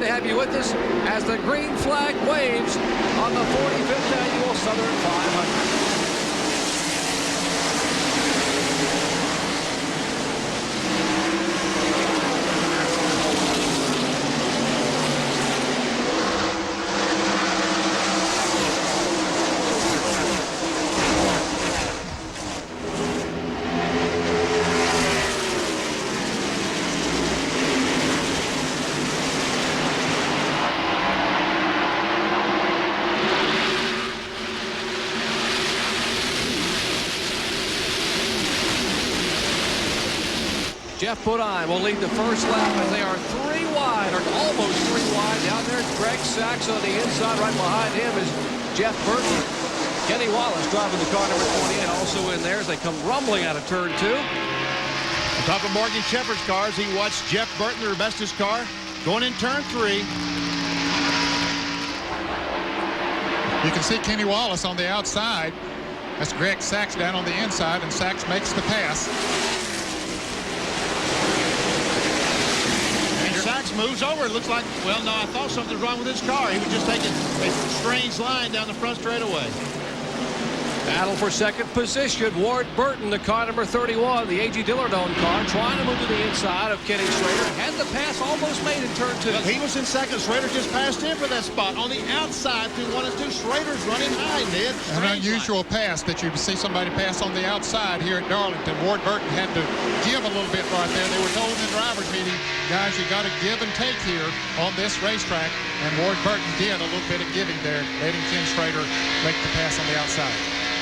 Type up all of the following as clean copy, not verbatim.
to have you with us as the green flag waves on the 45th Annual Southern 500. Jeff Bodine will lead the first lap as they are 3 wide, or almost 3 wide. Down there, Greg Sachs on the inside. Right behind him is Jeff Burton. Kenny Wallace driving the car number 28 also in there as they come rumbling out of turn 2. On top of Morgan Shepherd's cars, he watched Jeff Burton, the Rebesta's car, going in turn 3. You can see Kenny Wallace on the outside. That's Greg Sachs down on the inside, and Sachs makes the pass. Sachs moves over. It looks like, well, no, I thought something was wrong with his car. He was just taking a strange line down the front straightaway. Battle for second position. Ward Burton, the car number 31, the A.G. Dillard-owned car, trying to move to the inside of Kenny Schrader. Had the pass almost made in turn 2. Well, he was in second. Schrader just passed in for that spot. On the outside, through 1 and 2, Schrader's running high, Ned. An unusual pass that you see somebody pass on the outside here at Darlington. Ward Burton had to give a little bit right there. They were told in the driver's meeting, guys, you got to give and take here on this racetrack. And Ward Burton did a little bit of giving there, letting Ken Schrader make the pass on the outside.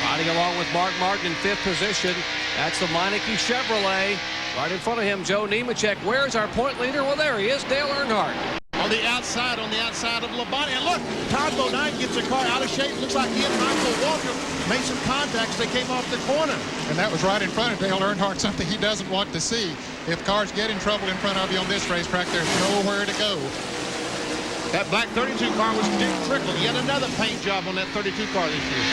Riding along with Mark Martin in 5th position. That's the Meineke Chevrolet. Right in front of him, Joe Nemechek. Where's our point leader? Well, there he is, Dale Earnhardt. On the outside of Labonte. And look, Todd Bodine gets the car out of shape. Looks like he and Michael Walker made some contacts. They came off the corner. And that was right in front of Dale Earnhardt, something he doesn't want to see. If cars get in trouble in front of you on this racetrack, there's nowhere to go. That black 32 car was Dick Trickle. Yet another paint job on that 32 car this year.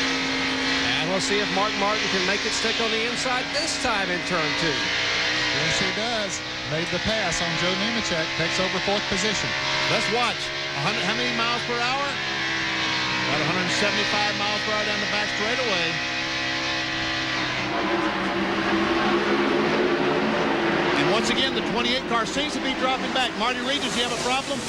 And we'll see if Mark Martin can make it stick on the inside this time in turn 2. Yes, he does. Made the pass on Joe Nemechek. Takes over 4th position. Let's watch. How many miles per hour? About 175 miles per hour down the back straightaway. And once again, the 28 car seems to be dropping back. Marty Reed, does he have a problem?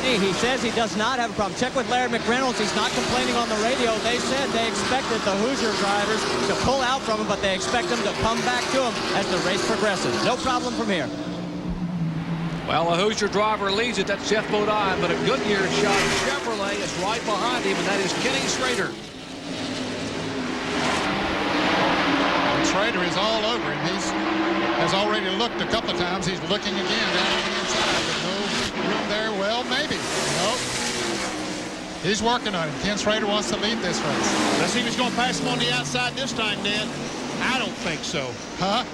He says he does not have a problem. Check with Larry McReynolds. He's not complaining on the radio. They said they expected the Hoosier drivers to pull out from him, but they expect them to come back to him as the race progresses. No problem from here. Well, a Hoosier driver leads it. That's Jeff Bodine, but a Goodyear shot Chevrolet is right behind him, and that is Kenny Schrader. And Schrader is all over him. He has already looked a couple of times. He's looking again down on the inside, but no room there. Well, maybe. Nope. He's working on it. Ken Schrader wants to lead this race. Let's see if he's going to pass him on the outside this time, Ned. I don't think so. Huh?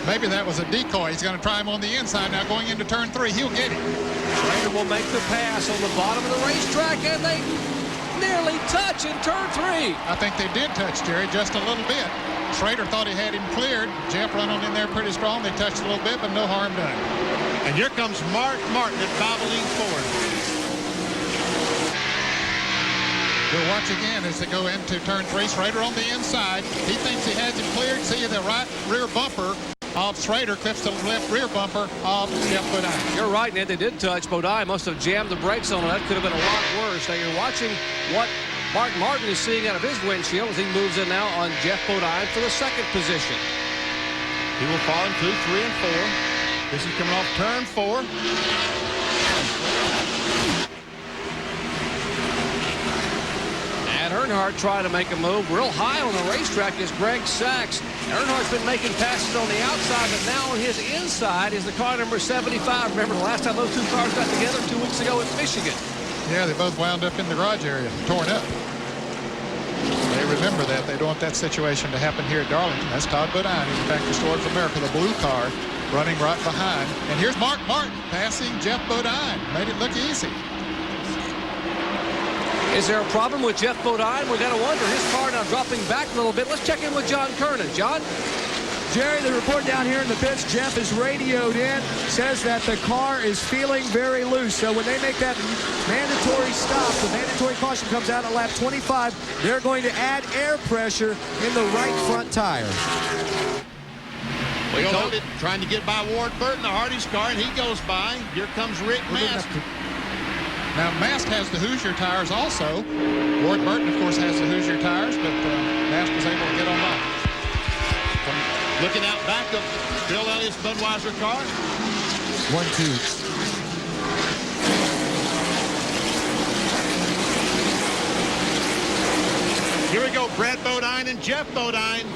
Maybe that was a decoy. He's going to try him on the inside now going into turn 3. He'll get him. Schrader will make the pass on the bottom of the racetrack, and they nearly touch in turn 3. I think they did touch, Jerry, just a little bit. Schrader thought he had him cleared. Jeff run on in there pretty strong. They touched a little bit, but no harm done. And here comes Mark Martin at Valvoline Ford. We'll watch again as they go into turn 3. Schrader on the inside. He thinks he has him cleared. See the right rear bumper of Schrader clips the left rear bumper of Jeff Bodine. You're right, Ned. They did touch. Bodine must have jammed the brakes on it. That could have been a lot worse. Now you're watching what Mark Martin is seeing out of his windshield as he moves in now on Jeff Bodine for the 2nd position. He will fall in 2, 3, and 4. This is coming off turn 4. And Earnhardt trying to make a move. Real high on the racetrack is Greg Sachs. Earnhardt's been making passes on the outside, but now on his inside is the car number 75. Remember the last time those two cars got together 2 weeks ago in Michigan. Yeah, they both wound up in the garage area, torn up. They remember that. They don't want that situation to happen here at Darlington. That's Todd Bodine in the Factory Store of America, the blue car, running right behind. And here's Mark Martin passing Jeff Bodine. Made it look easy. Is there a problem with Jeff Bodine? We've got to wonder. His car now dropping back a little bit. Let's check in with John Kernan. John? Jerry, the report down here in the pits, Jeff is radioed in, says that the car is feeling very loose. So when they make that mandatory stop, the mandatory caution comes out at lap 25, they're going to add air pressure in the right front tire. We told it, trying to get by Ward Burton, the Hardy's car, and he goes by. Here comes Rick Mast. Now, Mast has the Hoosier tires also. Ward Burton, of course, has the Hoosier tires, but Mast was able to get on by. Looking out back of Bill Elliott's Budweiser car. 1-2. Here we go, Brad Bodine and Jeff Bodine.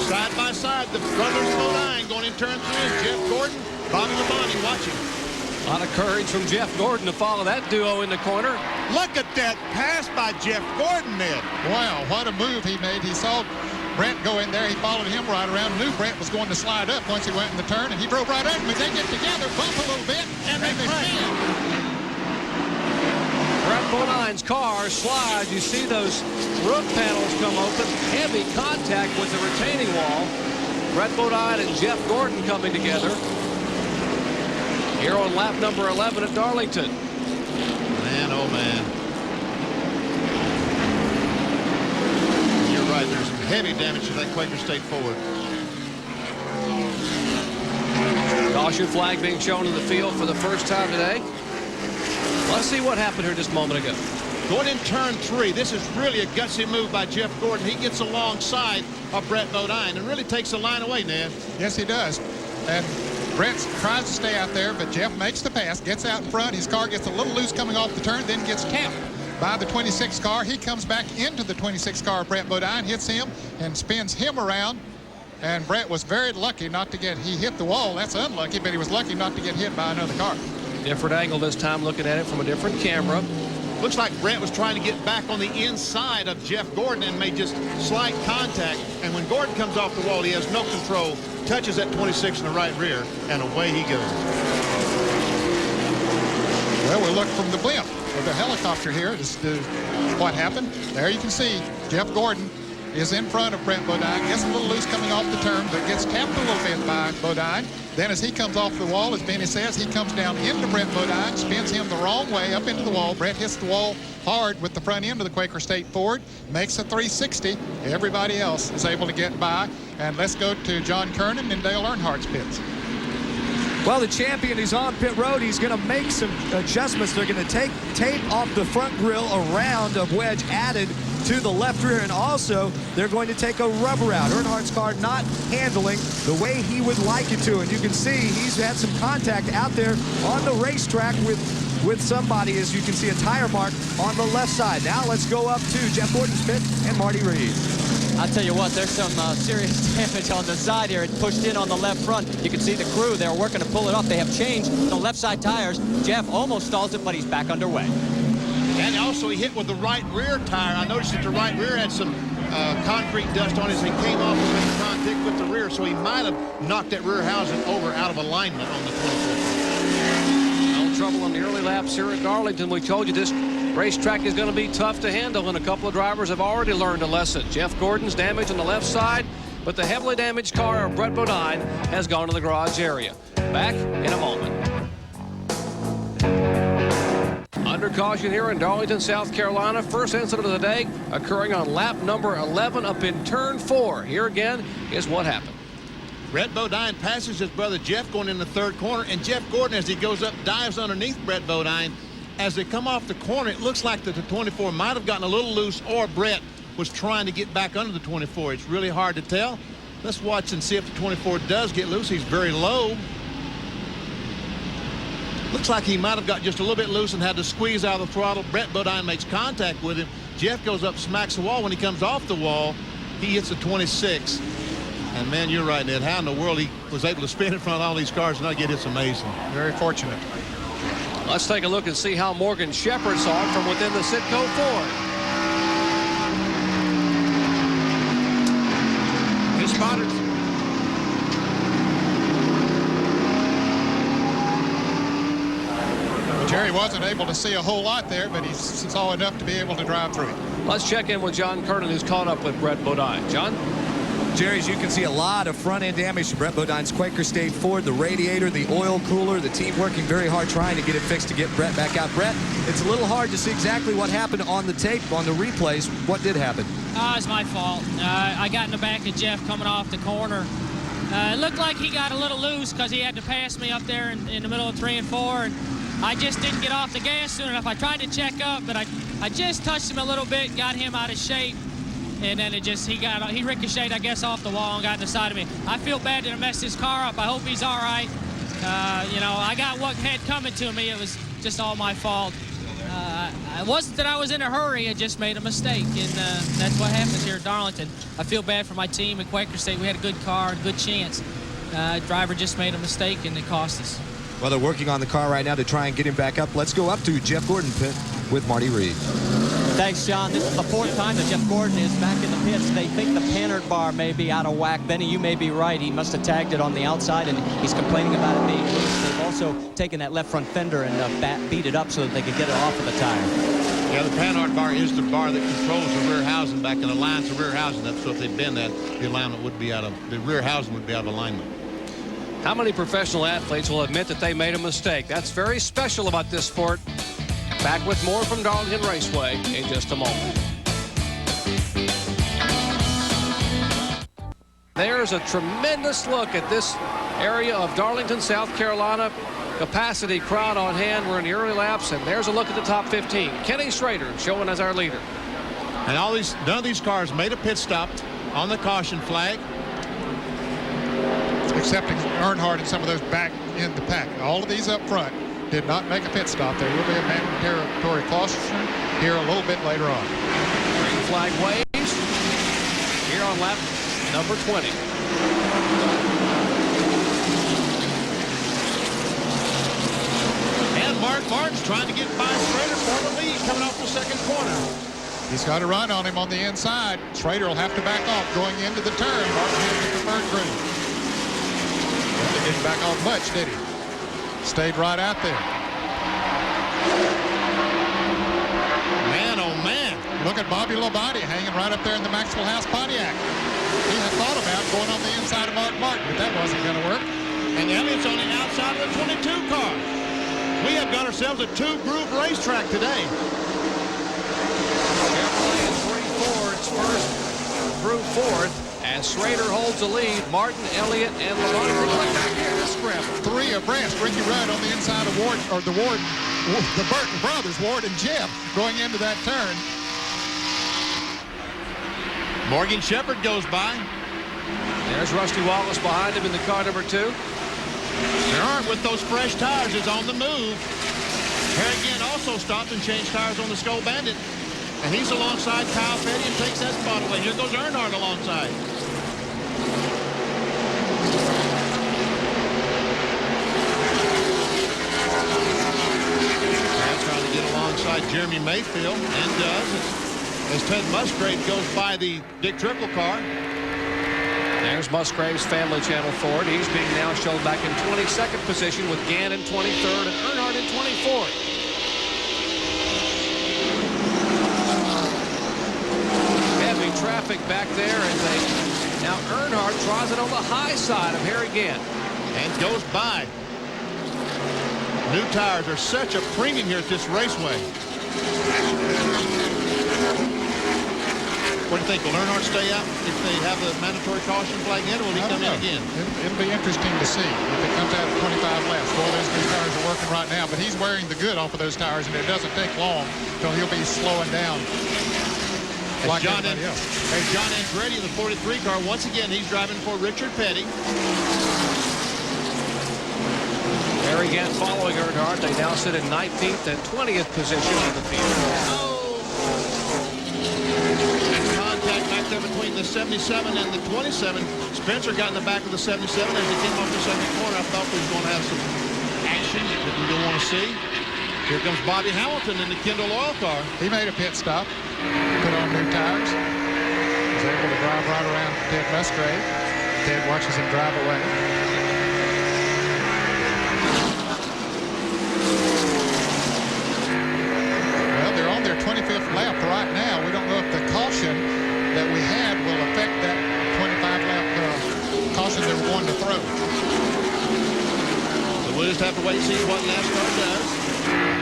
Side by side, the brothers Bodine going in turn 3. Jeff Gordon, Bobby Labonte watching. A lot of courage from Jeff Gordon to follow that duo in the corner. Look at that pass by Jeff Gordon, Ned. Wow, what a move he made. He saw Brent go in there. He followed him right around. Knew Brent was going to slide up once he went in the turn, and he drove right at him. But they get together, bump a little bit, and they spin. Brett Bodine's car slides. You see those roof panels come open. Heavy contact with the retaining wall. Brett Bodine and Jeff Gordon coming together here on lap number 11 at Darlington. Man, oh man. You're right. There's some heavy damage to that Quaker State Ford. Caution flag being shown in the field for the first time today. Let's see what happened here just a moment ago. Going in turn 3, this is really a gutsy move by Jeff Gordon. He gets alongside of Brett Bodine and really takes the line away, Ned. Yes, he does. And Brett tries to stay out there, but Jeff makes the pass, gets out in front. His car gets a little loose coming off the turn, then gets tapped by the 26 car. He comes back into the 26 car of Brett Bodine, hits him, and spins him around. And Brett was very lucky not to get, he hit the wall. That's unlucky, but he was lucky not to get hit by another car. Different angle this time, looking at it from a different camera. Looks like Brett was trying to get back on the inside of Jeff Gordon and made just slight contact. And when Gordon comes off the wall, he has no control, touches that 26 in the right rear, and away he goes. Well, we'll look from the blimp with the helicopter here. This is what happened. There you can see Jeff Gordon is in front of Brett Bodine, gets a little loose coming off the turn, but gets tapped a little bit by Bodine. Then as he comes off the wall, as Benny says, he comes down into Brett Bodine, spins him the wrong way up into the wall. Brett hits the wall hard with the front end of the Quaker State Ford, makes a 360. Everybody else is able to get by. And let's go to John Kernan and Dale Earnhardt's pits. Well, the champion is on pit road. He's going to make some adjustments. They're going to take tape off the front grille, a round of wedge added to the left rear, and also they're going to take a rubber out. Earnhardt's car not handling the way he would like it to, and you can see he's had some contact out there on the racetrack with somebody, as you can see a tire mark on the left side. Now let's go up to Jeff Gordon's pit and Marty Reed. I'll tell you what, there's some serious damage on the side here. It pushed in on the left front. You can see the crew, they're working to pull it off. They have changed the left side tires. Jeff almost stalls it, but he's back underway. And also he hit with the right rear tire. I noticed that the right rear had some concrete dust on it as he came off and made contact with the rear, so he might have knocked that rear housing over out of alignment on the 24. No trouble on the early laps here at Darlington. We told you this racetrack is going to be tough to handle, and a couple of drivers have already learned a lesson. Jeff Gordon's damage on the left side, but the heavily damaged car of Brett Bodine has gone to the garage area. Back in a moment. Under caution here in Darlington, South Carolina. First incident of the day occurring on lap number 11 up in turn 4. Here again is what happened. Brett Bodine passes his brother Jeff going in the third corner, and Jeff Gordon, as he goes up, dives underneath Brett Bodine. As they come off the corner, it looks like that the 24 might have gotten a little loose, or Brett was trying to get back under the 24. It's really hard to tell. Let's watch and see if the 24 does get loose. He's very low. Looks like he might have got just a little bit loose and had to squeeze out of the throttle. Brett Bodine makes contact with him. Jeff goes up, smacks the wall. When he comes off the wall, he hits the 26. And man, you're right, Ned. How in the world he was able to spin in front of all these cars and not get it's amazing. Very fortunate. Let's take a look and see how Morgan Shepherd saw it from within the Citgo Ford. He spotted. Jerry wasn't able to see a whole lot there, but he saw enough to be able to drive through it. Let's check in with John Kernan, who's caught up with Brett Bodine. John? Jerry, as you can see, a lot of front-end damage to Brett Bodine's Quaker State Ford, the radiator, the oil cooler, the team working very hard trying to get it fixed to get Brett back out. Brett, it's a little hard to see exactly what happened on the tape, on the replays. What did happen? It's my fault. I got in the back of Jeff coming off the corner. It looked like he got a little loose because he had to pass me up there in the middle of 3 and 4. And I just didn't get off the gas soon enough. I tried to check up, but I just touched him a little bit, got him out of shape. And then he ricocheted, I guess, off the wall and got in the side of me. I feel bad that I messed his car up. I hope he's all right. I got what had coming to me. It was just all my fault. It wasn't that I was in a hurry. I just made a mistake, and that's what happens here at Darlington. I feel bad for my team at Quaker State. We had a good car, a good chance. Driver just made a mistake, and it cost us. Well, they're working on the car right now to try and get him back up. Let's go up to Jeff Gordon pit with Marty Reed. Thanks, John. This is the 4th time that Jeff Gordon is back in the pits. They think the Panhard bar may be out of whack. Benny, you may be right. He must have tagged it on the outside, and he's complaining about it being loose. They've also taken that left front fender and beat it up so that they could get it off of the tire. Yeah, the Panhard bar is the bar that controls the rear housing back and aligns the rear housing up. So if they bend that, the alignment would be the rear housing would be out of alignment. How many professional athletes will admit that they made a mistake? That's very special about this sport. Back with more from Darlington Raceway in just a moment. There's a tremendous look at this area of Darlington, South Carolina. Capacity crowd on hand. We're in the early laps, and there's a look at the top 15. Kenny Schrader showing as our leader. And none of these cars made a pit stop on the caution flag. Excepting Earnhardt and some of those back in the pack. All of these up front did not make a pit stop. There will be a mandatory caution here a little bit later on. Green flag waves here on lap number 20. And Mark Martin's trying to get by Schrader for the lead coming off the second corner. He's got a run on him on the inside. Schrader will have to back off going into the turn. Martin hit the preferred groove. He didn't back off much, did he? Stayed right out there. Man, oh man. Look at Bobby Labonte hanging right up there in the Maxwell House Pontiac. He had thought about going on the inside of Mark Martin, but that wasn't going to work. And Elliott's on the outside of the 22 car. We have got ourselves a two-group racetrack today. Chevrolet and 3 Fords first through 4th. As Schrader holds the lead, Martin, Elliott, and Labonte right back here to scramble. 3 abreast. Ricky Rudd on the inside of the Burton brothers, Ward and Jeff, going into that turn. Morgan Shepherd goes by. There's Rusty Wallace behind him in the car number 2. Earnhardt with those fresh tires is on the move. Harrigan also stopped and changed tires on the Skull Bandit. And he's alongside Kyle Petty and takes that spot away. Here goes Earnhardt alongside. Brad's trying to get alongside Jeremy Mayfield and does as Ted Musgrave goes by the Dick Trickle car. There's Musgrave's Family Channel Ford. He's being now shown back in 22nd position with Gann in 23rd and Earnhardt in 24th. Heavy traffic back there as now Earnhardt tries it on the high side of Harry Gann. And goes by. New tires are such a premium here at this raceway. What do you think? Will Earnhardt stay out if they have the mandatory caution flag in, or will he come in again? It'll be interesting to see if it comes out at 25 laps. Boy, those new tires are working right now, but he's wearing the good off of those tires, and it doesn't take long until he'll be slowing down like everybody else. As John Andretti in the 43 car, once again, he's driving for Richard Petty. Harry Gann following Earnhardt. They now sit in 19th and 20th position in the field. Contact back there between the 77 and the 27. Spencer got in the back of the 77 as he came off the second corner. I thought we was going to have some action that we don't want to see. Here comes Bobby Hamilton in the Kendall Oil car. He made a pit stop, put on new tires. Was able to drive right around Ted Musgrave. Ted watches him drive away. Well, they're on their 25th lap right now. We don't know if the caution that we had will affect that 25 lap we'll just have to wait and see what NASCAR does.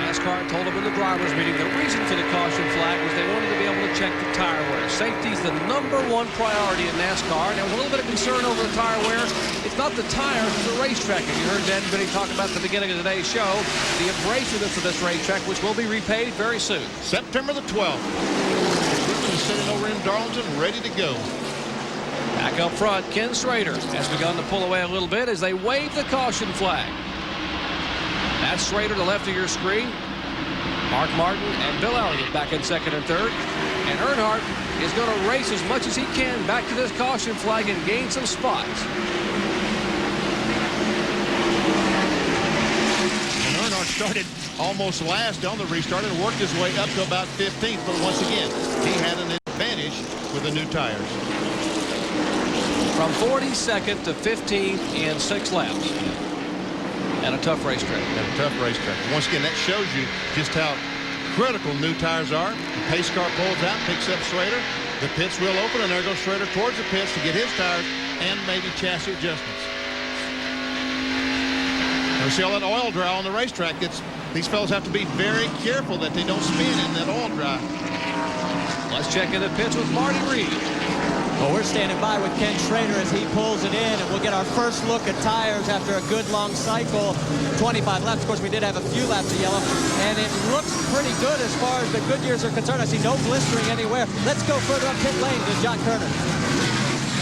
NASCAR told them in the drivers' meeting the reason for the caution flag was they wanted to be able to check the tire wear. Safety is the #1 priority in NASCAR, and there was a little bit of concern over the tire wear. It's not the tires, it's the racetrack. And you heard Dan Benny talk about at the beginning of today's show, the abrasiveness of this racetrack, which will be repaid very soon. September the 12th. Goodman is sitting over in Darlington, ready to go. Back up front, Ken Schrader has begun to pull away a little bit as they wave the caution flag. That's Schrader to the left of your screen. Mark Martin and Bill Elliott back in second and third. And Earnhardt is going to race as much as he can back to this caution flag and gain some spots. And Earnhardt started almost last on the restart and worked his way up to about 15th. But once again, he had an advantage with the new tires. From 42nd to 15th in 6 laps. And a tough racetrack. Once again, that shows you just how critical new tires are. The pace car pulls out, picks up Schrader. The pits will open, and there goes Schrader towards the pits to get his tires and maybe chassis adjustments. And we see all that oil dry on the racetrack. These fellas have to be very careful that they don't spin in that oil dry. Let's check in the pits with Marty Reed. Well, we're standing by with Ken Schrader as he pulls it in, and we'll get our first look at tires after a good long cycle. 25 laps. Of course, we did have a few laps of yellow, and it looks pretty good as far as the Goodyears are concerned. I see no blistering anywhere. Let's go further up pit lane to John Kerner.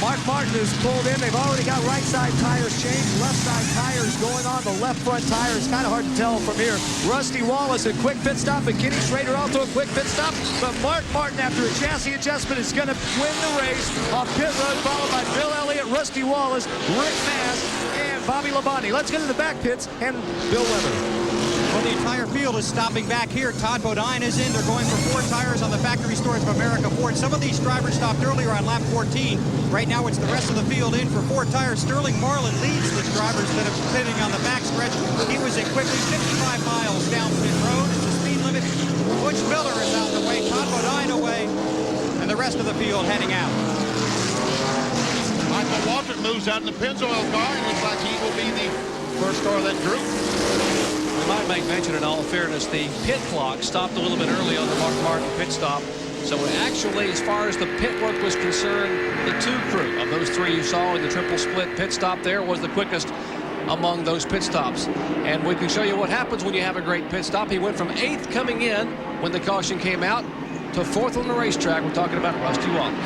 Mark Martin is pulled in. They've already got right side tires changed, left side tires going on. The left front tire is kind of hard to tell from here. Rusty Wallace a quick pit stop, and Kenny Schrader also a quick pit stop. But Mark Martin, after a chassis adjustment, is going to win the race off pit road, followed by Bill Elliott, Rusty Wallace, Rick Mast, and Bobby Labonte. Let's get to the back pits and Bill Weber. Well, the entire field is stopping back here. Todd Bodine is in. They're going for 4 tires on the Factory Stores of America Ford. Some of these drivers stopped earlier on lap 14. Right now, it's the rest of the field in for 4 tires. Sterling Marlin leads the drivers that are sitting on the backstretch. He was in quickly 55 miles down pit road. It's the speed limit. Butch Miller is out the way. Todd Bodine away. And the rest of the field heading out. Michael Waltrip moves out in the Pennzoil car, and looks like he will be the first car of that group. We might make mention, in all fairness, the pit clock stopped a little bit early on the Mark Martin pit stop. So actually, as far as the pit work was concerned, the 2 crew of those 3 you saw in the triple split pit stop there was the quickest among those pit stops. And we can show you what happens when you have a great pit stop. He went from 8th coming in when the caution came out to 4th on the racetrack. We're talking about Rusty Wallace.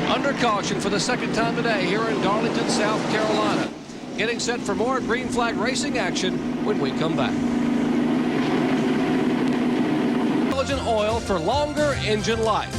Under caution for the 2nd time today here in Darlington, South Carolina. Getting set for more green flag racing action when we come back. Intelligent oil for longer engine life.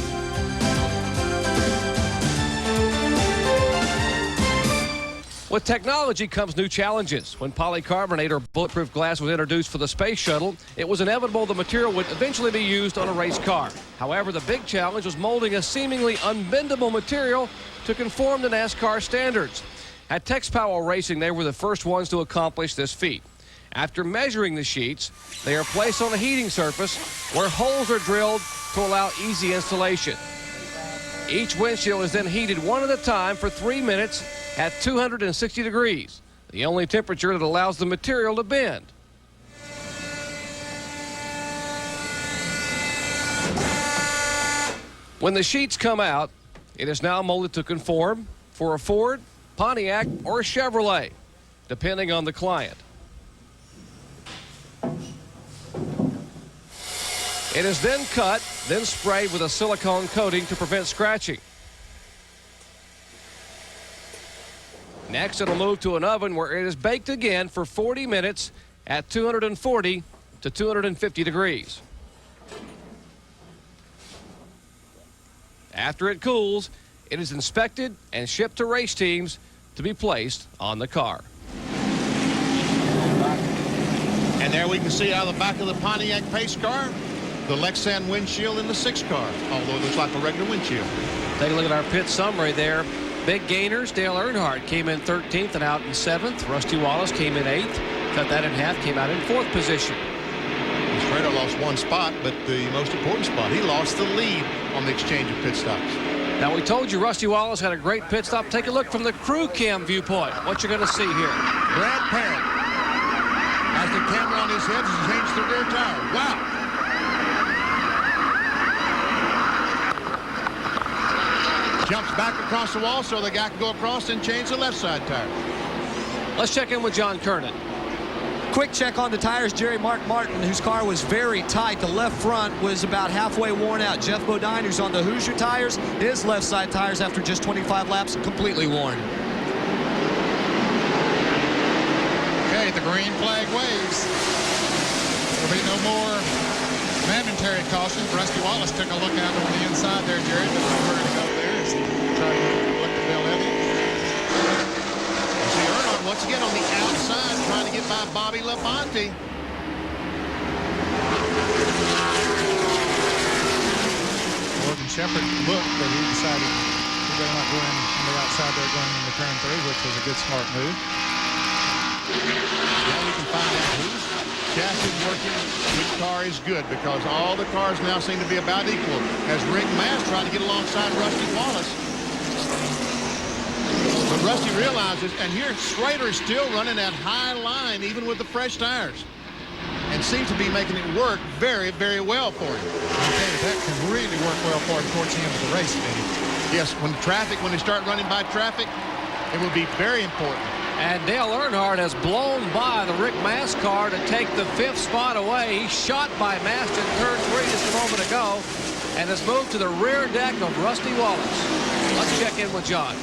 With technology comes new challenges. When polycarbonate or bulletproof glass was introduced for the space shuttle, it was inevitable the material would eventually be used on a race car. However, the big challenge was molding a seemingly unbendable material to conform to NASCAR standards. At Tex Powell Racing, they were the first ones to accomplish this feat. After measuring the sheets, they are placed on a heating surface where holes are drilled to allow easy installation. Each windshield is then heated one at a time for 3 minutes at 260 degrees, the only temperature that allows the material to bend. When the sheets come out, it is now molded to conform for a Ford, Pontiac, or a Chevrolet, depending on the client. It is then cut, then sprayed with a silicone coating to prevent scratching. Next, it'll move to an oven where it is baked again for 40 minutes at 240 to 250 degrees. After it cools, it is inspected and shipped to race teams to be placed on the car. And there we can see out of the back of the Pontiac pace car, the Lexan windshield in the 6 car, although it looks like a regular windshield. Take a look at our pit summary there. Big gainers. Dale Earnhardt came in 13th and out in 7th. Rusty Wallace came in 8th. Cut that in half, came out in 4th position. Schrader lost 1 spot, but the most important spot, he lost the lead on the exchange of pit stops. Now, we told you Rusty Wallace had a great pit stop. Take a look from the crew cam viewpoint. What you're going to see here. Brad Parrott Wallace heads and changes the rear tire. Wow. Jumps back across the wall so the guy can go across and change the left side tire. Let's check in with John Kernan. Quick check on the tires. Jerry Mark Martin, whose car was very tight. The left front was about halfway worn out. Jeff Bodine, who's on the Hoosier tires, his left side tires after just 25 laps, completely worn. Okay, the green flag waves. There'll be no more mandatory cautions. Rusty Wallace took a look out on the inside there, Jerry. Doesn't know where to go there as he tried to look at Bill Elliott. See Earnhardt once again on the outside trying to get by Bobby Labonte. Morgan Shepherd looked, but he decided he better not go in on the outside there going into turn 3, which was a good smart move. Now we can find out whose chassis is working, which car is good, because all the cars now seem to be about equal as Rick Mast tried to get alongside Rusty Wallace. But Rusty realizes, and here Schrader is still running that high line even with the fresh tires, and seems to be making it work very, very well for him. Okay, that can really work well for him towards the end of the race, Vinny. Yes, when they start running by traffic, it will be very important. And Dale Earnhardt has blown by the Rick Mast car to take the 5th spot away. He shot by Mast in turn 3 just a moment ago and has moved to the rear deck of Rusty Wallace. Let's check in with John.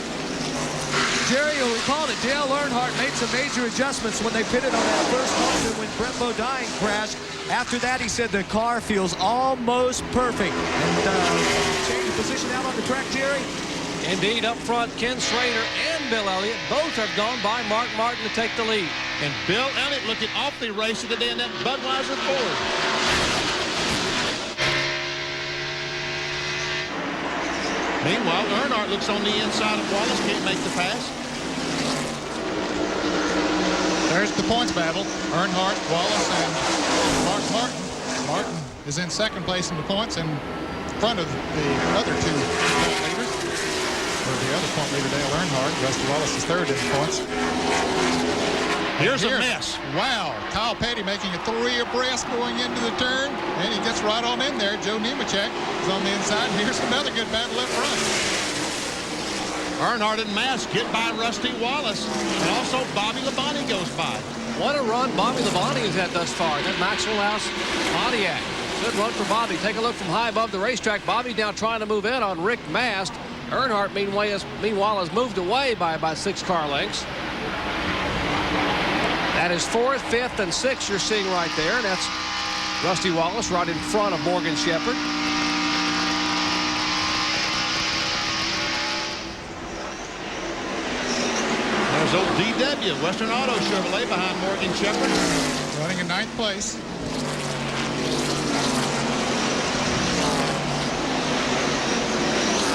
Jerry, you'll recall that Dale Earnhardt made some major adjustments when they pitted on that first corner when Brett Bodine crashed. After that, he said the car feels almost perfect. And change of position out on the track, Jerry? Indeed, up front, Ken Schrader and Bill Elliott both have gone by Mark Martin to take the lead. And Bill Elliott looking awfully racy today in that Budweiser Ford. Meanwhile, Earnhardt looks on the inside of Wallace, can't make the pass. There's the points battle. Earnhardt, Wallace, and Mark Martin. Martin is in second place in the points in front of the other two point leaders. Or the other point leader, Dale Earnhardt. Rusty Wallace is third in the points. Here's a mess. Wow. Kyle Petty making a 3 abreast going into the turn. And he gets right on in there. Joe Nemechek is on the inside. And here's another good battle up front. Earnhardt and Mast get by Rusty Wallace. And also Bobby Labonte goes by. What a run Bobby Labonte has had thus far. That Maxwell House Pontiac. Good run for Bobby. Take a look from high above the racetrack. Bobby's now trying to move in on Rick Mast. Earnhardt, meanwhile, has moved away by about 6 car lengths. That is 4th, 5th, and 6th you're seeing right there. And that's Rusty Wallace right in front of Morgan Shepherd. There's old DW, Western Auto Chevrolet behind Morgan Shepherd. Running in 9th place.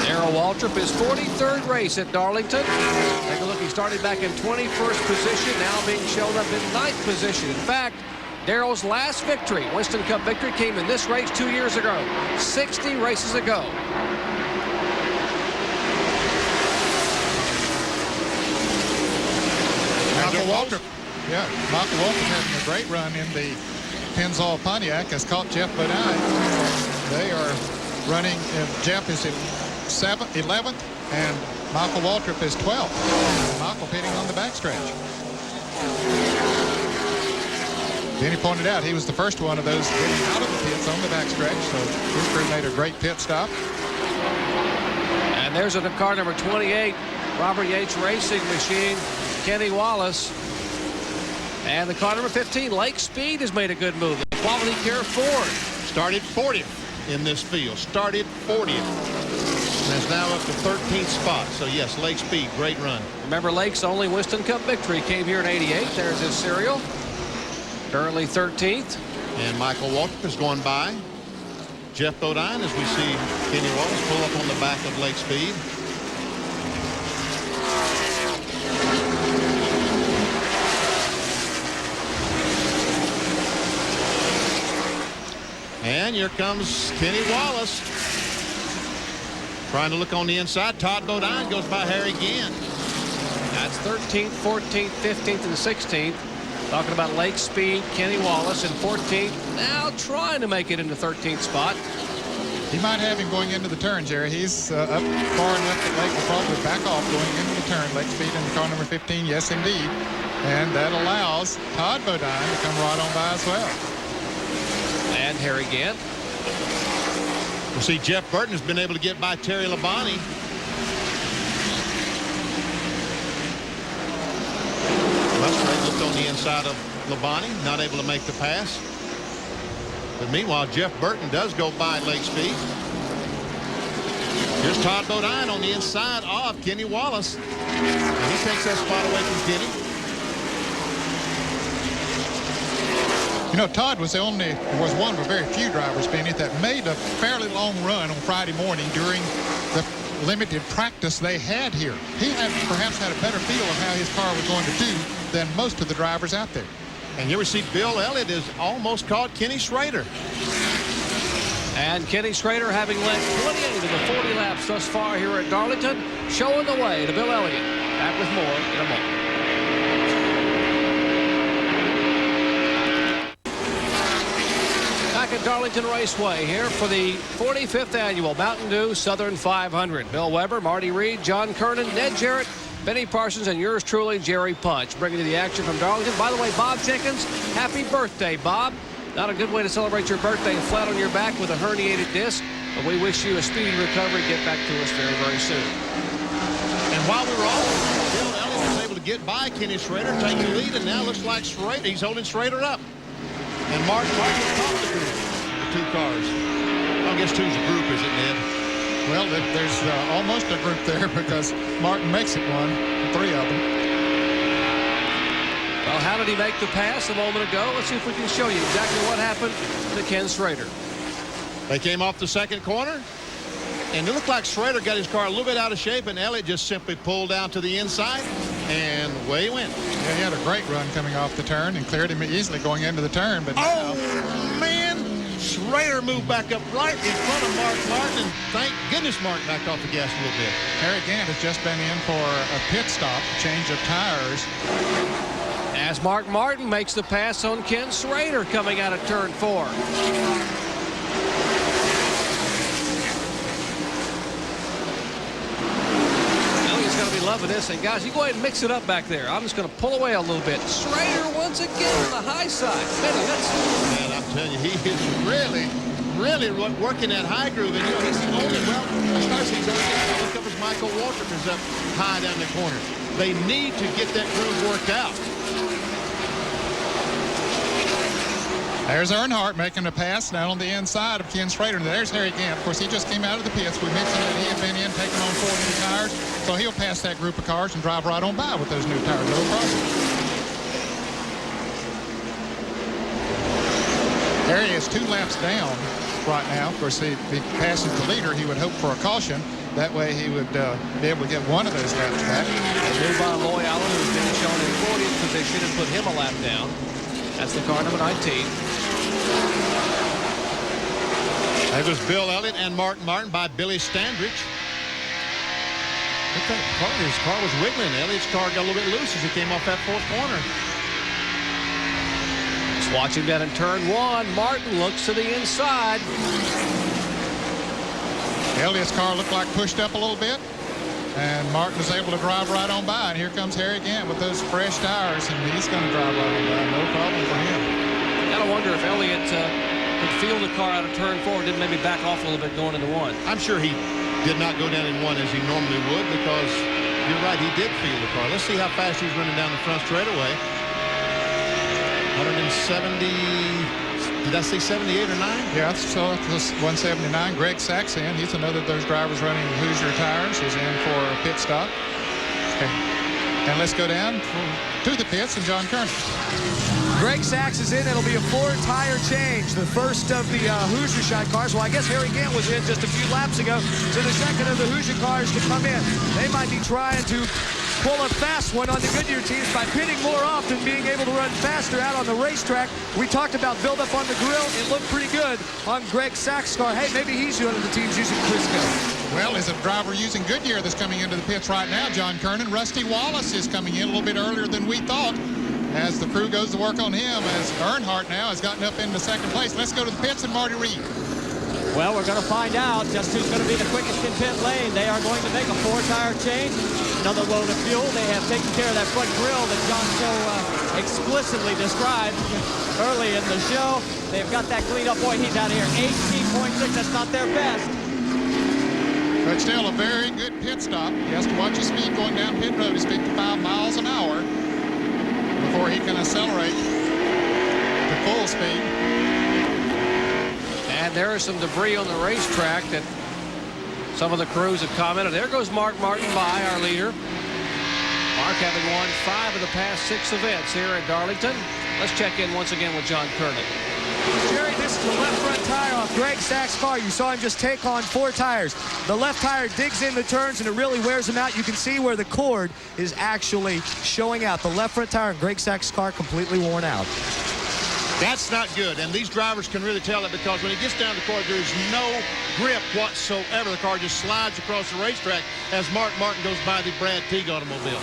Darrell Waltrip, his 43rd race at Darlington. Take a look, he started back in 21st position, now being shown up in 9th position. In fact, Darrell's last victory, Winston Cup victory, came in this race 2 years ago, 60 races ago. Michael Waltrip. Yeah, Michael Waltrip having a great run in the Pennzoil Pontiac has caught Jeff Bodine. They are running, Jeff is in 11th, and Michael Waltrip is 12th. Michael pitting on the backstretch. Denny pointed out he was the first one of those getting out of the pits on the backstretch, so his crew made a great pit stop. And there's a car number 28, Robert Yates Racing Machine, Kenny Wallace. And the car number 15, Lake Speed, has made a good move. The Quality Care Ford. Started 40th in this field. Started 40th. And is now up to 13th spot. So, yes, Lake Speed, great run. Remember, Lake's only Winston Cup victory came here in '88. There's his serial. Currently 13th. And Michael Waltrip is going by Jeff Bodine as we see Kenny Wallace pull up on the back of Lake Speed. And here comes Kenny Wallace. Trying to look on the inside. Todd Bodine goes by Harry Gant. That's 13th, 14th, 15th, and 16th. Talking about Lake Speed, Kenny Wallace in 14th, now trying to make it into 13th spot. He might have him going into the turn, Jerry. He's up far enough that Lake will probably back off going into the turn. Lake Speed in the car number 15, yes, indeed. And that allows Todd Bodine to come right on by as well. And Harry Gant. We'll see Jeff Burton has been able to get by Terry Labonte. Musgrave looked on the inside of Labonte, not able to make the pass. But meanwhile, Jeff Burton does go by Lake Speed. Here's Todd Bodine on the inside of Kenny Wallace. And he takes that spot away from Kenny. You know, Todd was one of a very few drivers, Benny, that made a fairly long run on Friday morning during the limited practice they had here. He perhaps had a better feel of how his car was going to do than most of the drivers out there. And here we see Bill Elliott has almost caught Kenny Schrader. And Kenny Schrader, having led 28 of the 40 laps thus far here at Darlington, showing the way to Bill Elliott. Back with more in a moment. Back at Darlington Raceway here for the 45th annual Mountain Dew Southern 500. Bill Weber, Marty Reed, John Kernan, Ned Jarrett, Benny Parsons, and yours truly, Jerry Punch, bringing you the action from Darlington. By the way, Bob Jenkins, happy birthday, Bob. Not a good way to celebrate your birthday flat on your back with a herniated disc, but we wish you a speedy recovery. Get back to us very, very soon. And while we were off, Bill Elliott was able to get by Kenny Schrader, take the lead, and now looks like Schrader, he's holding Schrader up. And Mark Martin topped the group, the two cars. I guess two's a group, is it, Ned? Well, there's almost a group there because Martin makes it one, three of them. Well, how did he make the pass a moment ago? Let's see if we can show you exactly what happened to Ken Schrader. They came off the second corner, and it looked like Schrader got his car a little bit out of shape, and Elliott just simply pulled down to the inside, and away he went. Yeah, he had a great run coming off the turn and cleared him easily going into the turn. But oh, man! Schrader moved back up right in front of Mark Martin, and thank goodness Martin backed off the gas a little bit. Harry Gant has just been in for a pit stop, change of tires. As Mark Martin makes the pass on Ken Schrader coming out of turn 4. Elliott's going to be loving this. And guys, you go ahead and mix it up back there. I'm just going to pull away a little bit. Schrader once again on the high side. Man, I'm telling you, he is really working that high groove. And you know, he's the only, well, as far as he's only look up as Michael Waltrip is up high down the corner. They need to get that groove worked out. There's Earnhardt making a pass down on the inside of Ken Schrader. And there's Harry Gant. Of course, he just came out of the pits. We mentioned that he had been in, taking on 4 new tires. So he'll pass that group of cars and drive right on by with those new tires. No problem. Harry is 2 laps down right now. Of course, if he passes the leader, he would hope for a caution. That way he would be able to get one of those laps back. Move by Loy Allen, who's been shown in 40th position, and put him a lap down. That's the car number 19. That was Bill Elliott and Martin Martin by Billy Standridge. Look at that car. His car was wiggling. Elliott's car got a little bit loose as he came off that 4th corner. Just watching that in turn 1. Martin looks to the inside. Elliott's car looked like pushed up a little bit, and Martin was able to drive right on by. And here comes Harry Gant with those fresh tires, and he's going to drive right on by. No problem for him. Gotta wonder if Elliott could feel the car out of turn 4, didn't maybe back off a little bit going into 1. I'm sure he did not go down in 1 as he normally would, because you're right, he did feel the car. Let's see how fast he's running down the front straightaway. 170. Did I say 78 or 9? Yeah, so it's 179. Greg Saxon, he's another of those drivers running Hoosier tires. He's in for a pit stop. Okay. And let's go down to the pits and John Kernan. Greg Sachs is in. It'll be a 4-tire change. The first of the Hoosier shine cars. Well, I guess Harry Gant was in just a few laps ago. So the second of the Hoosier cars to come in. They might be trying to pull a fast one on the Goodyear teams by pitting more often, being able to run faster out on the racetrack. We talked about build-up on the grill. It looked pretty good on Greg Sachs' car. Hey, maybe he's one of the teams using Crisco. Well, as a driver using Goodyear that's coming into the pits right now, John Kernan. Rusty Wallace is coming in a little bit earlier than we thought. as the crew goes to work on him, as Earnhardt now has gotten up into second place. Let's go to the pits and Marty Reed. Well, we're going to find out just who's going to be the quickest in pit lane. They are going to make a 4-tire change, another load of fuel. They have taken care of that front grille that John so explicitly described early in the show. They've got that cleaned up. Boy, he's out of here. 18.6. That's not their best. But still a very good pit stop. He has to watch his speed going down pit road. He's 55 miles an hour before he can accelerate to full speed. And there is some debris on the racetrack that some of the crews have commented. There goes Mark Martin by, our leader. Mark having won 5 of the past 6 events here at Darlington. Let's check in once again with John Kernan. Jerry, this is the left front tire on Greg Sack's car. You saw him just take on 4 tires. The left tire digs in the turns and it really wears him out. You can see where the cord is actually showing out. The left front tire on Greg Sack's car completely worn out. That's not good, and these drivers can really tell it because when he gets down the court, there's no grip whatsoever. The car just slides across the racetrack as Mark Martin goes by the Brad Teague automobile.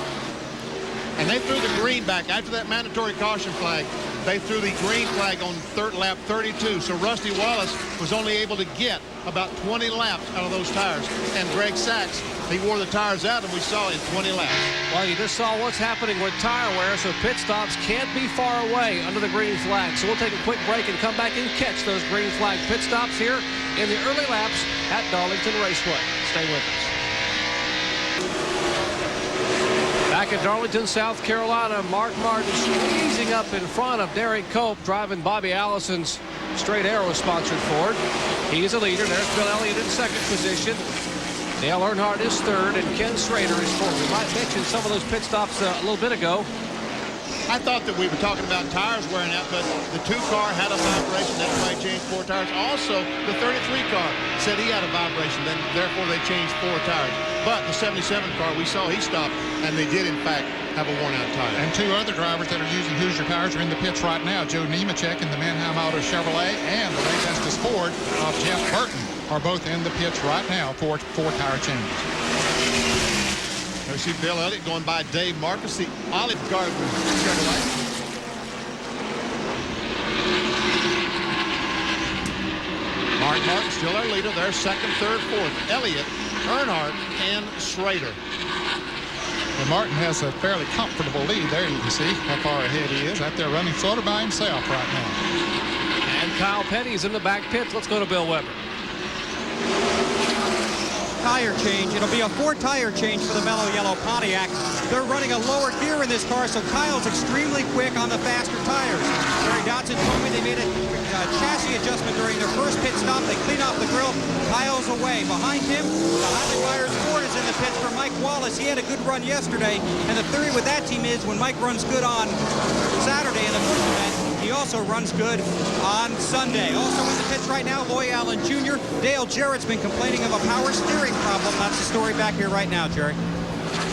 And they threw the green back after that mandatory caution flag. They threw the green flag on lap 32, so Rusty Wallace was only able to get about 20 laps out of those tires. And Greg Sachs, he wore the tires out, and we saw in 20 laps. Well, you just saw what's happening with tire wear, so pit stops can't be far away under the green flag. So we'll take a quick break and come back and catch those green flag pit stops here in the early laps at Darlington Raceway. Stay with us. Back at Darlington, South Carolina, Mark Martin squeezing up in front of Derek Cope, driving Bobby Allison's Straight Arrow sponsored Ford. He's a leader. There's Bill Elliott in second position. Dale Earnhardt is third, and Ken Schrader is fourth. We might mention some of those pit stops a little bit ago. I thought that we were talking about tires wearing out, but the 2 car had a vibration. That's why he changed 4 tires. Also, the 33 car said he had a vibration, then therefore they changed 4 tires. But the 77 car, we saw he stopped, and they did, in fact, have a worn-out tire. And 2 other drivers that are using Hoosier tires are in the pits right now. Joe Nemechek in the Manheim Auto Chevrolet and the Ray Estes Ford of Jeff Burton are both in the pits right now for 4-tire changes. There you see Bill Elliott going by Dave Marcus, the Olive Garden Chevrolet. Mark Martin still our leader. They're second, third, fourth. Elliott, Earnhardt, and Schrader. Well, Martin has a fairly comfortable lead there. You can see how far ahead he is. Out there running sort of by himself right now. And Kyle Petty's in the back pits. Let's go to Bill Weber. Tire change. It'll be a 4-tire change for the Mellow Yellow Pontiac. They're running a lower gear in this car, so Kyle's extremely quick on the faster tires. Jerry Dotson told me they made a chassis adjustment during their first pit stop. They clean off the grill. Kyle's away. Behind him, the Highland Myers Ford is in the pits for Mike Wallace. He had a good run yesterday, and the theory with that team is when Mike runs good on Saturday in the first event, he also runs good on Sunday. Also in the pits right now, Loy Allen Jr. Dale Jarrett's been complaining of a power steering problem. That's the story back here right now, Jerry.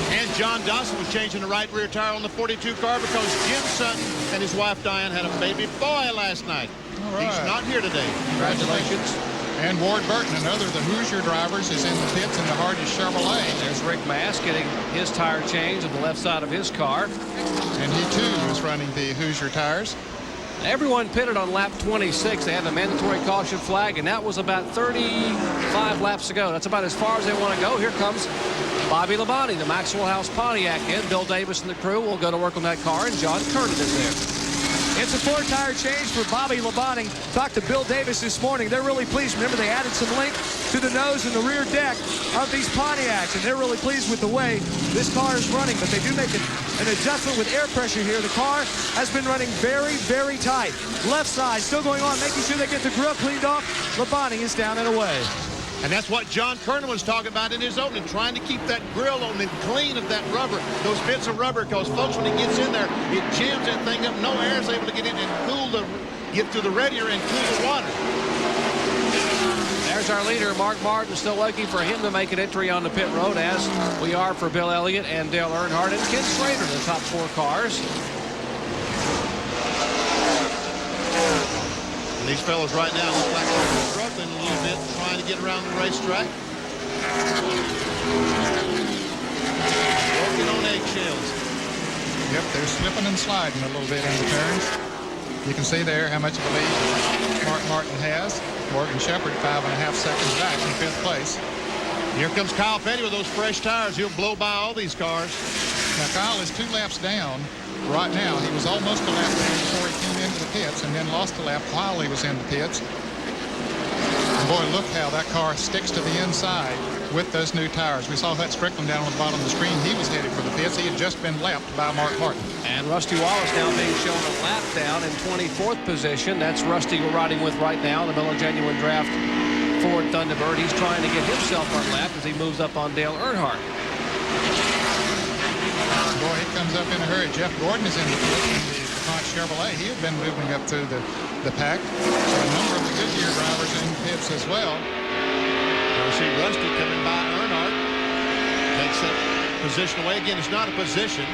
And John Dawson was changing the right rear tire on the 42 car because Jim Sutton and his wife Diane had a baby boy last night. All right. He's not here today. Congratulations. And Ward Burton, another of the Hoosier drivers, is in the pits in the Hardy Chevrolet. There's Rick Mast getting his tire change on the left side of his car. And he, too, is running the Hoosier tires. Everyone pitted on lap 26. They had the mandatory caution flag, and that was about 35 laps ago. That's about as far as they want to go. Here comes Bobby Labonte, the Maxwell House Pontiac in. Bill Davis and the crew will go to work on that car, and John Kernan is there. It's a 4-tire change for Bobby Labonte. Talked to Bill Davis this morning. They're really pleased. Remember, they added some length to the nose and the rear deck of these Pontiacs, and they're really pleased with the way this car is running. But they do make an adjustment with air pressure here. The car has been running very, very tight. Left side still going on, making sure they get the grill cleaned off. Labonte is down and away. And that's what John Kernan was talking about in his opening, trying to keep that grill on and clean of that rubber, those bits of rubber, because, folks, when it gets in there, it jams that thing up. No air is able to get in and get through the radiator and cool the water. There's our leader, Mark Martin, still looking for him to make an entry on the pit road, as we are for Bill Elliott and Dale Earnhardt and Ken Schrader, the top 4 cars. And these fellows right now look like they're struggling a little bit, trying to get around the racetrack. Working on eggshells. Yep, they're slipping and sliding a little bit in the turns. You can see there how much of a lead Mark Martin has. Morgan Shepherd 5.5 seconds back in 5th place. Here comes Kyle Petty with those fresh tires. He'll blow by all these cars. Now Kyle is 2 laps down right now. He was almost a lap down before he came into the pits and then lost a lap while he was in the pits. And boy, look how that car sticks to the inside with those new tires. We saw Hut Strickland down on the bottom of the screen. He was headed for the pits. He had just been lapped by Mark Martin. And Rusty Wallace now being shown a lap down in 24th position. That's Rusty we're riding with right now, the Miller Genuine Draft Ford Thunderbird. He's trying to get himself unlapped as he moves up on Dale Earnhardt. Boy, he comes up in a hurry. Jeff Gordon is in the pit in the DuPont Chevrolet. He had been moving up through the pack. So a number of the Goodyear drivers in pits as well. Now we see Rusty coming by Earnhardt. Takes that position away. Again, it's not a position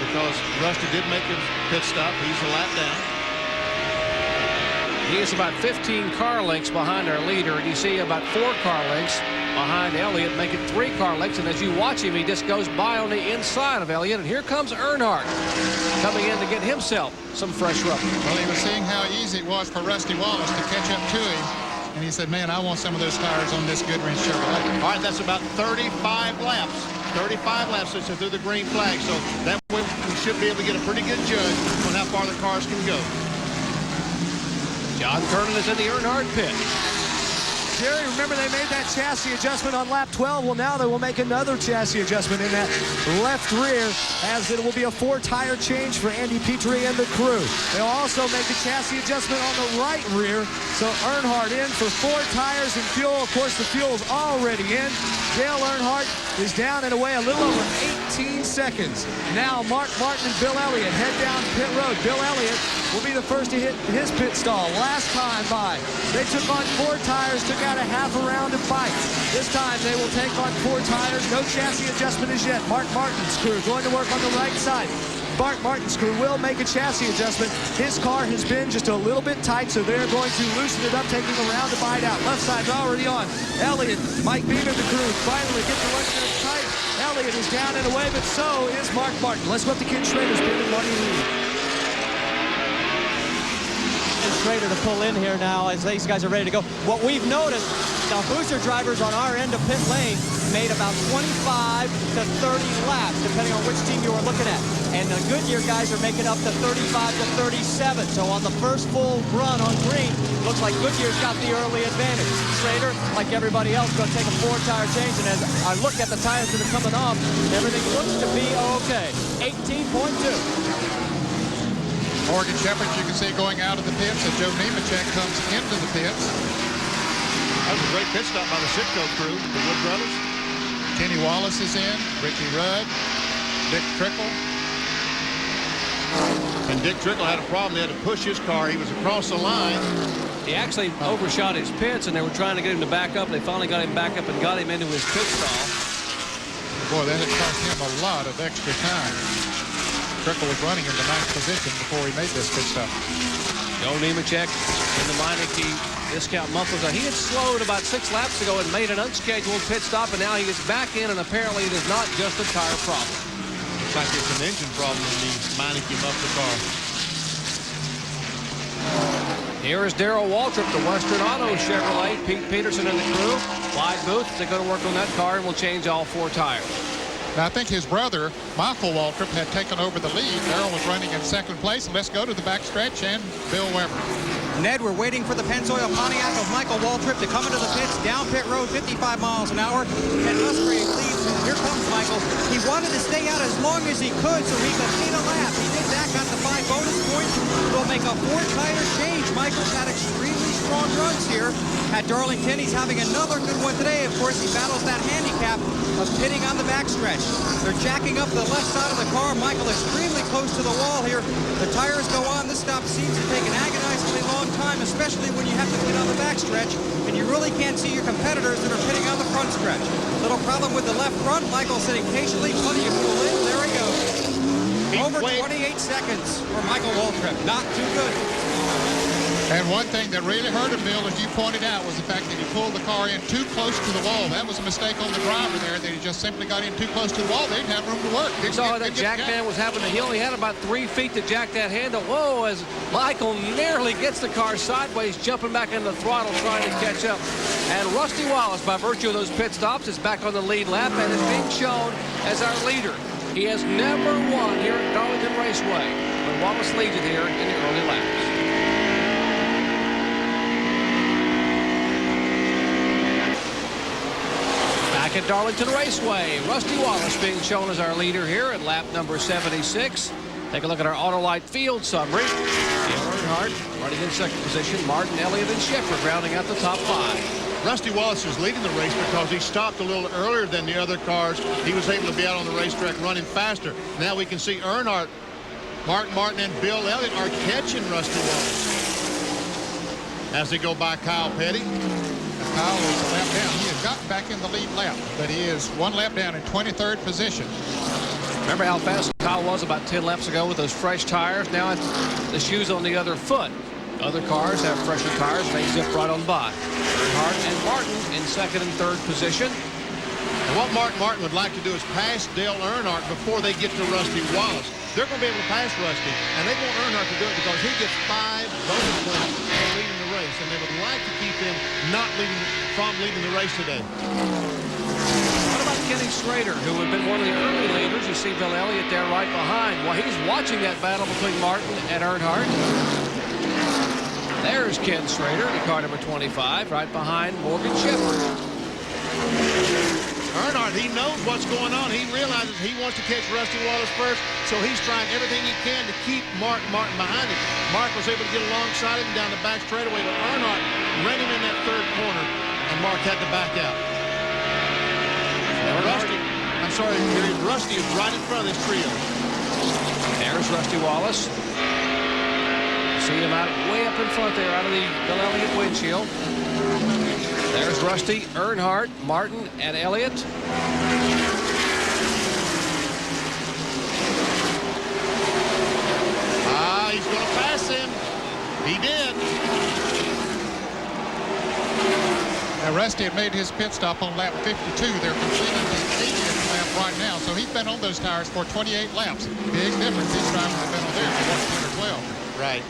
because Rusty did make his pit stop. He's a lap down. He is about 15 car lengths behind our leader, and you see about 4 car lengths behind Elliott, making 3 car lengths. And as you watch him, he just goes by on the inside of Elliott. And here comes Earnhardt coming in to get himself some fresh rubber. Well, he was seeing how easy it was for Rusty Wallace to catch up to him. And he said, man, I want some of those tires on this Goodwrench Chevrolet. All right, that's about 35 laps. 35 laps since they're through the green flag. So that way we should be able to get a pretty good judge on how far the cars can go. John Kernan is in the Earnhardt pit. Jerry, remember they made that chassis adjustment on lap 12. Well, now they will make another chassis adjustment in that left rear, as it will be a 4-tire change for Andy Petrie and the crew. They'll also make a chassis adjustment on the right rear. So Earnhardt in for 4 tires and fuel. Of course, the fuel's already in. Dale Earnhardt is down and away a little over 18 seconds. Now Mark Martin and Bill Elliott head down pit road. Bill Elliott will be the first to hit his pit stall. Last time by, they took on 4 tires, took out a half a round of bikes. This time they will take on 4 tires. No chassis adjustment as yet. Mark Martin's crew going to work on the right side. Mark Martin's crew will make a chassis adjustment. His car has been just a little bit tight, so they're going to loosen it up, taking a round to bite out. Left side's already on. Elliott, Mike Beaver, the crew, finally get to work it tight. Elliott is down and away, but so is Mark Martin. Let's go up to Ken Schrader's pit and Marty Reed. Schrader to pull in here now as these guys are ready to go. What we've noticed, the Hoosier drivers on our end of pit lane made about 25 to 30 laps, depending on which team you are looking at. And the Goodyear guys are making up to 35 to 37. So on the first full run on green, looks like Goodyear's got the early advantage. Schrader, like everybody else, going to take a 4-tire change. And as I look at the tires that are coming off, everything looks to be okay. 18.2. Morgan Shepherd, you can see going out of the pits as Joe Nemechek comes into the pits. That was a great pit stop by the Sitco crew, the Wood brothers. Kenny Wallace is in, Ricky Rudd, Dick Trickle. And Dick Trickle had a problem. He had to push his car. He was across the line. He actually overshot his pits, and they were trying to get him to back up. They finally got him back up and got him into his pit stall. Boy, that had cost him a lot of extra time. Trickle was running in the 9th position before he made this pit stop. Joe Nemechek in the Meineke Discount Mufflers. He had slowed about 6 laps ago and made an unscheduled pit stop, and now he is back in, and apparently it is not just a tire problem. Looks like it's an engine problem in the Meineke muffler car. Here is Darrell Waltrip, the Western Auto Chevrolet. Pete Peterson and the crew. Clyde Booth, they're going to work on that car and will change all 4 tires. Now, I think his brother, Michael Waltrip, had taken over the lead. Darrell was running in 2nd place. Let's go to the backstretch and Bill Weber. Ned, we're waiting for the Pennzoil Pontiac of Michael Waltrip to come into the pits, down pit road, 55 miles an hour. And Musgrave leads. Here comes Michael. He wanted to stay out as long as he could so he could gain a lap. He did that, got the 5 bonus points. Will make a 4-tire change. Michael's had extremely strong runs here at Darlington. He's having another good one today. Of course, he battles that handicap of pitting on the backstretch. They're jacking up the left side of the car. Michael extremely close to the wall here. The tires go on. This stop seems to take an agonizingly long time, especially when you have to pit on the backstretch and you really can't see your competitors that are pitting on the front stretch. Little problem with the left front. Michael sitting patiently, plenty of fuel in. There he goes. Over 28 seconds for Michael Waltrip. Not too good. And one thing that really hurt him, Bill, as you pointed out, was the fact that he pulled the car in too close to the wall. That was a mistake on the driver there, that he just simply got in too close to the wall. They didn't have room to work. You saw that Jackman was having to, he only had about 3 feet to jack that handle. Whoa, as Michael nearly gets the car sideways, jumping back into the throttle, trying to catch up. And Rusty Wallace, by virtue of those pit stops, is back on the lead lap and is being shown as our leader. He has never won here at Darlington Raceway, but Wallace leads it here in the early laps. Back at Darlington Raceway, Rusty Wallace being shown as our leader here at lap number 76. Take a look at our Autolite field summary. Dale Earnhardt running in second position. Martin, Elliott, and Shepherd rounding out the top 5. Rusty Wallace is leading the race because he stopped a little earlier than the other cars. He was able to be out on the racetrack running faster. Now we can see Earnhardt, Mark Martin, and Bill Elliott are catching Rusty Wallace as they go by Kyle Petty. Kyle is a lap down. He has gotten back in the lead lap, but he is 1 lap down in 23rd position. Remember how fast Kyle was about 10 laps ago with those fresh tires? Now it's the shoes on the other foot. Other cars have fresher tires, and they zip right on by. Earnhardt and Martin in second and third position. And what Mark Martin would like to do is pass Dale Earnhardt before they get to Rusty Wallace. They're going to be able to pass Rusty, and they want Earnhardt to do it because he gets 5 bonus points for leading the race, and they would like to keep him from leading the race today. What about Kenny Schrader, who had been one of the early leaders? You see Bill Elliott there right behind. Well, he's watching that battle between Martin and Earnhardt. There's Ken Schrader in car number 25, right behind Morgan Shepherd. Earnhardt, he knows what's going on. He realizes he wants to catch Rusty Wallace first, so he's trying everything he can to keep Mark Martin behind him. Mark was able to get alongside him down the back straightaway, but Earnhardt ran him in that third corner, and Mark had to back out. Rusty is right in front of this trio. There's Rusty Wallace. See him out way up in front there, out of the Bill Elliott windshield. There's Rusty, Earnhardt, Martin, and Elliott. He's going to pass him. He did. Now, Rusty had made his pit stop on lap 52. They're completing the 80th lap right now, so he's been on those tires for 28 laps. Big difference. These drivers have been on there for 10 or 12. Right.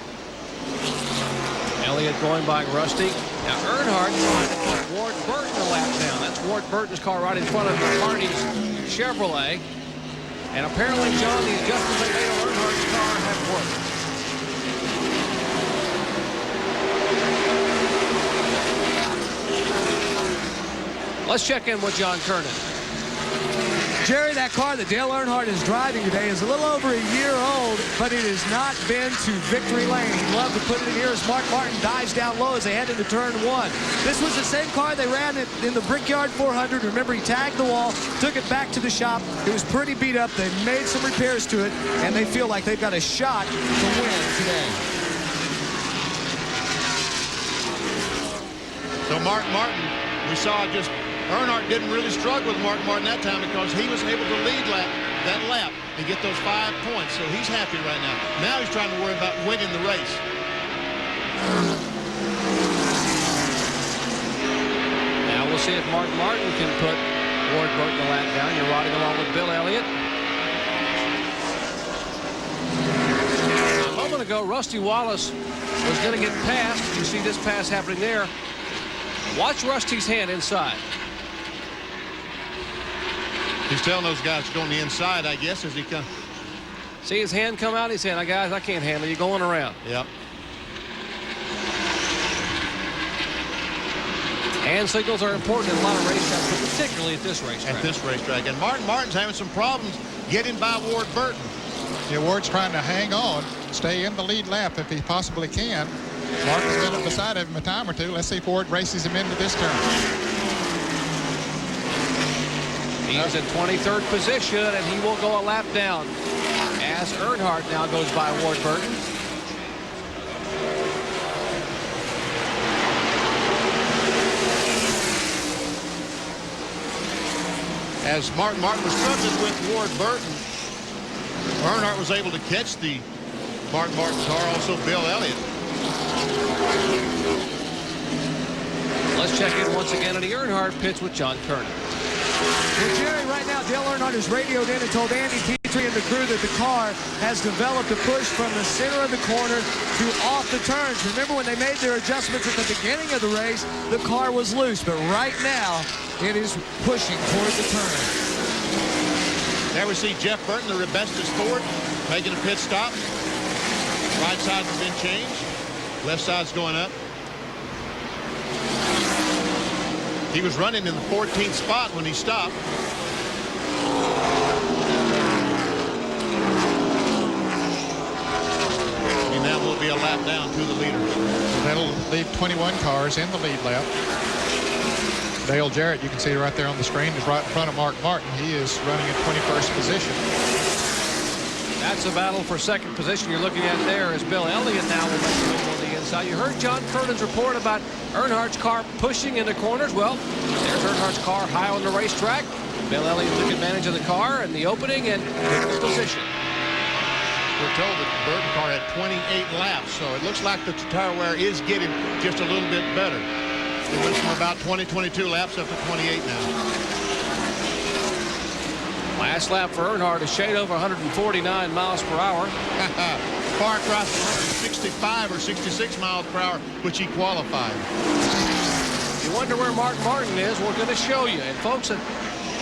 Elliott going by Rusty. Now Earnhardt trying to put Ward Burton a lap down. That's Ward Burton's car right in front of Hardy's Chevrolet. And apparently, John, the adjustments they made on Earnhardt's car have worked. Let's check in with John Kernan. Jerry, that car that Dale Earnhardt is driving today is a little over a year old, but it has not been to victory lane. He'd love to put it in here as Mark Martin dives down low as they head into turn 1. This was the same car they ran in the Brickyard 400. Remember, he tagged the wall, took it back to the shop. It was pretty beat up. They made some repairs to it, and they feel like they've got a shot to win today. So Mark Martin, we saw just Earnhardt didn't really struggle with Mark Martin that time because he was able to lead that lap and get those 5 points. So he's happy right now. Now he's trying to worry about winning the race. Now we'll see if Mark Martin can put Ward Burton a lap down. You're riding along with Bill Elliott. A moment ago, Rusty Wallace was going to get passed. You see this pass happening there. Watch Rusty's hand inside. He's telling those guys to go on the inside, I guess, as he comes. See his hand come out? He's saying, guys, I can't handle you going around. Yep. Hand signals are important in a lot of racetracks, but particularly at this racetrack. At this racetrack. And Martin's having some problems getting by Ward Burton. Yeah, Ward's trying to hang on, stay in the lead lap if he possibly can. Martin's been up beside him a time or two. Let's see if Ward races him into this turn. He's in 23rd position, and he will go a lap down as Earnhardt now goes by Ward Burton. As Martin was struggling with Ward Burton, Earnhardt was able to catch the Martin car, also Bill Elliott. Let's check in once again on the Earnhardt pits with John Kernan. Well, Jerry, right now, Dale Earnhardt has radioed in and told Andy Petree and the crew that the car has developed a push from the center of the corner to off the turns. Remember when they made their adjustments at the beginning of the race, the car was loose, but right now it is pushing toward the turn. There we see Jeff Burton, the Rebestos Ford, making a pit stop. Right side has been changed. Left side's going up. He was running in the 14th spot when he stopped. And that will be a lap down to the leaders. That'll leave 21 cars in the lead lap. Dale Jarrett, you can see right there on the screen, is right in front of Mark Martin. He is running in 21st position. That's a battle for second position you're looking at there as Bill Elliott now will make the move on the inside. You heard John Kernan's report about Earnhardt's car pushing into corners. Well, there's Earnhardt's car high on the racetrack. Bill Elliott took advantage of the car in the opening and took the position. We're told that the Burton car had 28 laps, so it looks like the tire wear is getting just a little bit better. It went from about 22 laps up to 28 now. Last lap for Earnhardt, a shade over 149 miles per hour. Far across 165 or 66 miles per hour, which he qualified. You wonder where Mark Martin is? We're going to show you. And folks,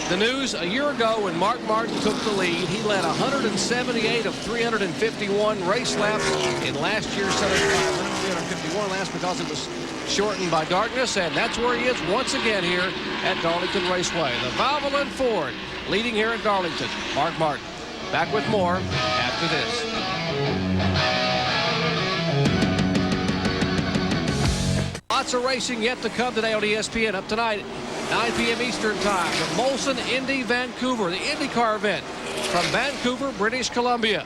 the news a year ago when Mark Martin took the lead, he led 178 of 351 race laps in last year's Southern 500. 351 laps because it was shortened by darkness, and that's where he is once again here at Darlington Raceway. The Valvoline Ford leading here at Darlington. Mark Martin. Back with more after this. Lots of racing yet to come today on ESPN. Up tonight, 9 p.m. Eastern Time. The Molson Indy Vancouver, the IndyCar event from Vancouver, British Columbia.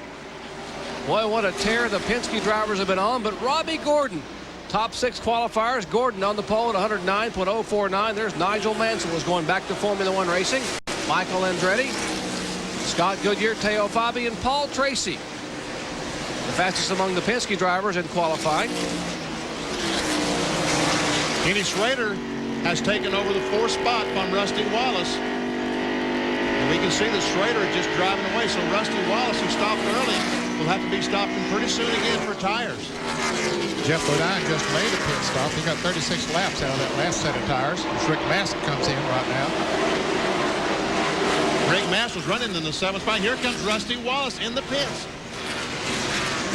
Boy, what a tear the Penske drivers have been on, but Robbie Gordon, top 6 qualifiers. Gordon on the pole at 109.049. There's Nigel Mansell was going back to Formula One racing. Michael Andretti, Scott Goodyear, Teo Fabi, and Paul Tracy. The fastest among the Penske drivers in qualifying. Kenny Schrader has taken over the 4th spot from Rusty Wallace. And we can see that Schrader is just driving away. So Rusty Wallace, who stopped early, will have to be stopping pretty soon again for tires. Jeff Bodine just made a pit stop. He got 36 laps out of that last set of tires. Rick Mast comes in right now. Rick Mast was running in the 7th spot. Here comes Rusty Wallace in the pits.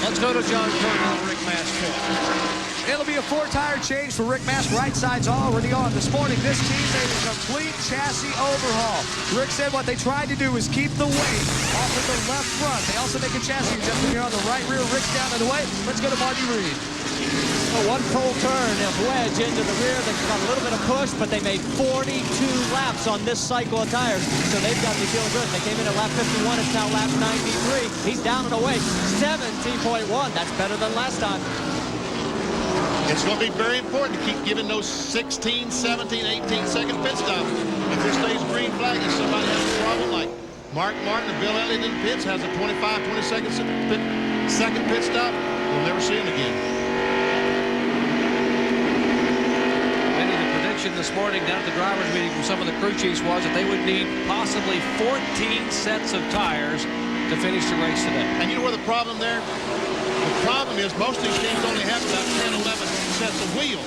Let's go to John Kernan on Rick Mast's pit. It'll be a 4-tire change for Rick Mast. Right side's already on. This morning, this team made a complete chassis overhaul. Rick said what they tried to do was keep the weight off of the left front. They also make a chassis adjustment here on the right rear. Rick's down and away. Let's go to Marty Reed. One full turn of wedge into the rear. They got a little bit of push, but they made 42 laps on this cycle of tires. So they've got to be feeling good. They came in at lap 51. It's now lap 93. He's down and away. 17.1. That's better than last time. It's going to be very important to keep giving those 16, 17, 18-second pit stops. If this stays green flag and somebody has a problem like Mark Martin and Bill Elliott in the pits has a 25-22 second pit stop, we'll never see him again. This morning down at the drivers meeting from some of the crew chiefs was that they would need possibly 14 sets of tires to finish the race today. And you know where the problem there? The problem is most of these teams only have about 10, 11 sets of wheels.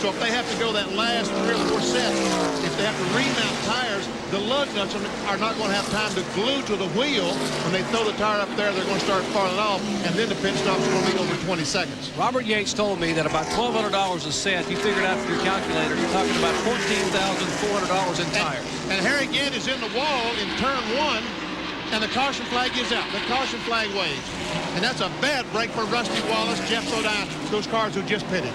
So if they have to go that last 3 or 4 sets, if they have to remount tires, the lug nuts are not going to have time to glue to the wheel. When they throw the tire up there, they're going to start falling off, and then the pit stop's going to be over 20 seconds. Robert Yates told me that about $1,200 a set, you figured out with your calculator, you're talking about $14,400 in tires. And Harry Gant is in the wall in turn 1, and the caution flag is out. The caution flag waves. And that's a bad break for Rusty Wallace, Jeff Bodine, those cars who just pitted.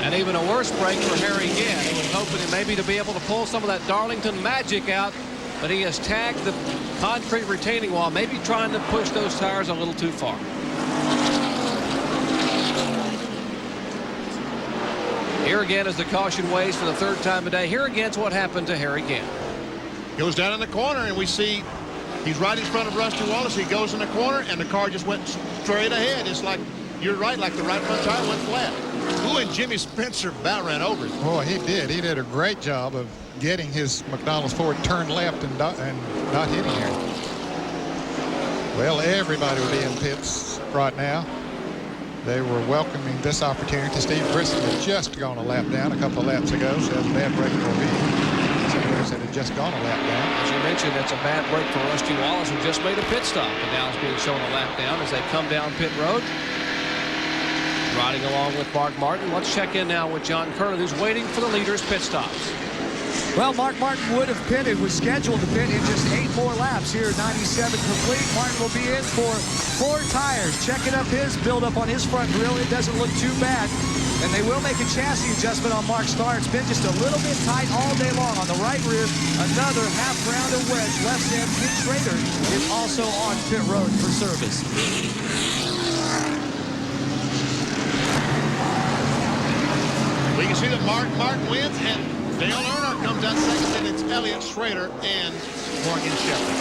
And even a worse break for Harry Gant. He was hoping maybe to be able to pull some of that Darlington magic out, but he has tagged the concrete retaining wall, maybe trying to push those tires a little too far. Here again as the caution waves for the 3rd time today. Here again's what happened to Harry Gant. Goes down in the corner, and we see he's right in front of Rusty Wallace. He goes in the corner, and the car just went straight ahead. It's like you're right, like the right front tire went flat. Ooh, and Jimmy Spencer about ran over him. Boy, he did. He did a great job of getting his McDonald's Ford turned left and not hitting her. Well, everybody will be in pits right now. They were welcoming this opportunity. Steve Brisson had just gone a lap down a couple of laps ago, so that's a bad break for me. Some others had just gone a lap down. As you mentioned, that's a bad break for Rusty Wallace, who just made a pit stop, and now is being shown a lap down as they come down pit road. Riding along with Mark Martin. Let's check in now with John Kernan, who's waiting for the leader's pit stops. Well, Mark Martin would have pitted, was scheduled to pit in just 8 more laps here, 97 complete. Martin will be in for 4 tires, checking up his buildup on his front grille. It doesn't look too bad. And they will make a chassis adjustment on Mark's car. It's been just a little bit tight all day long. On the right rear, another half-round of wedge. Left hand, Pete Schrader is also on pit road for service. We can see that Mark Martin wins, and Dale Earnhardt comes out second, and it's Elliott Schrader and Morgan Shepherd.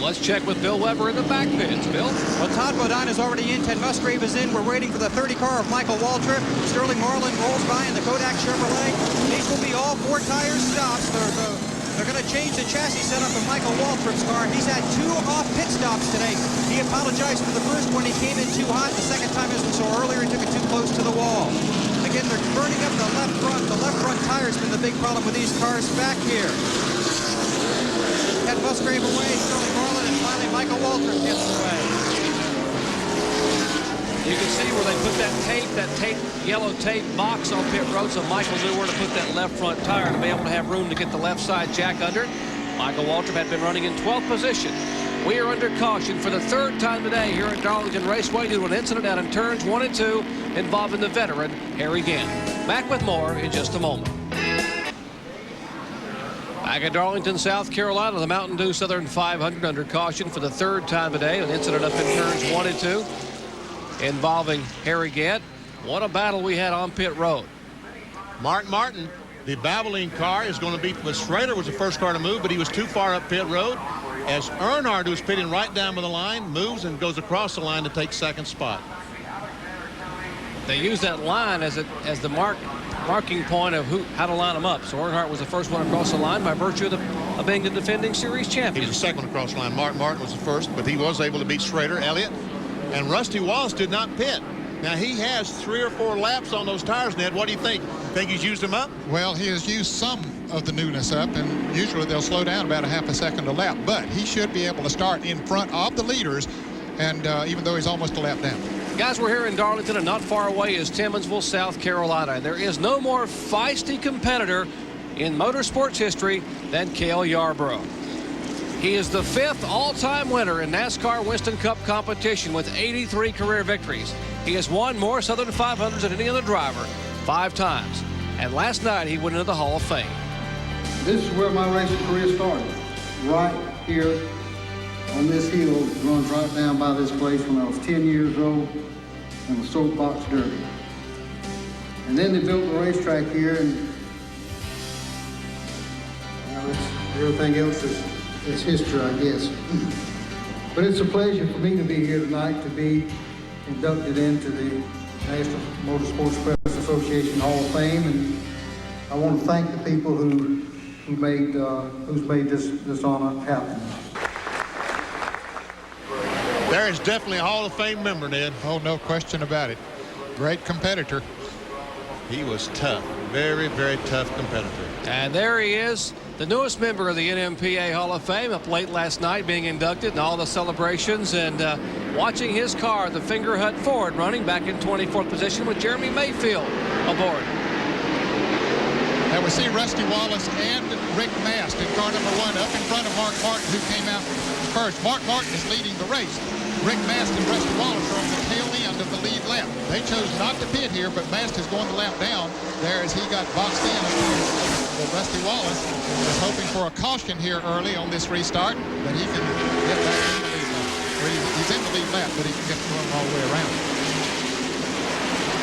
Let's check with Bill Weber in the back pits. Bill? Well, Todd Bodine is already in. Ted Musgrave is in. We're waiting for the 30 car of Michael Waltrip. Sterling Marlin rolls by in the Kodak Chevrolet. These will be all 4 tire stops. They're going to change the chassis setup of Michael Waltrip's car. He's had 2 off pit stops today. He apologized for the first one. He came in too hot. The second time, as we saw earlier, he took it too close to the wall. Again, they're burning up the left front. The left front tire's been the big problem with these cars back here. Ted Musgrave away, Sterling Marlin, and finally Michael Waltrip gets away. You can see where they put that yellow tape box on pit road, so Michael knew where to put that left front tire to be able to have room to get the left side jack under. Michael Waltrip had been running in 12th position. We are under caution for the 3rd time today here at Darlington Raceway due to an incident out in turns 1 and 2 involving the veteran Harry Gant. Back with more in just a moment. Back at Darlington, South Carolina, the Mountain Dew Southern 500 under caution for the 3rd time today. An incident up in turns 1 and 2 involving Harry Gant. What a battle we had on pit road. Mark Martin, the Valvoline car, is going to be, but Schrader was the first car to move, but he was too far up pit road. As Earnhardt, who's pitting right down by the line, moves and goes across the line to take 2nd spot. They use that line as the marking point of how to line them up. So Earnhardt was the first one across the line by virtue of being the defending series champion. He was the 2nd across the line. Mark Martin was the first, but he was able to beat Schrader, Elliott, and Rusty Wallace did not pit. Now, he has 3 or 4 laps on those tires, Ned. What do you think? Think he's used them up? Well, he has used some of the newness up, and usually they'll slow down about a half a second a lap, but he should be able to start in front of the leaders, and even though he's almost a lap down. Guys, we're here in Darlington, and not far away is Timmonsville, South Carolina. There is no more feisty competitor in motorsports history than Cale Yarborough. He is the 5th all-time winner in NASCAR Winston Cup competition with 83 career victories. He has won more Southern 500s than any other driver, 5 times. And last night, he went into the Hall of Fame. This is where my racing career started, right here on this hill. It runs right down by this place when I was 10 years old in the soapbox derby. And then they built the racetrack here, and everything else is history, I guess. But it's a pleasure for me to be here tonight to be inducted into the National Motorsports Press Association Hall of Fame, and I want to thank the people who's made this honor happen. There is definitely a Hall of Fame member, Ned. Oh, no question about it. Great competitor. He was tough. Very, very tough competitor. And there he is, the newest member of the NMPA Hall of Fame, up late last night being inducted and all the celebrations, and watching his car, the Fingerhut Ford, running back in 24th position with Jeremy Mayfield aboard. And we see Rusty Wallace and Rick Mast in car number 1 up in front of Mark Martin, who came out first. Mark Martin is leading the race. Rick Mast and Rusty Wallace are on the tail end of the lead lap. They chose not to pit here, but Mast is going the lap down there as he got boxed in. Well, Rusty Wallace is hoping for a caution here early on this restart, but he can get back in the lead lap. He's in the lead lap, but he can get going all the way around.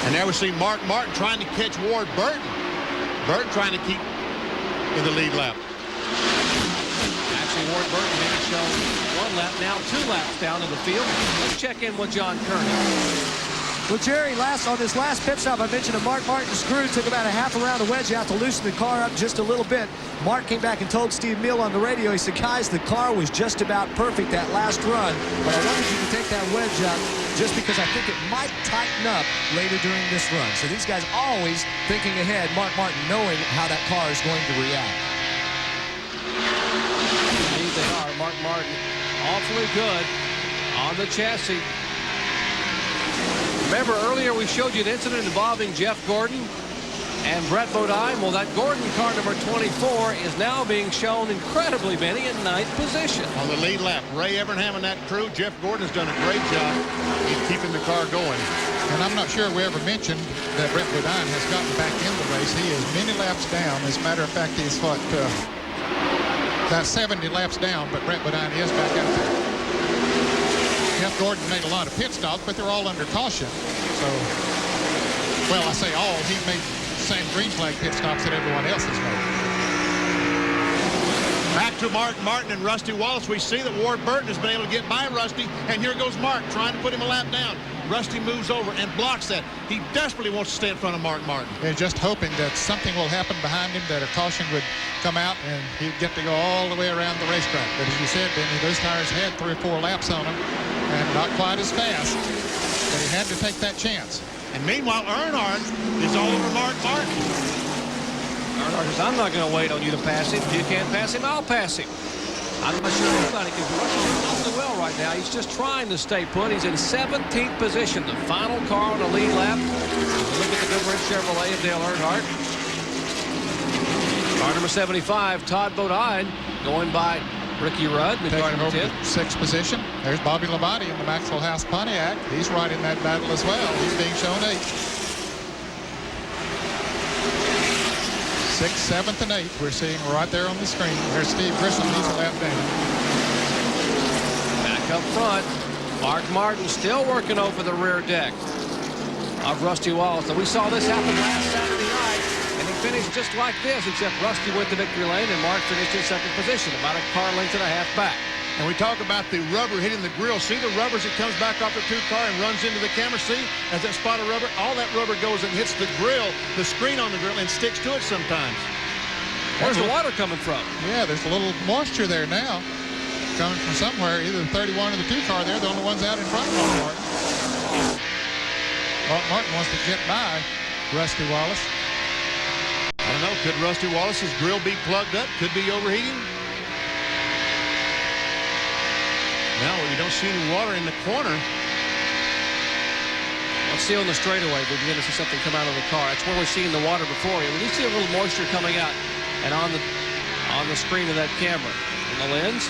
And there we see Mark Martin trying to catch Ward Burton. Burton trying to keep in the lead lap. Actually, Ward Burton being shown 1 lap, now 2 laps down to the field. Let's check in with John Kearney. Well, Jerry, on this last pit stop, I mentioned that Mark Martin's screw took about a half a round of wedge out to loosen the car up just a little bit. Mark came back and told Steve Mill on the radio, he said, guys, the car was just about perfect that last run, but I wanted you to take that wedge out just because I think it might tighten up later during this run. So these guys always thinking ahead, Mark Martin knowing how that car is going to react. Indeed they are. Mark Martin awfully good on the chassis. Remember earlier we showed you an incident involving Jeff Gordon and Brett Bodine. Well, that Gordon car number 24 is now being shown incredibly, Benny, in 9th position. On the lead lap, Ray Evernham and that crew, Jeff Gordon has done a great job in keeping the car going. And I'm not sure we ever mentioned that Brett Bodine has gotten back in the race. He is many laps down. As a matter of fact, he's about 70 laps down, but Brett Bodine is back out there. Jeff Gordon made a lot of pit stops, but they're all under caution. So, well, I say all. He made the same green flag pit stops that everyone else has made. Back to Mark Martin and Rusty Wallace. We see that Ward Burton has been able to get by Rusty, and here goes Mark trying to put him a lap down. Rusty moves over and blocks that. He desperately wants to stay in front of Mark Martin. They're just hoping that something will happen behind him, that a caution would come out and he'd get to go all the way around the racetrack. But as you said, Benny, those tires had 3 or 4 laps on them and not quite as fast, but he had to take that chance. And meanwhile, Earnhardt is all over Mark Martin. Earnhardt says, I'm not going to wait on you to pass him. If you can't pass him, I'll pass him. I'm not sure anybody can do it awfully well right now. He's just trying to stay put. He's in 17th position, the final car on the lead lap. Look at the Goodwrench Chevrolet of Dale Earnhardt. Car number 75, Todd Bodine, going by Ricky Rudd, the car number 10. 6th position. There's Bobby Labonte in the Maxwell House Pontiac. He's right in that battle as well. He's being shown 8th. 6th, 7th, and 8th we're seeing right there on the screen. There's Steve Grissom. He's a lap down. Back up front, Mark Martin still working over the rear deck of Rusty Wallace. And we saw this happen last Saturday night, and he finished just like this, except Rusty went to victory lane and Mark finished in 2nd position, about a car length and a half back. And we talk about the rubber hitting the grill. See the rubber as it comes back off the 2 car and runs into the camera? See, as that spot of rubber, all that rubber goes and hits the grill, the screen on the grill, and sticks to it sometimes. Where's the water coming from? Yeah, there's a little moisture there now. Coming from somewhere, either the 31 or the 2 car there. The only ones out in front of Mark Martin. Mark Martin wants to get by Rusty Wallace. I don't know. Could Rusty Wallace's grill be plugged up? Could be overheating? No, you don't see any water in the corner. Let's see on the straightaway. We begin to see something come out of the car. That's where we're seeing the water before. And we do see a little moisture coming out and on the screen of that camera. And the lens.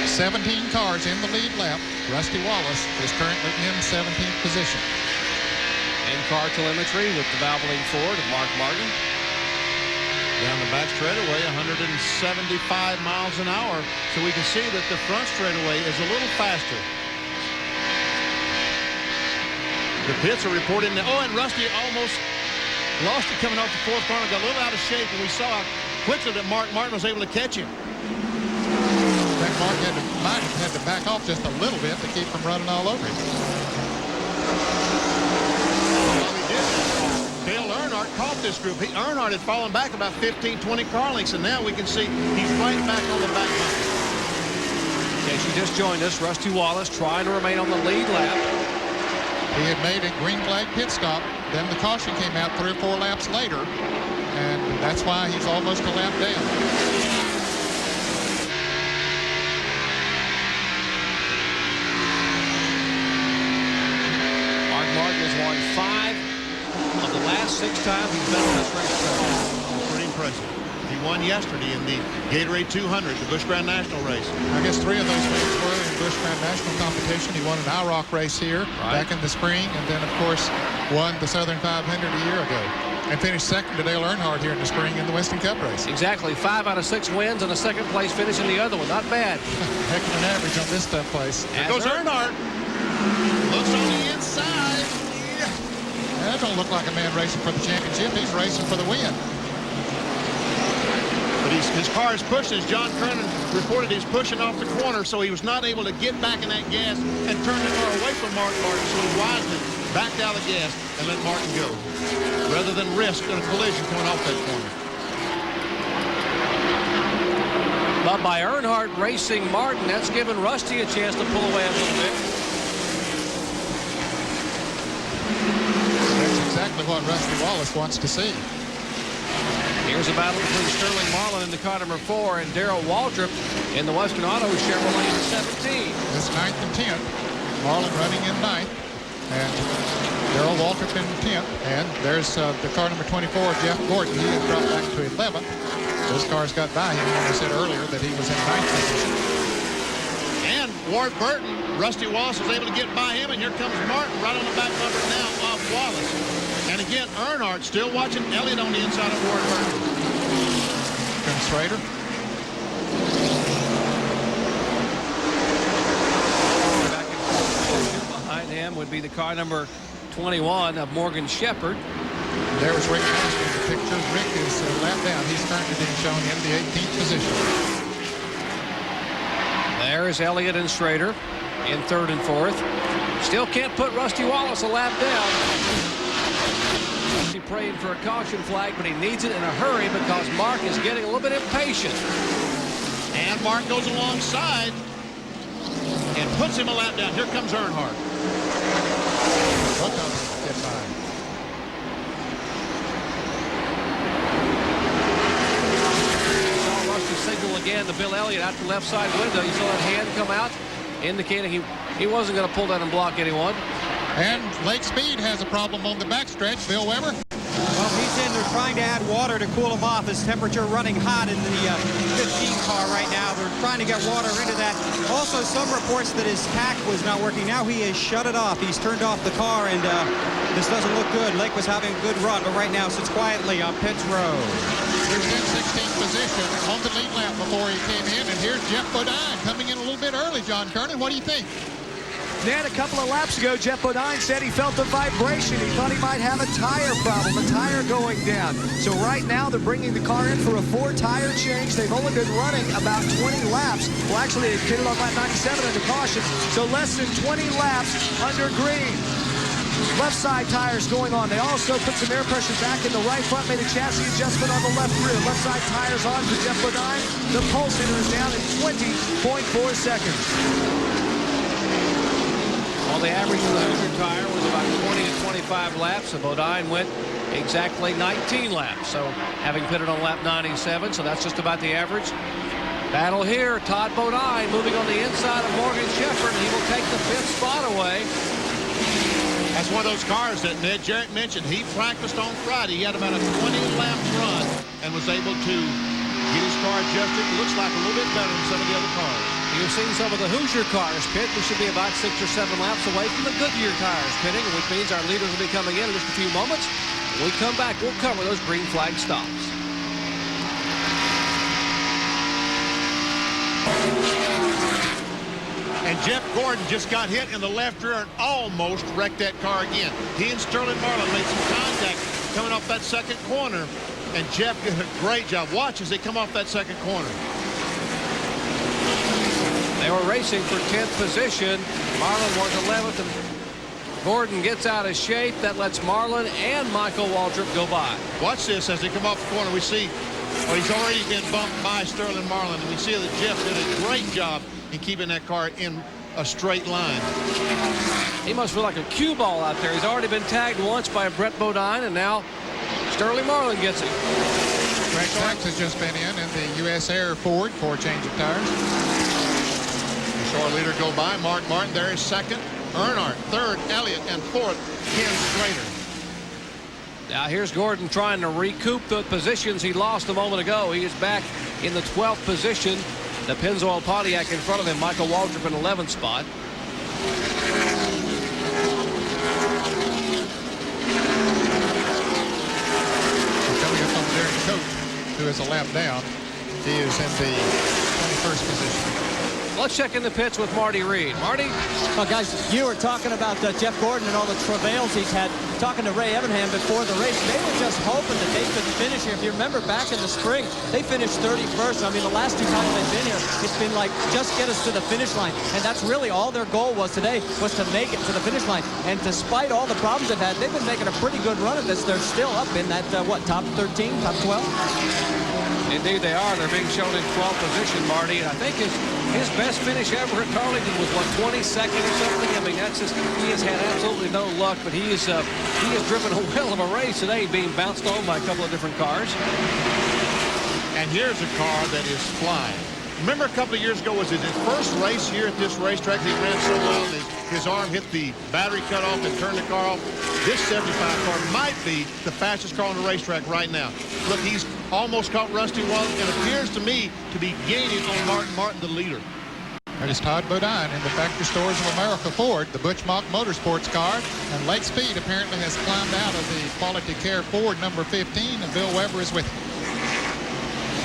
17 cars in the lead lap. Rusty Wallace is currently in 17th position. In-car telemetry with the Valvoline Ford of Mark Martin. Down the back straightaway, 175 miles an hour. So we can see that the front straightaway is a little faster. The pits are reporting that, and Rusty almost lost it coming off the 4th corner, got a little out of shape, and we saw how quickly that Mark Martin was able to catch him. I think Mark might have had to back off just a little bit to keep from running all over him. Dale Earnhardt caught this group. Earnhardt had fallen back about 15, 20 car lengths, and now we can see he's right back on the back line. In case you just joined us, Rusty Wallace trying to remain on the lead lap. He had made a green flag pit stop. Then the caution came out 3 or 4 laps later, and that's why he's almost a lap down. Mark Martin has won 5 of the last 6 times he's been on this racetrack. Pretty impressive. He won yesterday in the Gatorade 200, the Busch Grand National race. I guess 3 of those wins were in Busch Grand National competition. He won an IROC race here back in the spring, and then, of course, won the Southern 500 a year ago. And finished 2nd to Dale Earnhardt here in the spring in the Winston Cup race. Exactly. 5 out of 6 wins and a 2nd place finish in the other one. Not bad. Heck of an average on this stuff place. There goes Earnhardt. Looks on the inside. That don't look like a man racing for the championship. He's racing for the win. But his car is pushing, as John Kernan reported, he's pushing off the corner, so he was not able to get back in that gas and turn the car away from Mark Martin, so he wisely backed out of the gas and let Martin go, rather than risk a collision coming off that corner. But by Earnhardt racing Martin, that's given Rusty a chance to pull away a little bit. That's exactly what Rusty Wallace wants to see. Here's a battle between Sterling Marlin in the car number 4 and Darrell Waltrip in the Western Auto Chevrolet in 17. This 9th and 10th. Marlin running in 9th. And Darrell Waltrip in 10th. And there's the car number 24, Jeff Gordon. He had dropped back to 11th. Those cars got by him when I said earlier that he was in 9th position. And Ward Burton, Rusty Wallace was able to get by him, and here comes Martin right on the back bumper now off Wallace. And again, Earnhardt still watching Elliott on the inside of Ward Burton. Tim Schrader. Back in position behind him would be the car number 21 of Morgan Shepherd. There's Rick Master in the picture. Rick is lap down. He's currently being shown in the 18th position. There's Elliott and Schrader in 3rd and 4th. Still can't put Rusty Wallace a lap down. Rusty praying for a caution flag, but he needs it in a hurry because Mark is getting a little bit impatient. And Mark goes alongside and puts him a lap down. Here comes Earnhardt. Both of them get by. Rusty signal again to Bill Elliott out the left side window. You saw that hand come out indicating he wasn't going to pull down and block anyone. And Lake Speed has a problem on the backstretch. Bill Weber. Well, he's in there trying to add water to cool him off. His temperature running hot in the 15 car right now. They're trying to get water into that. Also, some reports that his tach was not working. Now he has shut it off. He's turned off the car, and this doesn't look good. Lake was having a good run, but right now sits quietly on pits road. He was in 16th position on the lead lap before he came in, and here's Jeff Bodine coming in a little bit early. John Kernan, what do you think? Ned, a couple of laps ago, Jeff Bodine said he felt a vibration. He thought he might have a tire problem, a tire going down. So right now, they're bringing the car in for a 4-tire change. They've only been running about 20 laps. Well, actually, they pitted on lap 97 under caution, so less than 20 laps under green. Left side tires going on. They also put some air pressure back in the right front, made a chassis adjustment on the left rear. Left side tires on for Jeff Bodine. The pulse meter is down in 20.4 seconds. Well, the average for the Hoosier tire was about 20 to 25 laps, and Bodine went exactly 19 laps. So having pitted on lap 97, so that's just about the average. Battle here, Todd Bodine moving on the inside of Morgan Shepherd. He will take the 5th spot away. That's one of those cars that Ned Jarrett mentioned. He practiced on Friday. He had about a 20-lap run and was able to get his car adjusted. It looks like a little bit better than some of the other cars. You've seen some of the Hoosier cars pit. We should be about 6 or 7 laps away from the Goodyear tires pitting, which means our leaders will be coming in just a few moments. When we come back, we'll cover those green flag stops. And Jeff Gordon just got hit in the left rear and almost wrecked that car again. He and Sterling Marlin made some contact coming off that second corner, and Jeff did a great job. Watch as they come off that second corner. They were racing for 10th position. Marlin was 11th, and Gordon gets out of shape. That lets Marlin and Michael Waltrip go by. Watch this as they come off the corner. We see, well, he's already been bumped by Sterling Marlin, and we see that Jeff did a great job in keeping that car in a straight line. He must feel like a cue ball out there. He's already been tagged once by Brett Bodine, and now Sterling Marlin gets it. Greg Sachs has just been in the U.S. Air Ford for a change of tires. We saw our leader go by. Mark Martin there is 2nd. Earnhardt 3rd. Elliott and 4th. Ken Schrader. Now here's Gordon trying to recoup the positions he lost a moment ago. He is back in the 12th position. The Pennzoil Pontiac in front of him. Michael Waltrip in 11th spot. Coming up on Darren Coach, who is a lap down. He is in the 21st position. Let's check in the pits with Marty Reed. Marty? Well, guys, you were talking about Jeff Gordon and all the travails he's had. Talking to Ray Evernham before the race, they were just hoping that they could finish here. If you remember back in the spring, they finished 31st. I mean, the last 2 times they've been here, it's been like, just get us to the finish line. And that's really all their goal was today, was to make it to the finish line. And despite all the problems they've had, they've been making a pretty good run at this. They're still up in that, top 13, top 12? Indeed they are. They're being shown in 12th position, Marty. And I think his best finish ever at Darlington was, 22nd or something? I mean, that's just, he has had absolutely no luck, but he has driven a whale of a race today, being bounced on by a couple of different cars. And here's a car that is flying. Remember a couple of years ago was his first race here at this racetrack. He ran so well that his arm hit the battery cutoff and turned the car off. This 75 car might be the fastest car on the racetrack right now. Look, he's almost caught Rusty Wallace and appears to me to be gaining on Martin Martin, the leader. That is Todd Bodine in the Factory Stores of America Ford, the Butch Mock Motorsports car. And Lake Speed apparently has climbed out of the Quality Care Ford number 15, and Bill Weber is with him.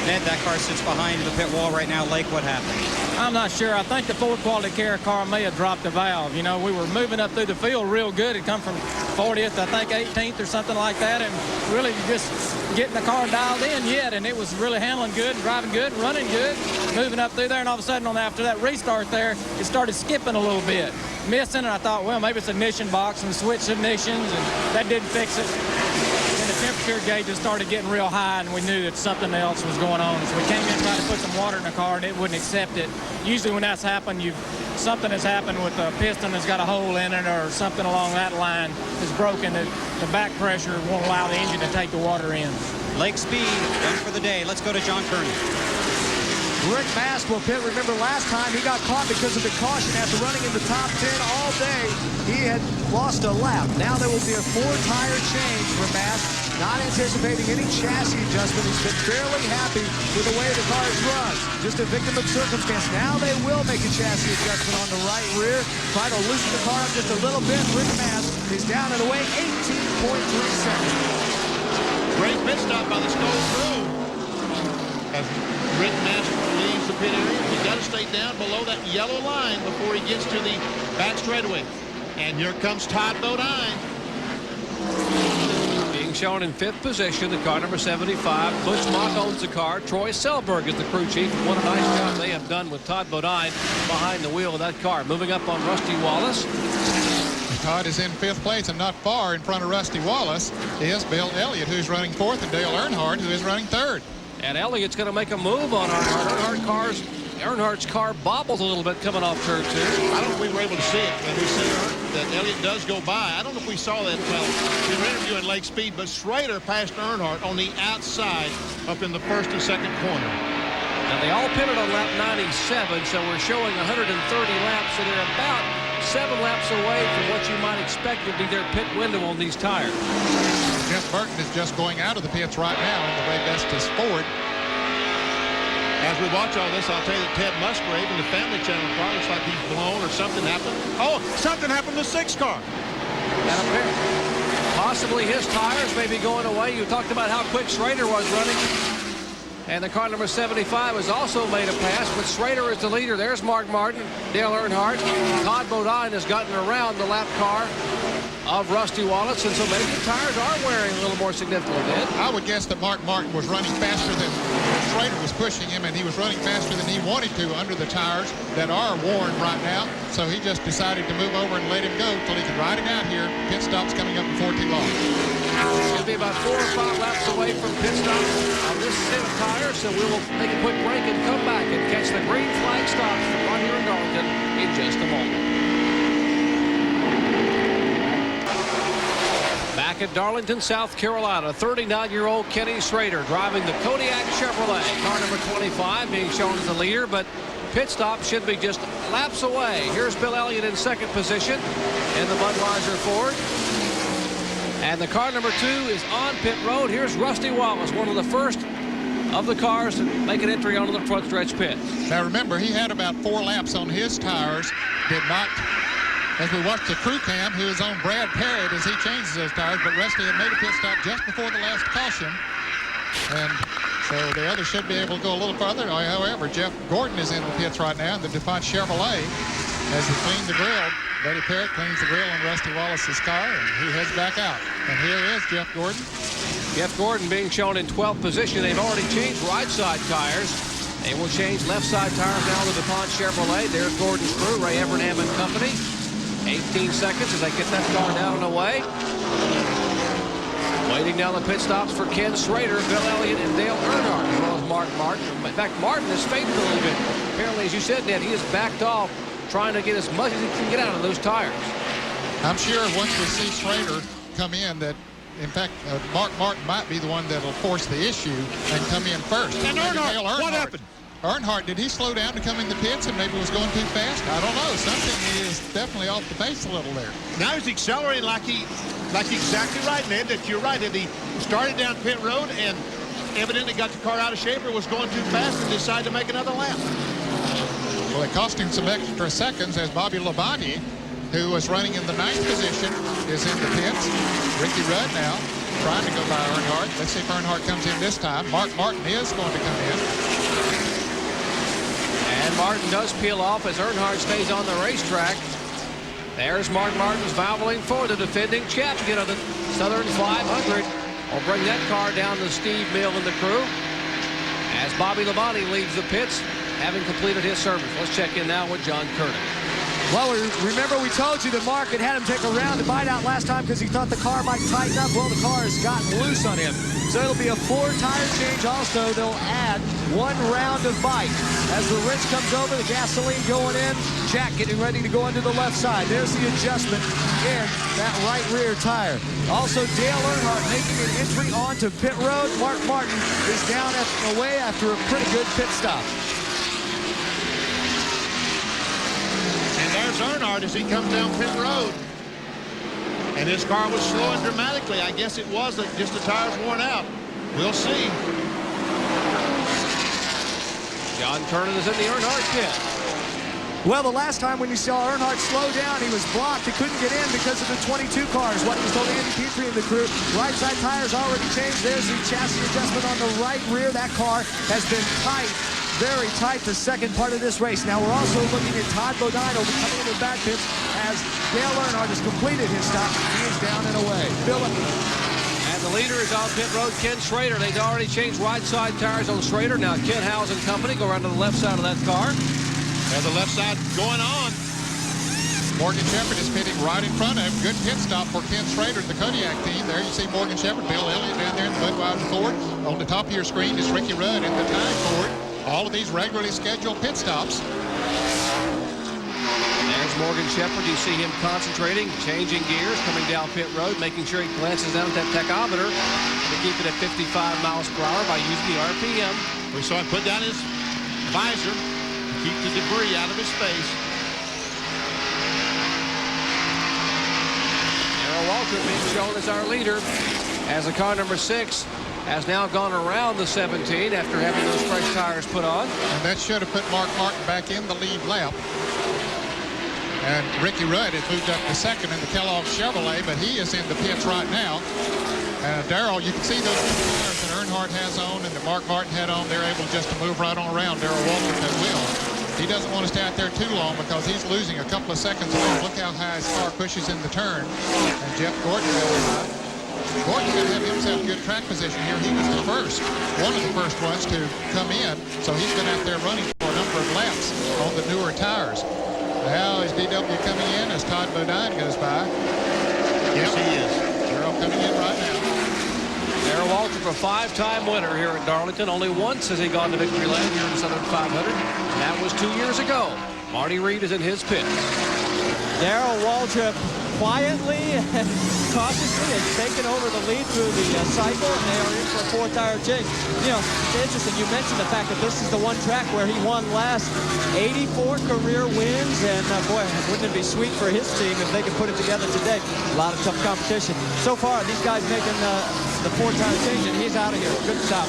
Ned, that car sits behind the pit wall right now. Lake, what happened? I'm not sure. I think the Ford Quality Care car may have dropped the valve. You know, we were moving up through the field real good. It come from 40th, I think 18th or something like that, and really just getting the car dialed in yet, and it was really handling good and driving good and running good, moving up through there, and all of a sudden after that restart there, it started skipping a little bit, missing, and I thought, well, maybe it's ignition box and switch ignitions, and that didn't fix it. Temperature gauges started getting real high, and we knew that something else was going on. So we came in, tried to put some water in the car, and it wouldn't accept it. Usually when that's happened, something has happened with the piston that's got a hole in it, or something along that line is broken. The back pressure won't allow the engine to take the water in. Lake Speed, done for the day. Let's go to John Kearney. Rick Mast will pit. Remember last time he got caught because of the caution after running in the top 10 all day. He had lost a lap. Now there will be a 4-tire change for Mast. Not anticipating any chassis adjustment. He's been fairly happy with the way the car is run. Just a victim of circumstance. Now they will make a chassis adjustment on the right rear. Try to loosen the car up just a little bit. Rick Mast is down and away 18.3 seconds. Great pit stop by the Skoal crew. As Rick Mast leaves the pit area, he's got to stay down below that yellow line before he gets to the back straightaway. And here comes Todd Bodine. Being shown in 5th position, the car number 75. Butch Mock owns the car. Troy Selberg is the crew chief. What a nice job they have done with Todd Bodine behind the wheel of that car. Moving up on Rusty Wallace. Todd is in 5th place, and not far in front of Rusty Wallace is Bill Elliott, who's running 4th, and Dale Earnhardt, who is running 3rd. And Elliott's going to make a move on Earnhardt. Earnhardt's car bobbles a little bit coming off turn 2. I don't know if we were able to see it, but we see that Elliott does go by. I don't know if we saw that well in the interview in Lake Speed, but Schrader passed Earnhardt on the outside up in the 1st and 2nd corner. Now they all pitted on lap 97, so we're showing 130 laps, so they're about 7 laps away from what you might expect would be their pit window on these tires. Jeff Burton is just going out of the pits right now in the Ray Vestas Ford. As we watch all this, I'll tell you that Ted Musgrave in the Family Channel car looks like he's blown or something happened. Oh, something happened to the 6th car. Possibly his tires may be going away. You talked about how quick Schrader was running. And the car number 75 has also made a pass, but Schrader is the leader. There's Mark Martin, Dale Earnhardt. Todd Bodine has gotten around the lap car of Rusty Wallace, and so maybe the tires are wearing a little more significantly, Ed. I would guess that Mark Martin was running faster than Schrader was pushing him, and he was running faster than he wanted to under the tires that are worn right now. So he just decided to move over and let him go till he could ride it out here. Pit stop's coming up before too long. It'll be about 4 or 5 laps away from pit stop on this set of tires, so we will take a quick break and come back and catch the green flag stops from right here in Darlington in just a moment. Back at Darlington, South Carolina, 39-year-old Kenny Schrader driving the Kodiak Chevrolet. Car number 25 being shown as the leader, but pit stop should be just laps away. Here's Bill Elliott in 2nd position in the Budweiser Ford. And the car number 2 is on pit road. Here's Rusty Wallace, one of the first of the cars to make an entry onto the front stretch pit. Now remember, he had about 4 laps on his tires. Did not, as we watch the crew cam, who is on Brad Parrott as he changes those tires, but Rusty had made a pit stop just before the last caution. And So the others should be able to go a little further. However, Jeff Gordon is in the pits right now in the DuPont Chevrolet as he cleaned the grill. Buddy Parrott cleans the grill in Rusty Wallace's car, and he heads back out. And here is Jeff Gordon. Jeff Gordon being shown in 12th position. They've already changed right side tires. They will change left side tires now to the DuPont Chevrolet. There's Gordon's crew, Ray Evernham and company. 18 seconds as they get that car down and away. Waiting down the pit stops for Ken Schrader, Bill Elliott, and Dale Earnhardt, as well as Mark Martin. In fact, Martin has faded a little bit. Apparently, as you said, Ned, he has backed off, trying to get as much as he can get out of those tires. I'm sure once we see Schrader come in that, in fact, Mark Martin might be the one that will force the issue and come in first. And Earnhardt, what happened? Earnhardt, did he slow down to come in the pits and maybe was going too fast? I don't know. Something is definitely off the pace a little there. Now he's accelerating like exactly right, Ned, that you're right. That he started down pit road and evidently got the car out of shape or was going too fast and decided to make another lap. Well, it cost him some extra seconds as Bobby Labonte, who was running in the 9th position, is in the pits. Ricky Rudd now trying to go by Earnhardt. Let's see if Earnhardt comes in this time. Mark Martin is going to come in. And Martin does peel off as Earnhardt stays on the racetrack. There's Mark Martin's valvoline for the defending champion of the Southern 500. Will bring that car down to Steve Mill and the crew as Bobby Labonte leaves the pits, having completed his service. Let's check in now with John Curtis. Well, remember we told you that Mark had him take a round to bite out last time because he thought the car might tighten up. Well, the car has gotten loose on him. So it'll be a 4-tire change also. They'll add 1 round of bite. As the wrench comes over, the gasoline going in, Jack getting ready to go into the left side. There's the adjustment in that right rear tire. Also, Dale Earnhardt making an entry onto pit road. Mark Martin is down away after a pretty good pit stop. And there's Earnhardt as he comes down pit road. And his car was slowing dramatically. I guess it was just the tires worn out. We'll see. John Kernan is in the Earnhardt pit. Well, the last time when you saw Earnhardt slow down, he was blocked. He couldn't get in because of the 22 cars. What he was told Andy Petrie and the crew. Right side tires already changed. There's the chassis adjustment on the right rear. That car has been tight, very tight the second part of this race. Now we're also looking at Todd Bodine will be coming in the back pits as Dale Earnhardt has completed his stop. He is down and away. Philip. And the leader is on pit road, Ken Schrader. They've already changed right side tires on Schrader. Now Ken Howes and company go around to the left side of that car. There's the left side going on. Morgan Shepherd is pitting right in front of him. Good pit stop for Ken Schrader, the Kodiak team. There you see Morgan Shepherd, Bill Elliott down there in the Budweiser Ford. On the top of your screen is Ricky Rudd in the Time Ford. All of these regularly scheduled pit stops. There's Morgan Shepherd. You see him concentrating, changing gears, coming down pit road, making sure he glances down at that tachometer to keep it at 55 miles per hour by using the RPM. We saw him put down his visor to keep the debris out of his face. Darrell Waltrip being shown as our leader as the car number 6 has now gone around the 17 after having those fresh tires put on. And that should have put Mark Martin back in the lead lap. And Ricky Rudd has moved up to second in the Kellogg Chevrolet, but he is in the pits right now. Darrell, you can see those tires that Earnhardt has on and that Mark Martin had on. They're able just to move right on around Darrell Waltrip at will. He doesn't want to stay out there too long because he's losing a couple of seconds off. Look how high his car pushes in the turn. And Jeff Gordon going to have himself good track position here. He was the first, one of the first ones to come in. So he's been out there running for a number of laps on the newer tires. Now is DW coming in as Todd Bodine goes by. Yes, he is. Darrell coming in right now. Darrell Waltrip, a 5-time winner here at Darlington. Only once has he gone to victory lane here in the Southern 500. And that was 2 years ago. Marty Reed is in his pit. Darrell Waltrip quietly and cautiously has taken over the lead through the cycle, and they are in for a 4-tire change. You know, it's interesting. You mentioned the fact that this is the one track where he won last. 84 career wins, and boy, wouldn't it be sweet for his team if they could put it together today. A lot of tough competition. So far, these guys making the 4-tire change, and he's out of here. Good stop.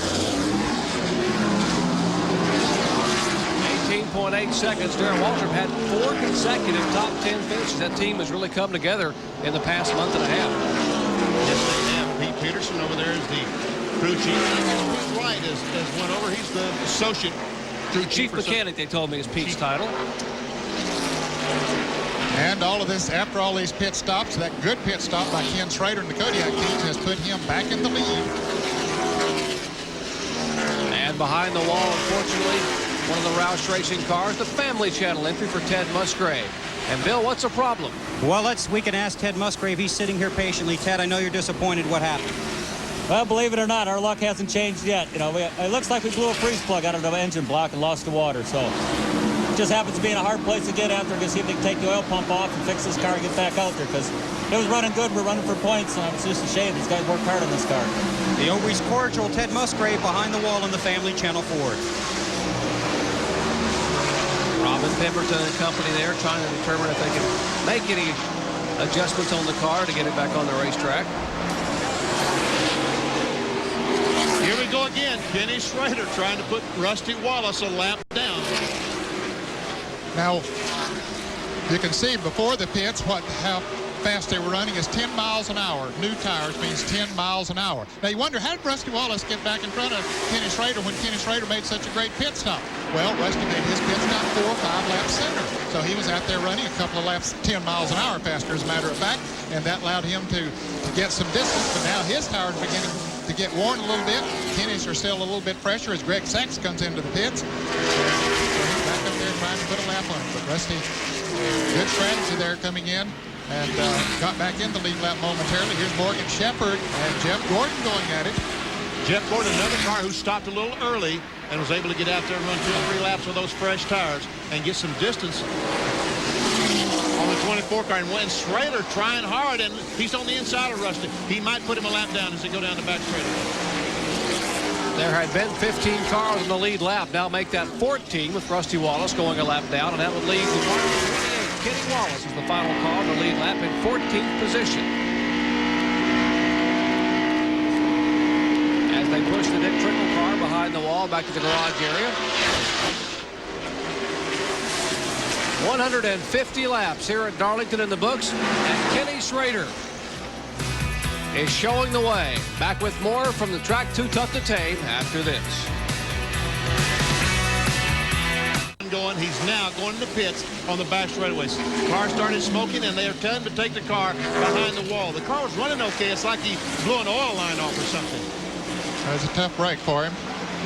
18.8 seconds. Darrell Waltrip had 4 consecutive top 10 finishes. That team has really come together in the past month and a half. Yes, they have. Pete Peterson over there is the Crew chief. Pete Wright has went over. He's the associate crew Chief mechanic, they told me, is Pete's title. And all of this, after all these pit stops, that good pit stop by Ken Schrader and the Kodiak team has put him back in the lead. And behind the wall, unfortunately, one of the Roush Racing cars, the Family Channel entry for Ted Musgrave. And Bill, what's the problem? Well, we can ask Ted Musgrave. He's sitting here patiently. Ted, I know you're disappointed. What happened? Well, believe it or not, our luck hasn't changed yet. You know, it looks like we blew a freeze plug out of the engine block and lost the water. So it just happens to be in a hard place to get after. We're going to see if they can take the oil pump off and fix this car and get back out there, because it was running good. We're running for points, and it's just a shame. These guys worked hard on this car. The always cordial Ted Musgrave behind the wall in the Family Channel Ford. Robin Pemberton and company there trying to determine if they can make any adjustments on the car to get it back on the racetrack. Here we go again. Kenny Schrader trying to put Rusty Wallace a lap down. Now, you can see before the pits how fast they were running is 10 miles an hour. New tires means 10 miles an hour. Now, you wonder, how did Rusty Wallace get back in front of Kenny Schrader when Kenny Schrader made such a great pit stop? Well, Rusty made his pit stop 4 or 5 laps sooner. So he was out there running a couple of laps 10 miles an hour faster, as a matter of fact, and that allowed him to get some distance. But now his tires are beginning to get worn a little bit. Kenny's are still a little bit fresher as Greg Sachs comes into the pits. So he's back up there trying to put a lap on him. But Rusty, good strategy there coming in, and got back in the lead lap momentarily. Here's Morgan Shepherd and Jeff Gordon going at it. Jeff Gordon, another car who stopped a little early and was able to get out there and run 2 or 3 laps with those fresh tires and get some distance on the 24 car. And when Schrader trying hard, and he's on the inside of Rusty, he might put him a lap down as they go down the back straightaway. There had been 15 cars in the lead lap. Now make that 14 with Rusty Wallace going a lap down, and that would leave the 28. Kenny Wallace is the final car in the lead lap in 14th position. As they push the Dick Trickle car behind the wall back to the garage area. 150 laps here at Darlington in the books, and Kenny Schrader is showing the way. Back with more from the track Too Tough to Tame after this. He's now going to the pits on the back straightaways. Car started smoking, and they are telling him to take the car behind the wall. The car was running okay. It's like he blew an oil line off or something. That was a tough break for him.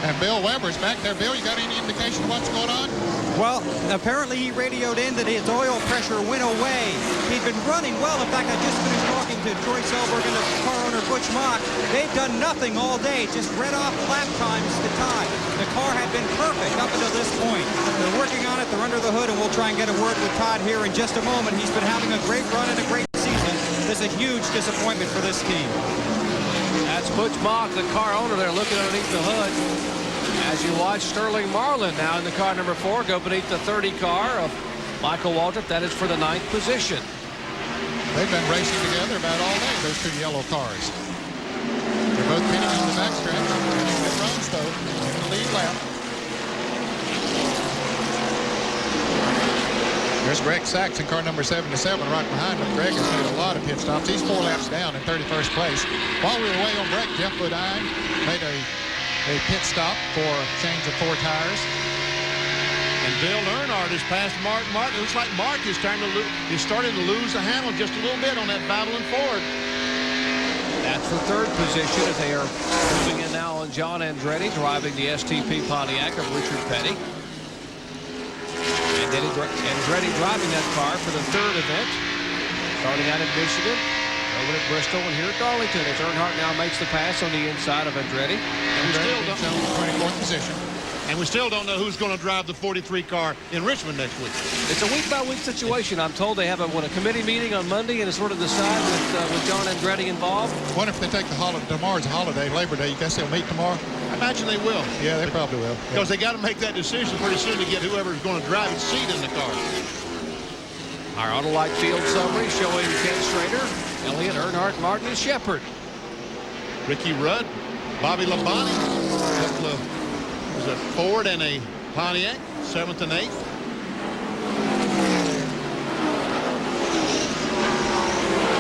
And Bill Weber's back there. Bill, you got any indication of what's going on? Well, apparently he radioed in that his oil pressure went away. He'd been running well. In fact, I just finished talking to Troy Selberg and the car owner Butch Mock. They've done nothing all day, just read off lap times to time. The car had been perfect up until this point. They're working on it. They're under the hood, and we'll try and get a word with Todd here in just a moment. He's been having a great run and a great season. This is a huge disappointment for this team. That's Butch Mock, the car owner there, looking underneath the hood. As you watch Sterling Marlin now in the car number 4 go beneath the 30 car of Michael Waltrip. That is for the 9th position. They've been racing together about all day, those 2 yellow cars. They're both pitting on the backstretch. Good runs, though, in the lead lap. There's Greg Sachs in car number 77 right behind him. Greg has made a lot of pit stops. He's 4 laps down in 31st place. While we were away on break, Jeff Bodine made a pit stop for a change of 4 tires. And Bill Earnhardt has passed Mark Martin. It looks like Mark is starting to lose the handle just a little bit on that Babylon Ford. That's for 3rd position as they are moving in now on John Andretti driving the STP Pontiac of Richard Petty. Andretti driving that car for the 3rd event, starting out in Michigan, over at Bristol, and here at Darlington as Earnhardt now makes the pass on the inside of Andretti. And we still don't know 24th position. And we still don't know who's going to drive the 43 car in Richmond next week. It's a week-by-week situation. I'm told they have a committee meeting on Monday and to sort of decide with John Andretti involved. I wonder if they take the holiday. Tomorrow's a holiday, Labor Day. You guess they'll meet tomorrow? I imagine they will. Yeah, they probably will. Because they got to make that decision pretty soon to get whoever's going to drive his seat in the car. Our Autolite field summary showing Ken Schrader, Elliott, Earnhardt, Martin, and Shepherd. Ricky Rudd, Bobby Labonte, was a Ford and a Pontiac, 7th and 8th.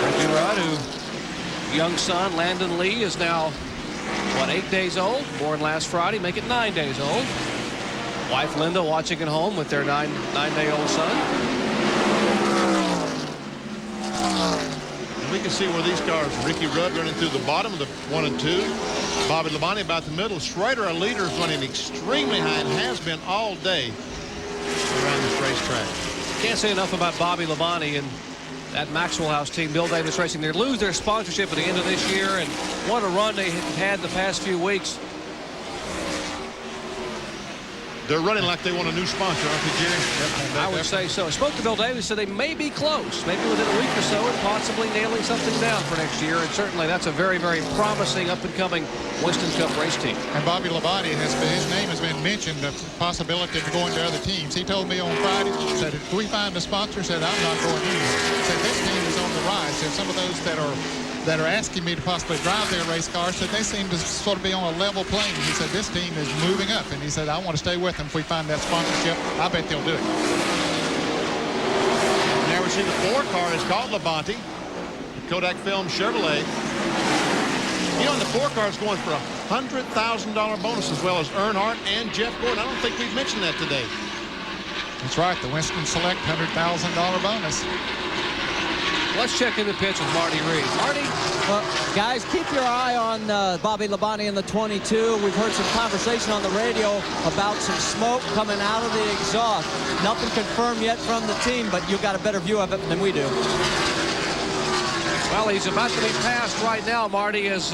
Ricky Rudd, whose young son Landon Lee is now what, 8 days old? Born last Friday, make it 9 days old. Wife Linda watching at home with their nine-day-old son. And we can see where these cars, Ricky Rudd running through the bottom of the 1 and 2. Bobby Labonte about the middle. Schrader, our leader, is running extremely high and has been all day around this racetrack. Can't say enough about Bobby Labonte and that Maxwell House team, Bill Davis Racing. They lose their sponsorship at the end of this year, and what a run they had the past few weeks. They're running like they want a new sponsor, aren't they, Jerry? I would say so. I spoke to Bill Davis, said they may be close, maybe within a week or so, and possibly nailing something down for next year. And certainly that's a very, very promising up-and-coming Winston Cup race team. And Bobby Labonte his name has been mentioned, the possibility of going to other teams. He told me on Friday, said if we find a sponsor, said I'm not going anywhere. Said this team is on the rise. Said some of those that are asking me to possibly drive their race car said they seem to sort of be on a level plane. He said this team is moving up, and he said I want to stay with them if we find that sponsorship. I bet they'll do it. Now we see the 4 car is called Labonte, the Kodak Film Chevrolet. You know, and the 4 car is going for a $100,000 bonus, as well as Earnhardt and Jeff Gordon. I don't think we've mentioned that today. That's right, the Winston Select $100,000 bonus. Let's check in the pitch with Marty Reed. Marty? Well, guys, keep your eye on Bobby Labonte in the 22. We've heard some conversation on the radio about some smoke coming out of the exhaust. Nothing confirmed yet from the team, but you've got a better view of it than we do. Well, he's about to be passed right now, Marty, as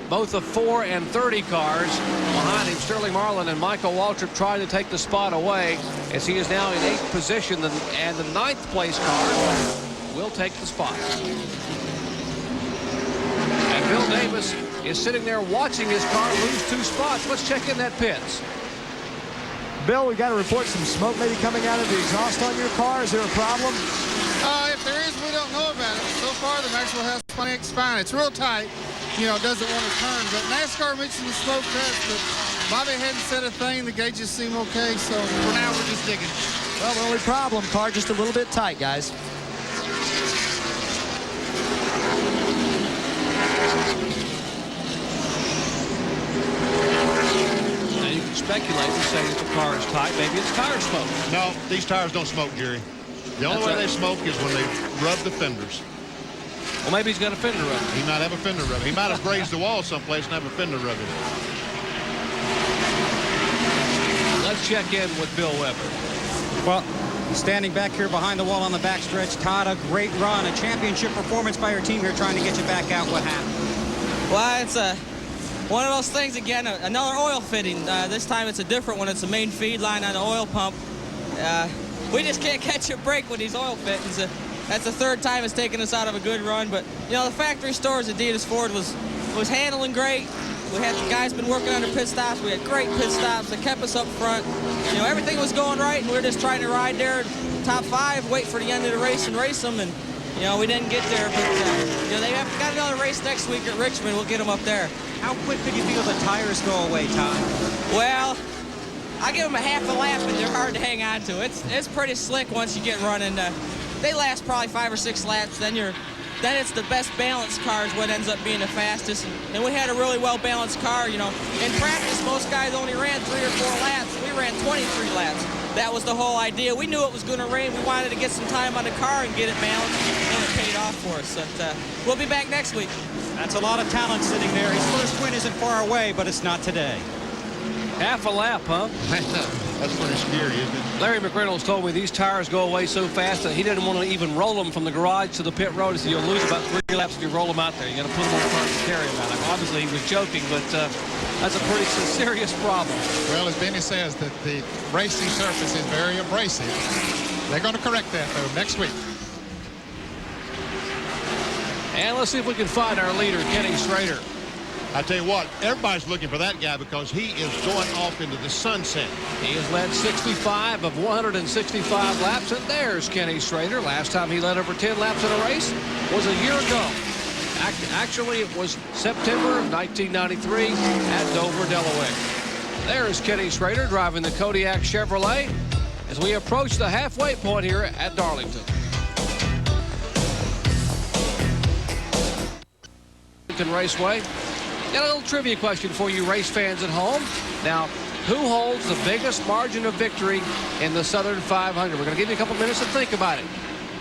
both the 4 and 30 cars behind him, Sterling Marlin and Michael Waltrip, trying to take the spot away, as he is now in 8th position, and the 9th place car will take the spot. And Bill Davis is sitting there watching his car lose 2 spots. Let's check in that pits. Bill, we got to report some smoke maybe coming out of the exhaust on your car. Is there a problem? If there is, we don't know about it. So far, the Maxwell House X fine. It's real tight. You know, doesn't want to turn. But NASCAR mentioned the smoke test, but Bobby hadn't said a thing. The gauges seem okay. So for now, we're just digging. Well, the only problem, car just a little bit tight, guys. Now you can speculate and say that the car is tight. Maybe it's tire smoke. No, these tires don't smoke, Jerry. The only way they smoke is when they rub the fenders. Well, maybe he's got a fender rub. He might have a fender rub. He might have grazed the wall someplace and have a fender rub. Let's check in with Bill Weber. Well, standing back here behind the wall on the backstretch, Todd, a great run, a championship performance by your team here trying to get you back out. What happened? Well, it's one of those things again, another oil fitting. This time it's a different one. It's a main feed line on the oil pump. We just can't catch a break with these oil fittings. That's the 3rd time it's taken us out of a good run. But, you know, the factory stores at Adidas Ford was handling great. We had the guys been working under pit stops. We had great pit stops that kept us up front. You know, everything was going right, and we were just trying to ride there, top 5, wait for the end of the race and race them. And, you know, we didn't get there. But, you know, they have got another race next week at Richmond. We'll get them up there. How quick could you feel the tires go away, Todd? Well, I give them a half a lap, and they're hard to hang on to. It's pretty slick once you get running. They last probably 5 or 6 laps. Then it's the best balanced car is what ends up being the fastest. And we had a really well balanced car. You know, in practice, most guys only ran 3 or 4 laps. We ran 23 laps. That was the whole idea. We knew it was going to rain. We wanted to get some time on the car and get it balanced, and it paid off for us. But, we'll be back next week. That's a lot of talent sitting there. His first win isn't far away, but it's not today. Half a lap, huh? That's pretty scary, isn't it? Larry McReynolds told me these tires go away so fast that he didn't want to even roll them from the garage to the pit road. He said you'll lose about 3 laps if you roll them out there. You got to put them on the front and carry them out. Obviously, he was joking, but that's a pretty serious problem. Well, as Benny says, that the racing surface is very abrasive. They're going to correct that, though, next week. And let's see if we can find our leader, Kenny Schrader. I tell you what, everybody's looking for that guy because he is going off into the sunset. He has led 65 of 165 laps, and there's Kenny Schrader. Last time he led over 10 laps in a race was a year ago. Actually, it was September of 1993 at Dover, Delaware. There's Kenny Schrader driving the Kodiak Chevrolet as we approach the halfway point here at Darlington. Raceway. Got a little trivia question for you race fans at home. Now, who holds the biggest margin of victory in the Southern 500? We're going to give you a couple minutes to think about it.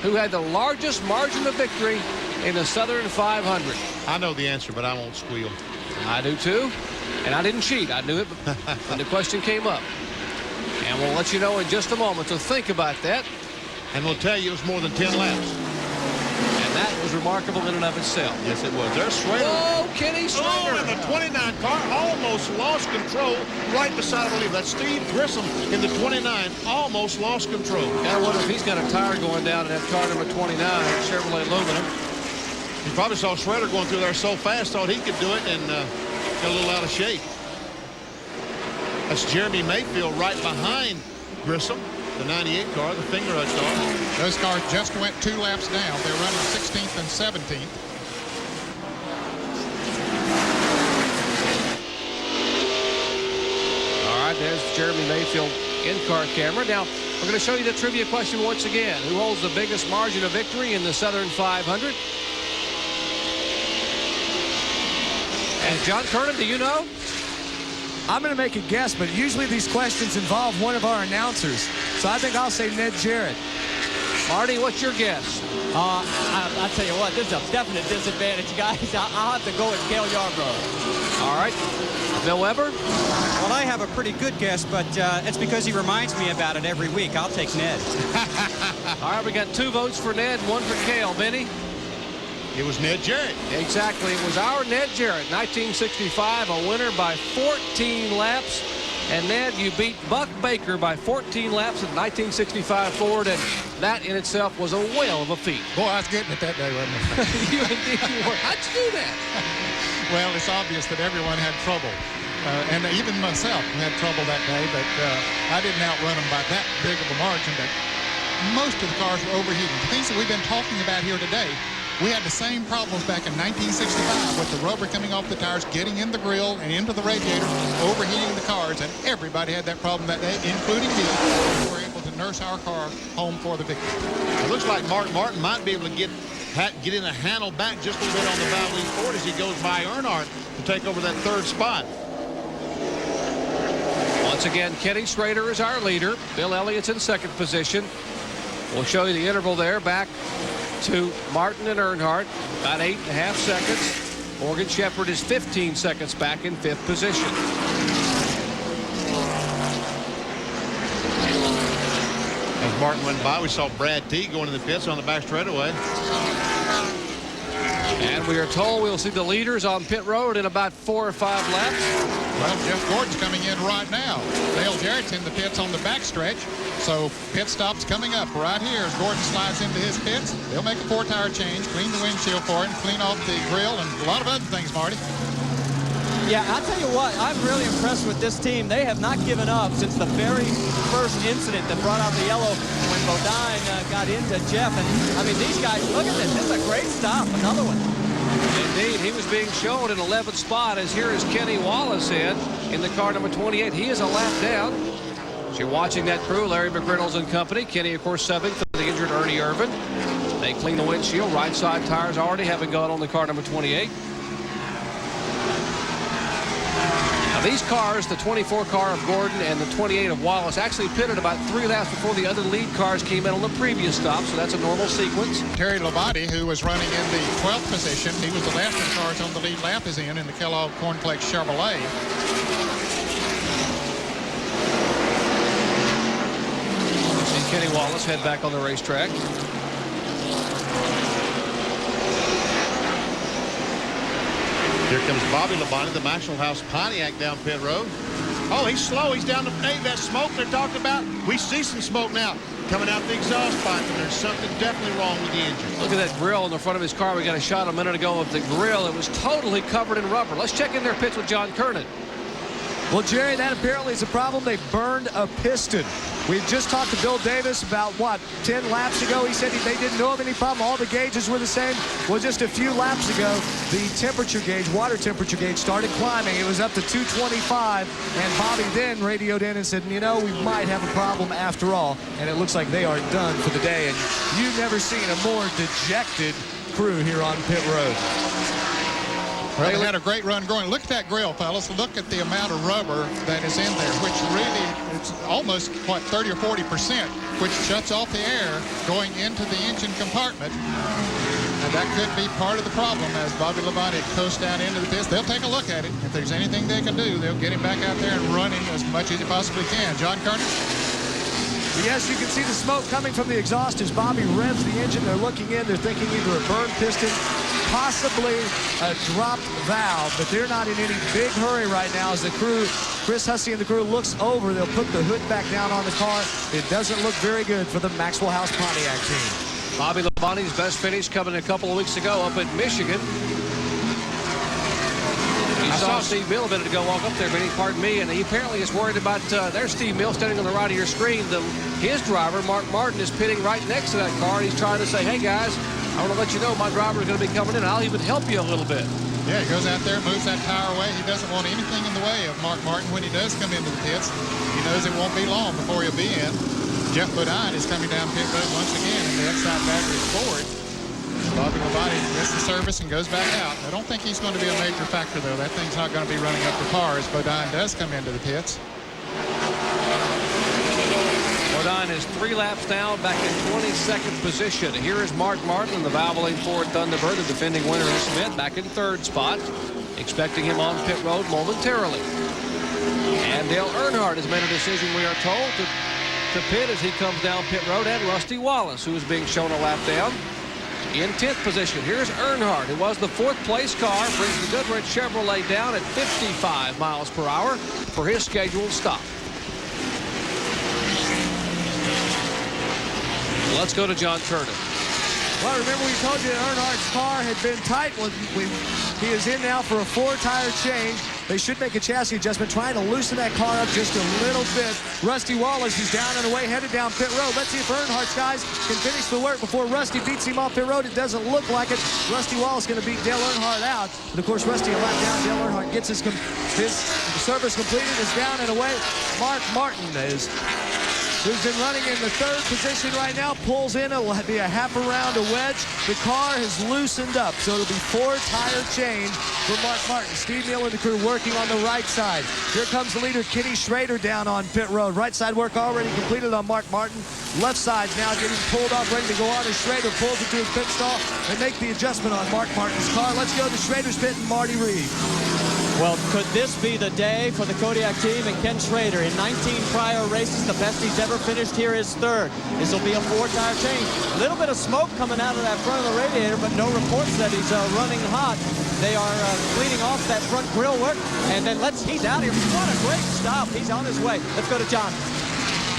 Who had the largest margin of victory in the Southern 500? I know the answer, but I won't squeal. I do too. And I didn't cheat. I knew it when the question came up. And we'll let you know in just a moment. So think about that. And we'll tell you it was more than 10 laps. And that was remarkable in and of itself. Yes, it was. There's Schrader. Oh, Kenny Schrader. Oh, and the 29 car almost lost control right beside, I believe, that's Steve Grissom in the 29. Almost lost control. I wonder if he's got a tire going down in that car number 29, Chevrolet Aluminum. He probably saw Schrader going through there so fast, thought he could do it, and got a little out of shape. That's Jeremy Mayfield right behind Grissom, the 98 car, the Fingerhut car. Those cars just went 2 laps down. They're running 16th and 17th. All right, there's Jeremy Mayfield in-car camera. Now, we're going to show you the trivia question once again. Who holds the biggest margin of victory in the Southern 500? And John Kernan, do you know? I'm going to make a guess, but usually these questions involve one of our announcers. So I think I'll say Ned Jarrett. Marty, what's your guess? I'll tell you what, this is a definite disadvantage, guys. I'll have to go with Cale Yarbrough. All right. Bill Weber? Well, I have a pretty good guess, but it's because he reminds me about it every week. I'll take Ned. All right, we got 2 votes for Ned, 1 for Cale. Benny? It was Ned Jarrett. Exactly. It was our Ned Jarrett, 1965, a winner by 14 laps. And Ned, you beat Buck Baker by 14 laps in 1965 Ford, and that in itself was a whale of a feat. Boy, I was getting it that day, wasn't it? You indeed were. How'd you do that? Well, it's obvious that everyone had trouble. And even myself had trouble that day, but I didn't outrun them by that big of a margin. But most of the cars were overheating. The things that we've been talking about here today, we had the same problems back in 1965 with the rubber coming off the tires, getting in the grill and into the radiator, overheating the cars, and everybody had that problem that day, including me. We were able to nurse our car home for the victory. It looks like Mark Martin might be able to get in a handle back just a little bit on the Valvoline Ford as he goes by Earnhardt to take over that 3rd spot. Once again, Kenny Schrader is our leader. Bill Elliott's in 2nd position. We'll show you the interval there back to Martin and Earnhardt, about 8.5 seconds. Morgan Shepherd is 15 seconds back in 5th position. As Martin went by, we saw Brad T going to the pits on the back straightaway. And we are told we'll see the leaders on pit road in about 4 or 5 laps. Well, Jeff Gordon's coming in right now. Dale Jarrett's in the pits on the backstretch. So pit stop's coming up right here as Gordon slides into his pits. They'll make a 4-tire change, clean the windshield for him, clean off the grill, and a lot of other things, Marty. Yeah, I'll tell you what, I'm really impressed with this team. They have not given up since the very first incident that brought out the yellow when Bodine got into Jeff. And, I mean, these guys, look at this. This is a great stop. Another one. Indeed, he was being shown in 11th spot as here is Kenny Wallace in the car number 28. He is a lap down. So you're watching that crew, Larry McReynolds and company. Kenny, of course, 7th for the injured Ernie Irvin. They clean the windshield. Right side tires already having gone on the car number 28. Now these cars, the 24 car of Gordon and the 28 of Wallace, actually pitted about 3 laps before the other lead cars came in on the previous stop, so that's a normal sequence. Terry Labonte, who was running in the 12th position, he was the last of the cars on the lead lap is in the Kellogg Cornflakes Chevrolet. And Kenny Wallace head back on the racetrack. Here comes Bobby Labonte, the Maxwell House Pontiac down pit road. Oh, he's slow. He's down the that smoke they're talking about. We see some smoke now coming out the exhaust pipe, and there's something definitely wrong with the engine. Look at that grill in the front of his car. We got a shot a minute ago of the grill. It was totally covered in rubber. Let's check in their pits with John Kernan. Well, Jerry, that apparently is a problem. They burned a piston. We just talked to Bill Davis about, 10 laps ago. He said they didn't know of any problem. All the gauges were the same. Well, just a few laps ago, the temperature gauge, water temperature gauge, started climbing. It was up to 225, and Bobby then radioed in and said, we might have a problem after all. And it looks like they are done for the day. And you've never seen a more dejected crew here on pit road. Well, they had a great run going. Look at that grill, fellas. Look at the amount of rubber that is in there, which really, it's almost, 30 or 40%, which shuts off the air going into the engine compartment. And that could be part of the problem as Bobby Labonte coasts down into the pits. They'll take a look at it. If there's anything they can do, they'll get him back out there and running as much as he possibly can. John Kerner? Yes, you can see the smoke coming from the exhaust as Bobby revs the engine. They're looking in. They're thinking either a burned piston, possibly a dropped valve, but they're not in any big hurry right now as the crew, Chris Hussey and the crew, looks over. They'll put the hood back down on the car. It doesn't look very good for the Maxwell House Pontiac team. Bobby Labonte's best finish coming a couple of weeks ago up in Michigan. He saw Steve Mill a minute ago walk up there, but pardon me, and he apparently is worried about, there's Steve Mill standing on the right of your screen. His driver, Mark Martin, is pitting right next to that car, and he's trying to say, hey guys, I want to let you know my driver is going to be coming in. I'll even help you a little bit. Yeah, he goes out there, moves that tire away. He doesn't want anything in the way of Mark Martin when he does come into the pits. He knows it won't be long before he'll be in. Jeff Bodine is coming down pit road once again in the Exide battery Ford. Bobby Labonte gets the service and goes back out. I don't think he's going to be a major factor, though. That thing's not going to be running up to par as Bodine does come into the pits. Bodine is 3 laps down, back in 22nd position. Here is Mark Martin, the Valvoline Ford Thunderbird, the defending winner of this event, back in 3rd spot. Expecting him on pit road momentarily. And Dale Earnhardt has made a decision, we are told, to pit as he comes down pit road, and Rusty Wallace, who is being shown a lap down in 10th position. Here's Earnhardt, who was the 4th place car, brings the Goodwrench Chevrolet down at 55 miles per hour for his scheduled stop. Let's go to John Turner. Well, remember we told you that Earnhardt's car had been tight. He is in now for a 4-tire change. They should make a chassis adjustment, trying to loosen that car up just a little bit. Rusty Wallace is down and away, headed down pit road. Let's see if Earnhardt's guys can finish the work before Rusty beats him off pit road. It doesn't look like it. Rusty Wallace going to beat Dale Earnhardt out. And of course, Rusty a lap down. Dale Earnhardt gets his service completed, is down and away. Mark Martin who's been running in the 3rd position right now, pulls in. It'll be a half around a wedge. The car has loosened up, so it'll be 4-tire change for Mark Martin. Steve Neal and the crew working on the right side. Here comes the leader, Kenny Schrader, down on pit road. Right side work already completed on Mark Martin. Left side's now getting pulled off, ready to go on as Schrader pulls into his pit stall and make the adjustment on Mark Martin's car. Let's go to Schrader's pit and Marty Reed. Well, could this be the day for the Kodiak team and Ken Schrader? In 19 prior races, the best he's ever finished here is 3rd. This will be a 4-tire change. A little bit of smoke coming out of that front of the radiator, but no reports that he's running hot. They are cleaning off that front grill work, and then he's out here. What a great stop. He's on his way. Let's go to John.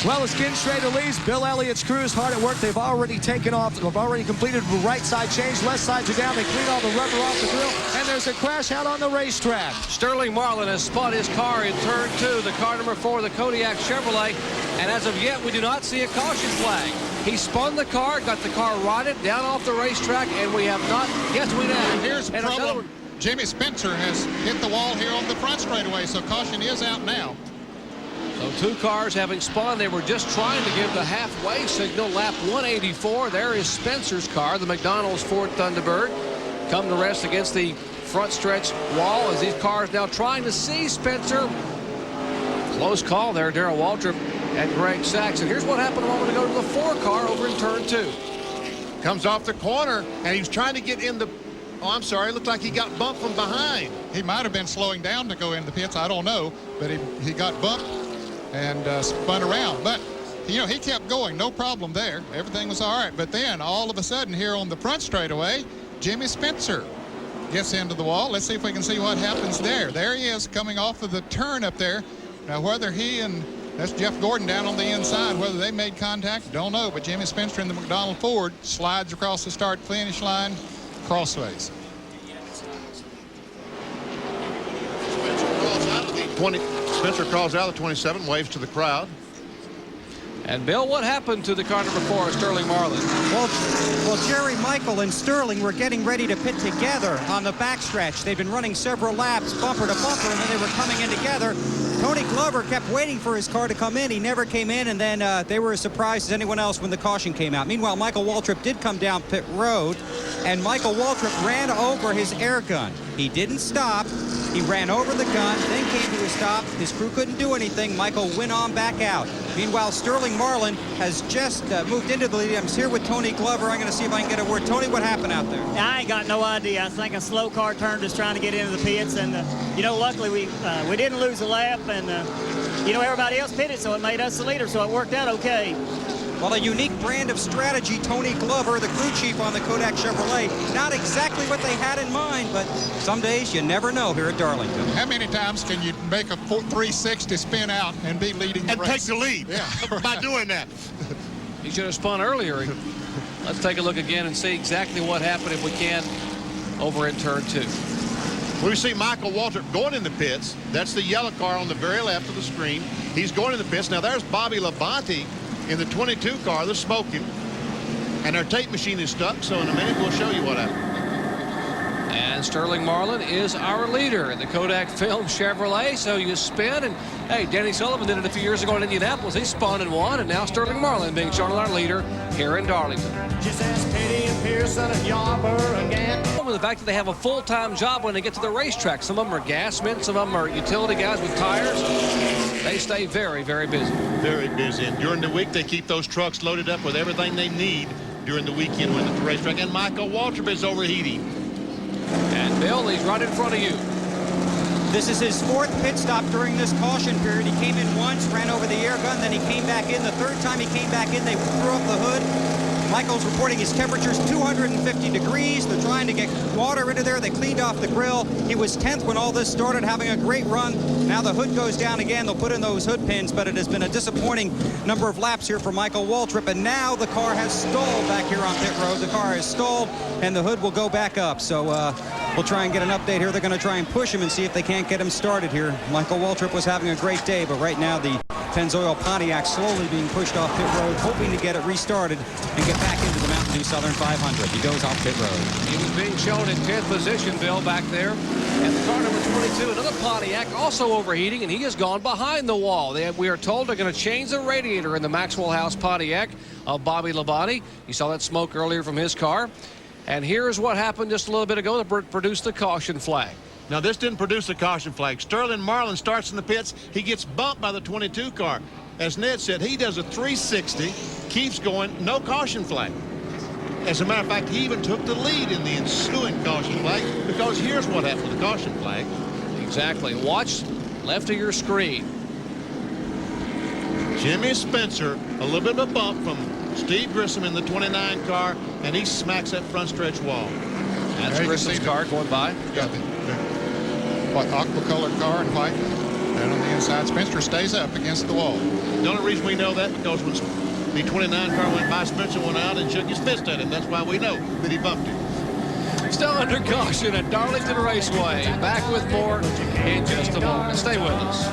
Well, as Ken Schrader leaves, Bill Elliott's crew is hard at work. They've already taken off. They've already completed the right side change. Left sides are down. They clean all the rubber off the grill, and there's a crash out on the racetrack. Sterling Marlin has spun his car in turn 2, the car number 4, the Kodiak Chevrolet, and as of yet, we do not see a caution flag. He spun the car, got the car rotted down off the racetrack, and we have not. Yes, we have. And here's the problem. Jimmy Spencer has hit the wall here on the front straightaway, so caution is out now. So 2 cars having spun. They were just trying to give the halfway signal. Lap 184. There is Spencer's car, the McDonald's Ford Thunderbird. Come to rest against the front stretch wall as these cars now trying to see Spencer. Close call there, Darrell Waltrip and Greg Saxon. Here's what happened a moment ago to the 4 car over in turn 2. Comes off the corner, and he was trying to get in the... Oh, I'm sorry. It looked like he got bumped from behind. He might have been slowing down to go into the pits. I don't know, but he got bumped and spun around. But, you know, he kept going. No problem there. Everything was all right. But then, all of a sudden, here on the front straightaway, Jimmy Spencer gets into the wall. Let's see if we can see what happens there. There he is coming off of the turn up there. Now, whether he and... That's Jeff Gordon down on the inside. Whether they made contact, don't know. But Jimmy Spencer in the McDonald Ford slides across the start-finish line crossways. Spencer crawls out of the 27, waves to the crowd. And Bill, what happened to the car number 4, Sterling Marlin? Well, Jerry Michael and Sterling were getting ready to pit together on the backstretch. They'd been running several laps, bumper to bumper, and then they were coming in together. Tony Glover kept waiting for his car to come in. He never came in, and then they were as surprised as anyone else when the caution came out. Meanwhile, Michael Waltrip did come down pit road, and Michael Waltrip ran over his air gun. He didn't stop. He ran over the gun, then came to a stop. His crew couldn't do anything. Michael went on back out. Meanwhile, Sterling Marlin has just moved into the lead. I'm here with Tony Glover. I'm going to see if I can get a word. Tony, what happened out there? I ain't got no idea. I think a slow car turned us trying to get into the pits, and you know, luckily we didn't lose a lap, and you know, everybody else pitted, so it made us the leader, so it worked out okay. Well, a unique brand of strategy. Tony Glover, the crew chief on the Kodak Chevrolet. Not exactly what they had in mind, but some days you never know here at Darlington. How many times can you make a 360 spin out and be leading the and race? take the lead by doing that? He should have spun earlier. Let's take a look again and see exactly what happened, if we can, over in turn 2. We see Michael Waltrip going in the pits. That's the yellow car on the very left of the screen. He's going in the pits. Now there's Bobby Labonte in the 22 car. They're smoking, and their tape machine is stuck, so in a minute we'll show you what happened. And Sterling Marlin is our leader in the Kodak Film Chevrolet. So you spin, and hey, Danny Sullivan did it a few years ago in Indianapolis. He spun and won, and now Sterling Marlin being shown as our leader here in Darlington. Just ask Petty and Pearson and Yarborough again. The fact that they have a full-time job when they get to the racetrack. Some of them are gasmen, some of them are utility guys with tires. They stay very, very busy. Very busy. And during the week, they keep those trucks loaded up with everything they need during the weekend when at the racetrack. And Michael Waltrip is overheating. And Bill, he's right in front of you. This is his 4th pit stop during this caution period. He came in once, ran over the air gun, then he came back in. The 3rd time he came back in, they threw up the hood. Michael's reporting his temperature's 250 degrees. They're trying to get water into there. They cleaned off the grill. He was 10th when all this started, having a great run. Now the hood goes down again. They'll put in those hood pins, but it has been a disappointing number of laps here for Michael Waltrip. And now the car has stalled back here on pit road. The car has stalled, and the hood will go back up. So we'll try and get an update here. They're going to try and push him and see if they can't get him started here. Michael Waltrip was having a great day, but right now the Pennzoil Pontiac slowly being pushed off pit road, hoping to get it restarted and get back into the Mountain Dew Southern 500. He goes off pit road. He was being shown in 10th position, Bill, back there. And the car number 22, another Pontiac, also overheating, and he has gone behind the wall. We are told they're going to change the radiator in the Maxwell House Pontiac of Bobby Labonte. You saw that smoke earlier from his car. And here's what happened just a little bit ago that produced the caution flag. Now, this didn't produce a caution flag. Sterling Marlin starts in the pits. He gets bumped by the 22 car. As Ned said, he does a 360, keeps going, no caution flag. As a matter of fact, he even took the lead in the ensuing caution flag, because here's what happened with the caution flag. Exactly. Watch left of your screen. Jimmy Spencer, a little bit of a bump from Steve Grissom in the 29 car, and he smacks that front stretch wall. That's Grissom's car going by. Got the aqua colored car in white. And on the inside, Spencer stays up against the wall. The only reason we know that because when the 29 car went by, Spencer went out and shook his fist at him. That's why we know that he bumped him. Still under caution at Darlington Raceway. Back with more in just a moment. Stay with us.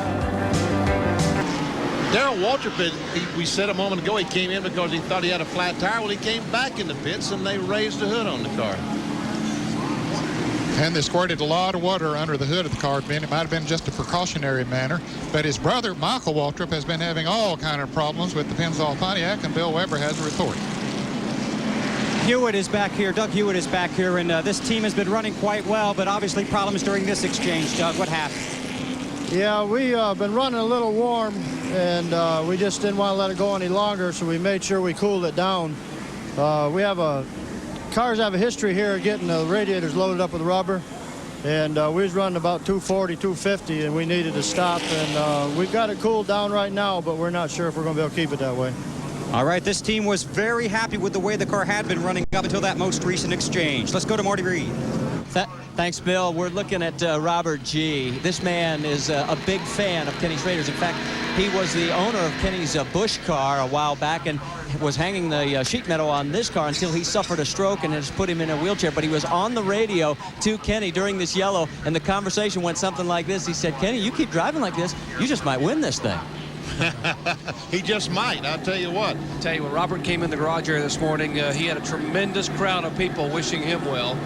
Darrell Waltrip, we said a moment ago, he came in because he thought he had a flat tire. Well, he came back in the pits, and they raised the hood on the car. And they squirted a lot of water under the hood of the car. It might have been just a precautionary manner. But his brother, Michael Waltrip, has been having all kind of problems with the Pennzoil Pontiac, and Bill Weber has a report. Hewitt is back here. Doug Hewitt is back here, and this team has been running quite well, but obviously problems during this exchange. Doug, what happened? Yeah, we been running a little warm, and we just didn't want to let it go any longer, so we made sure we cooled it down. Cars have a history here of getting the radiators loaded up with rubber, and we was running about 240, 250, and we needed to stop, and we've got it cooled down right now, but we're not sure if we're going to be able to keep it that way. All right, this team was very happy with the way the car had been running up until that most recent exchange. Let's go to Marty Reed. Thanks, Bill. We're looking at Robert G. This man is a big fan of Kenny's Raiders. In fact, he was the owner of Kenny's Bush car a while back and was hanging the sheet metal on this car until he suffered a stroke and has put him in a wheelchair. But he was on the radio to Kenny during this yellow, and the conversation went something like this. He said, Kenny, you keep driving like this, you just might win this thing. He just might, I'll tell you what. Tell you, when Robert came in the garage area this morning, he had a tremendous crowd of people wishing him well,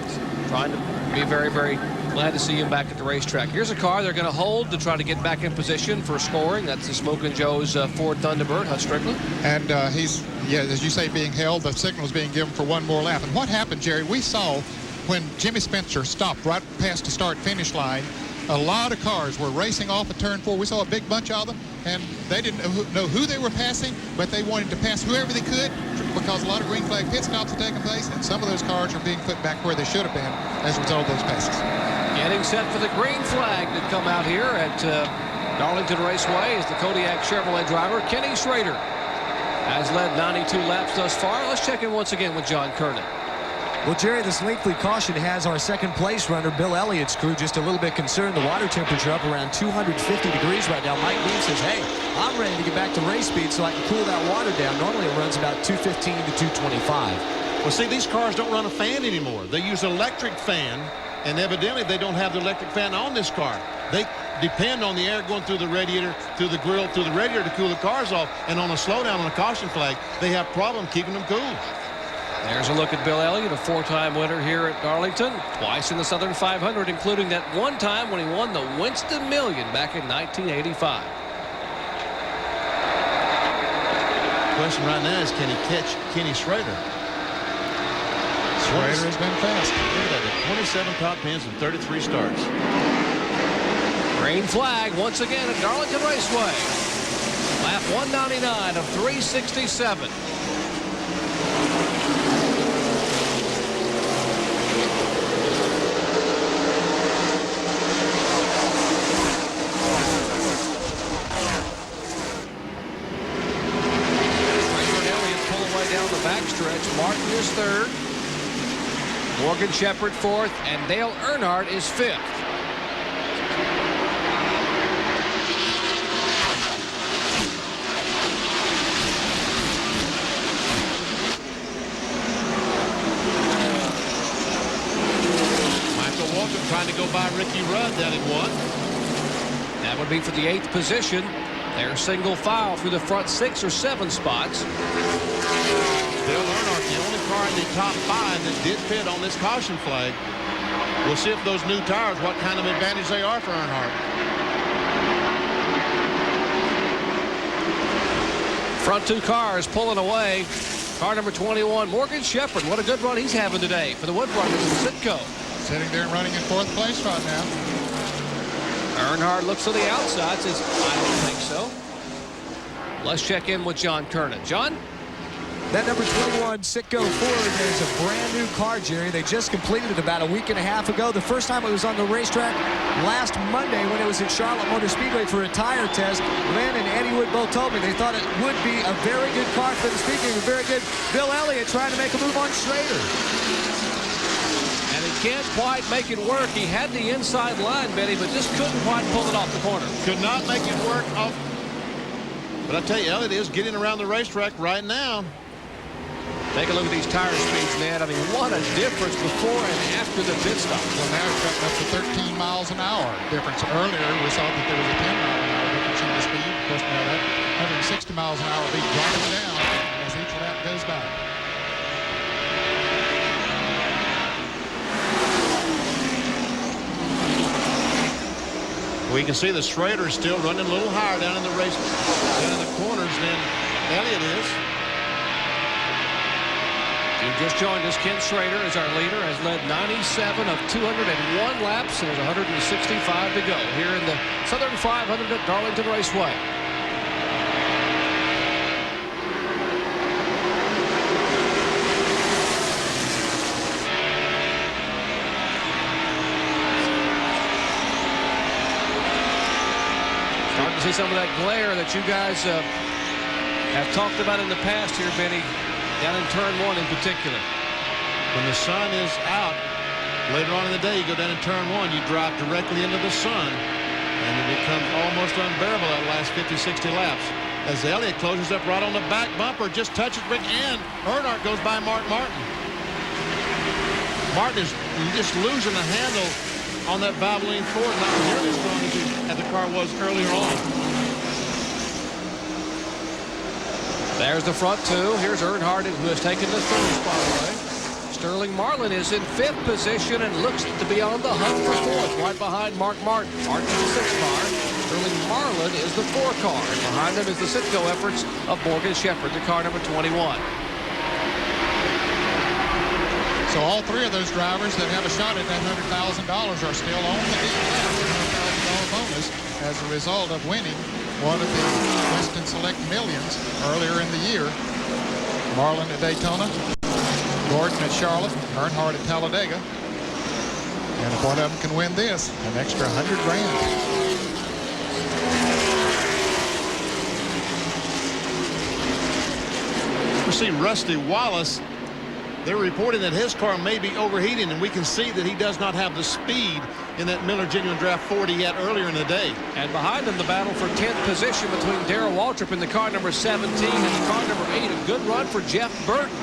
trying to be very, very glad to see him back at the racetrack. Here's a car they're going to hold to try to get back in position for scoring. That's the Smokin' Joe's Ford Thunderbird, Hut Strickland. And he's, as you say, being held. The signal is being given for one more lap. And what happened, Jerry, we saw when Jimmy Spencer stopped right past the start-finish line, a lot of cars were racing off of turn 4. We saw a big bunch of them, and they didn't know who they were passing, but they wanted to pass whoever they could because a lot of green flag pit stops are taking place, and some of those cars are being put back where they should have been as a result of those passes. Getting set for the green flag to come out here at Darlington Raceway is the Kodiak Chevrolet driver, Kenny Schrader. Has led 92 laps thus far. Let's check in once again with John Kernan. Well, Jerry, this lengthy caution has our second place runner, Bill Elliott's crew, just a little bit concerned. The water temperature up around 250 degrees right now. Mike Dean says, hey, I'm ready to get back to race speed so I can cool that water down. Normally it runs about 215 to 225. Well, see, these cars don't run a fan anymore. They use electric fan, and evidently they don't have the electric fan on this car. They depend on the air going through the radiator, through the grill, through the radiator to cool the cars off. And on a slowdown on a caution flag, they have problem keeping them cool. There's a look at Bill Elliott, a four-time winner here at Darlington, twice in the Southern 500, including that one time when he won the Winston Million back in 1985. Question right now is, can he catch Kenny Schrader? Schrader has been fast. Look at that, 27 top pins and 33 starts. Green flag once again at Darlington Raceway. Lap 199 of 367. Backstretch. Martin is third. Morgan Shepherd fourth, and Dale Earnhardt is fifth. Michael Waltrip trying to go by Ricky Rudd down in one. That would be for the 8th position. They're single file through the front 6 or 7 spots. Dale Earnhardt, the only car in the top 5 that did pit on this caution flag. We'll see if those new tires, what kind of advantage they are for Earnhardt. Front 2 cars pulling away. Car number 21, Morgan Shepherd. What a good run he's having today for the Wood Brothers and Sitco. Sitting there running in 4th place right now. Earnhardt looks to the outside, says, I don't think so. Let's check in with John Kernan. John? That number 21 Sitco Ford is a brand new car, Jerry. They just completed it about a week and a half ago. The first time it was on the racetrack last Monday when it was at Charlotte Motor Speedway for a tire test. Lynn and Eddie Wood both told me they thought it would be a very good car for the speaking of very good. Bill Elliott trying to make a move on Schrader. And he can't quite make it work. He had the inside line, Benny, but just couldn't quite pull it off the corner. Could not make it work off. But I tell you, Elliott is getting around the racetrack right now. Take a look at these tire speeds, man. I mean, what a difference before and after the pit stop. Well, now it's gotten up to 13 miles an hour difference. Earlier, we saw that there was a 10-mile-an-hour difference in the speed. Of course, now that 160 miles an hour will be dropping down as each lap goes by. We can see the Schrader is still running a little higher down in the race, down in the corners than Elliott is. You just joined us. Ken Schrader is our leader, has led 97 of 201 laps, and there's 165 to go here in the Southern 500 at Darlington Raceway. Starting to see some of that glare that you guys have talked about in the past here, Benny. Down in turn 1 in particular. When the sun is out, later on in the day, you go down in turn 1, you drive directly into the sun, and it becomes almost unbearable that last 50, 60 laps. As Elliott closes up right on the back bumper, just touches Rick, and Earnhardt goes by Mark Martin. Martin is just losing the handle on that Valvoline Ford, not nearly as strong as the car was earlier on. There's the front two. Here's Earnhardt, who has taken the third spot away. Sterling Marlin is in 5th position and looks to be on the hunt for 4th, right behind Mark Martin. Martin's the 6th car. Sterling Marlin is the 4 car. And behind them is the Citgo efforts of Morgan Shepherd, the car number 21. So all 3 of those drivers that have a shot at that $100,000 are still on the $100,000 bonus as a result of winning one of the Winston Select Millions earlier in the year. Marlin at Daytona, Gordon at Charlotte, Earnhardt at Talladega. And if one of them can win this, an extra $100 grand. We see Rusty Wallace. They're reporting that his car may be overheating, and we can see that he does not have the speed in that Miller Genuine Draft 40 yet earlier in the day. And behind them, the battle for 10th position between Darrell Waltrip in the car number 17 and the car number 8. A good run for Jeff Burton.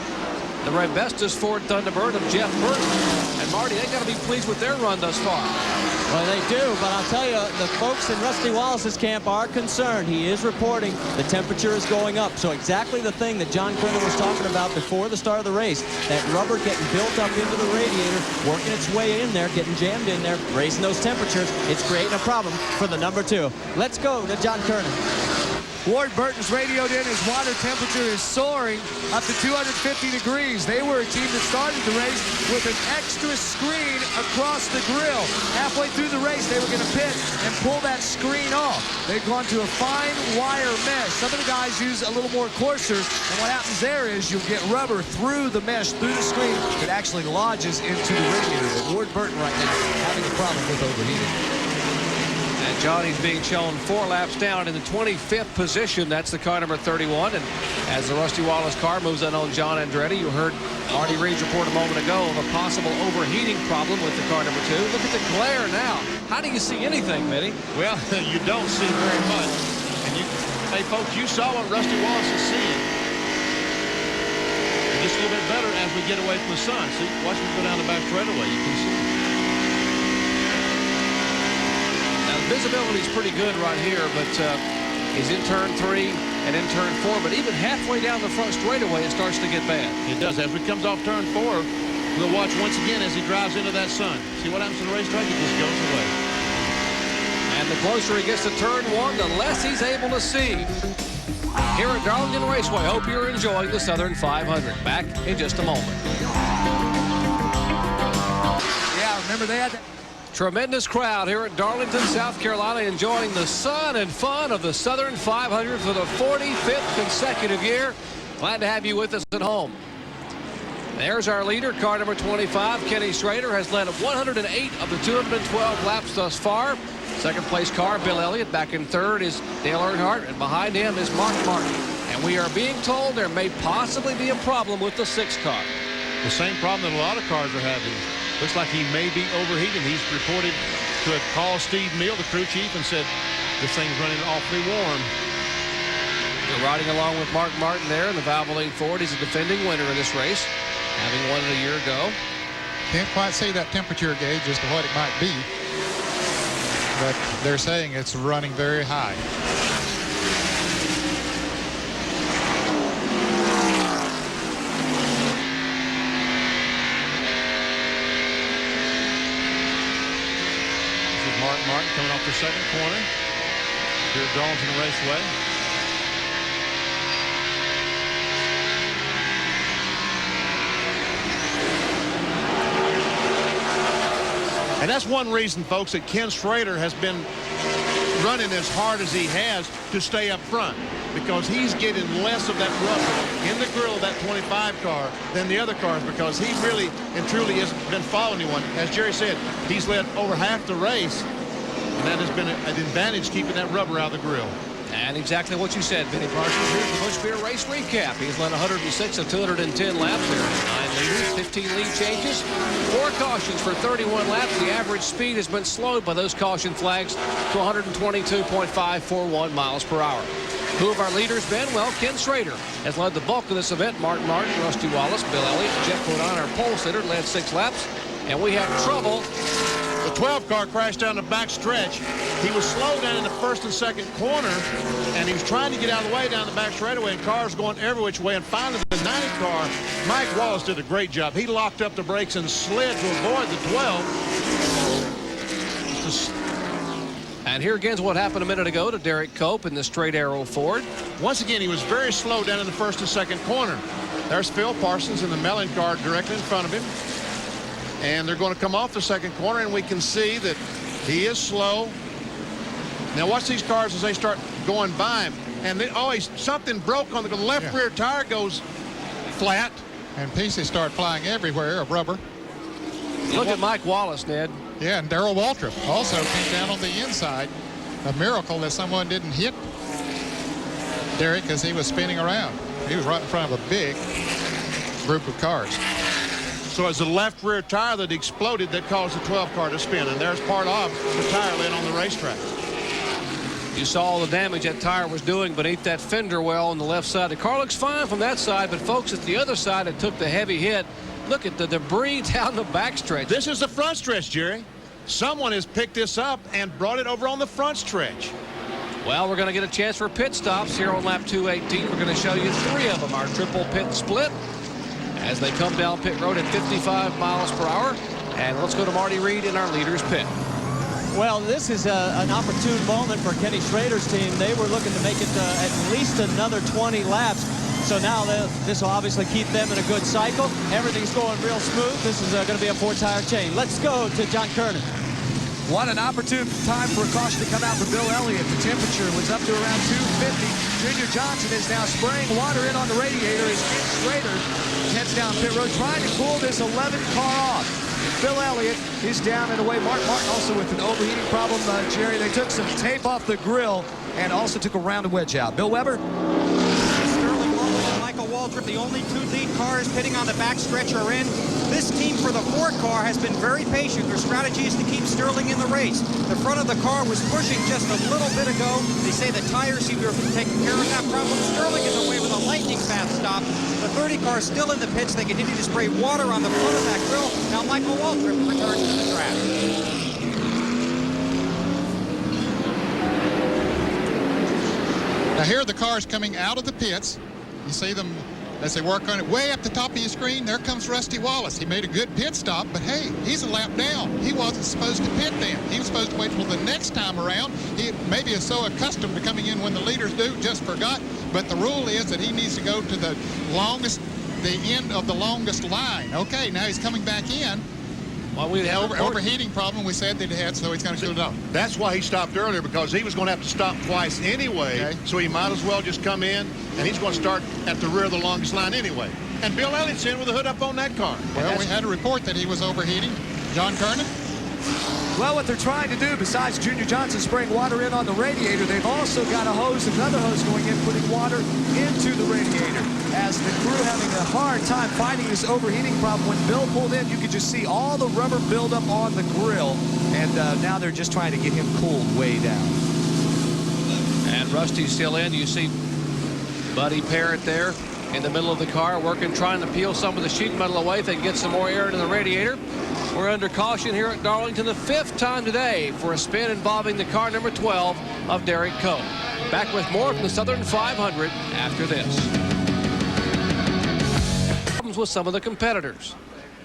The Rebestos Ford Thunderbird of Jeff Burton. And Marty, they got to be pleased with their run thus far. Well, they do, but I'll tell you, the folks in Rusty Wallace's camp are concerned. He is reporting the temperature is going up. So exactly the thing that John Kernan was talking about before the start of the race, that rubber getting built up into the radiator, working its way in there, getting jammed in there, raising those temperatures. It's creating a problem for the number 2. Let's go to John Kernan. Ward Burton's radioed in. His water temperature is soaring up to 250 degrees. They were a team that started the race with an extra screen across the grill. Halfway through the race, they were going to pit and pull that screen off. They've gone to a fine wire mesh. Some of the guys use a little more coarser, and what happens there is you'll get rubber through the mesh, through the screen, that actually lodges into the radiator. But Ward Burton right now having a problem with overheating. And Johnny's being shown 4 laps down in the 25th position. That's the car number 31. And as the Rusty Wallace car moves in on John Andretti, you heard Artie Reeves report a moment ago of a possible overheating problem with the car number 2. Look at the glare now. How do you see anything, Mitty? Well, you don't see very much. And hey, folks, you saw what Rusty Wallace is seeing. It gets a little bit better as we get away from the sun. See, watch me go down the back straightaway. You can see. Visibility is pretty good right here, but he's in turn 3 and in turn 4. But even halfway down the front straightaway, it starts to get bad. It does. As we comes off turn 4, we'll watch once again as he drives into that sun. See what happens to the racetrack? It just goes away. And the closer he gets to turn 1, the less he's able to see. Here at Darlington Raceway, hope you're enjoying the Southern 500. Back in just a moment. Yeah, remember they had that. Tremendous crowd here at Darlington, South Carolina, enjoying the sun and fun of the Southern 500 for the 45th consecutive year. Glad to have you with us at home. There's our leader, car number 25, Kenny Schrader, has led 108 of the 212 laps thus far. Second place car, Bill Elliott. Back in third is Dale Earnhardt, and behind him is Mark Martin. And we are being told there may possibly be a problem with the 6th car. The same problem that a lot of cars are having. Looks like he may be overheating. He's reported to have called Steve Meal, the crew chief, and said this thing's running awfully warm. You're riding along with Mark Martin there in the Valvoline Ford. He's a defending winner in this race, having won it a year ago. Can't quite see that temperature gauge as to what it might be, but they're saying it's running very high. Martin coming off the second corner here at Darlington Raceway. And that's one reason, folks, that Ken Schrader has been running as hard as he has to stay up front, because he's getting less of that rubber in the grill of that 25 car than the other cars, because he really and truly hasn't been following anyone. As Jerry said, he's led over half the race, and that has been an advantage keeping that rubber out of the grill. And exactly what you said, Benny Parsons. Here's the Busch Beer race recap. He's led 106 of 210 laps there. 9 leaders, 15 lead changes, 4 cautions for 31 laps. The average speed has been slowed by those caution flags to 122.541 miles per hour. Who have our leaders been? Well, Ken Schrader has led the bulk of this event. Mark Martin, Rusty Wallace, Bill Elliott, Jeff Bodine, our pole sitter, led 6 laps. And we have trouble with 12 car crashed down the back stretch. He was slow down in the first and second corner, and he was trying to get out of the way down the back straightaway, and cars going every which way. And finally, the 90 car, Mike Wallace, did a great job. He locked up the brakes and slid to avoid the 12. And here again is what happened a minute ago to Derek Cope in the straight arrow Ford. Once again, he was very slow down in the first and second corner. There's Phil Parsons in the Mellon car directly in front of him. And they're going to come off the second corner, and we can see that he is slow. Now watch these cars as they start going by him. And they always, something broke on the left rear tire goes flat. And pieces start flying everywhere of rubber. Look at Mike Wallace, Ned. Yeah, and Darrell Waltrip also came down on the inside. A miracle that someone didn't hit Derek as he was spinning around. He was right in front of a big group of cars. So it's the left rear tire that exploded that caused the 12 car to spin, and there's part of the tire lid on the racetrack. You saw all the damage that tire was doing beneath that fender well on the left side. The car looks fine from that side, but folks, at the other side, it took the heavy hit. Look at the debris down the backstretch. This is the front stretch, Jerry. Someone has picked this up and brought it over on the front stretch. Well, we're going to get a chance for pit stops here on lap 218. We're going to show you 3 of them, our triple pit split, as they come down pit road at 55 miles per hour. And let's go to Marty Reed in our leaders pit. Well, this is an opportune moment for Kenny Schrader's team. They were looking to make it at least another 20 laps. So now this will obviously keep them in a good cycle. Everything's going real smooth. This is going to be a 4-tire chain. Let's go to John Kernan. What an opportune time for a caution to come out for Bill Elliott. The temperature was up to around 250. Junior Johnson is now spraying water in on the radiator as Ken Schrader heads down pit road trying to cool this 11 car off. Bill Elliott is down and away. Mark Martin also with an overheating problem. Jerry, they took some tape off the grill and also took a round wedge out. Bill Weber? Sterling Marlin and Michael Waltrip, the only 2 lead cars pitting on the backstretch, are in. This team for the Ford car has been very patient. Their strategy is to keep Sterling in the race. The front of the car was pushing just a little bit ago. They say the tires seem to have taken care of that problem. Sterling is away with a lightning fast stop. The 30 car still in the pits. They continue to spray water on the front of that grill. Now Michael Waltrip returns to the track. Now here are the cars coming out of the pits. You see them as they work on it. Way up the top of your screen, there comes Rusty Wallace. He made a good pit stop, but hey, he's a lap down. He wasn't supposed to pit then. He was supposed to wait till the next time around. He maybe is so accustomed to coming in when the leaders do, just forgot. But the rule is that he needs to go to the end of the longest line. Okay, now he's coming back in. Well, we have overheating problem we said that he had, so he's going to cool it off. That's why he stopped earlier, because he was going to have to stop twice anyway. Okay. So he might as well just come in, and he's going to start at the rear of the longest line anyway. And Bill Elliott's in with the hood up on that car. Well, we had a report that he was overheating. John Kernan? Well, what they're trying to do, besides Junior Johnson spraying water in on the radiator, they've also got another hose going in, putting water into the radiator. As the crew having a hard time fighting this overheating problem. When Bill pulled in, you could just see all the rubber buildup on the grill. And now they're just trying to get him cooled way down. And Rusty's still in. You see Buddy Parrott there in the middle of the car working, trying to peel some of the sheet metal away if they can get some more air into the radiator. We're under caution here at Darlington the 5th time today for a spin involving the car number 12 of Derek Cope. Back with more from the Southern 500 after this. Problems with some of the competitors.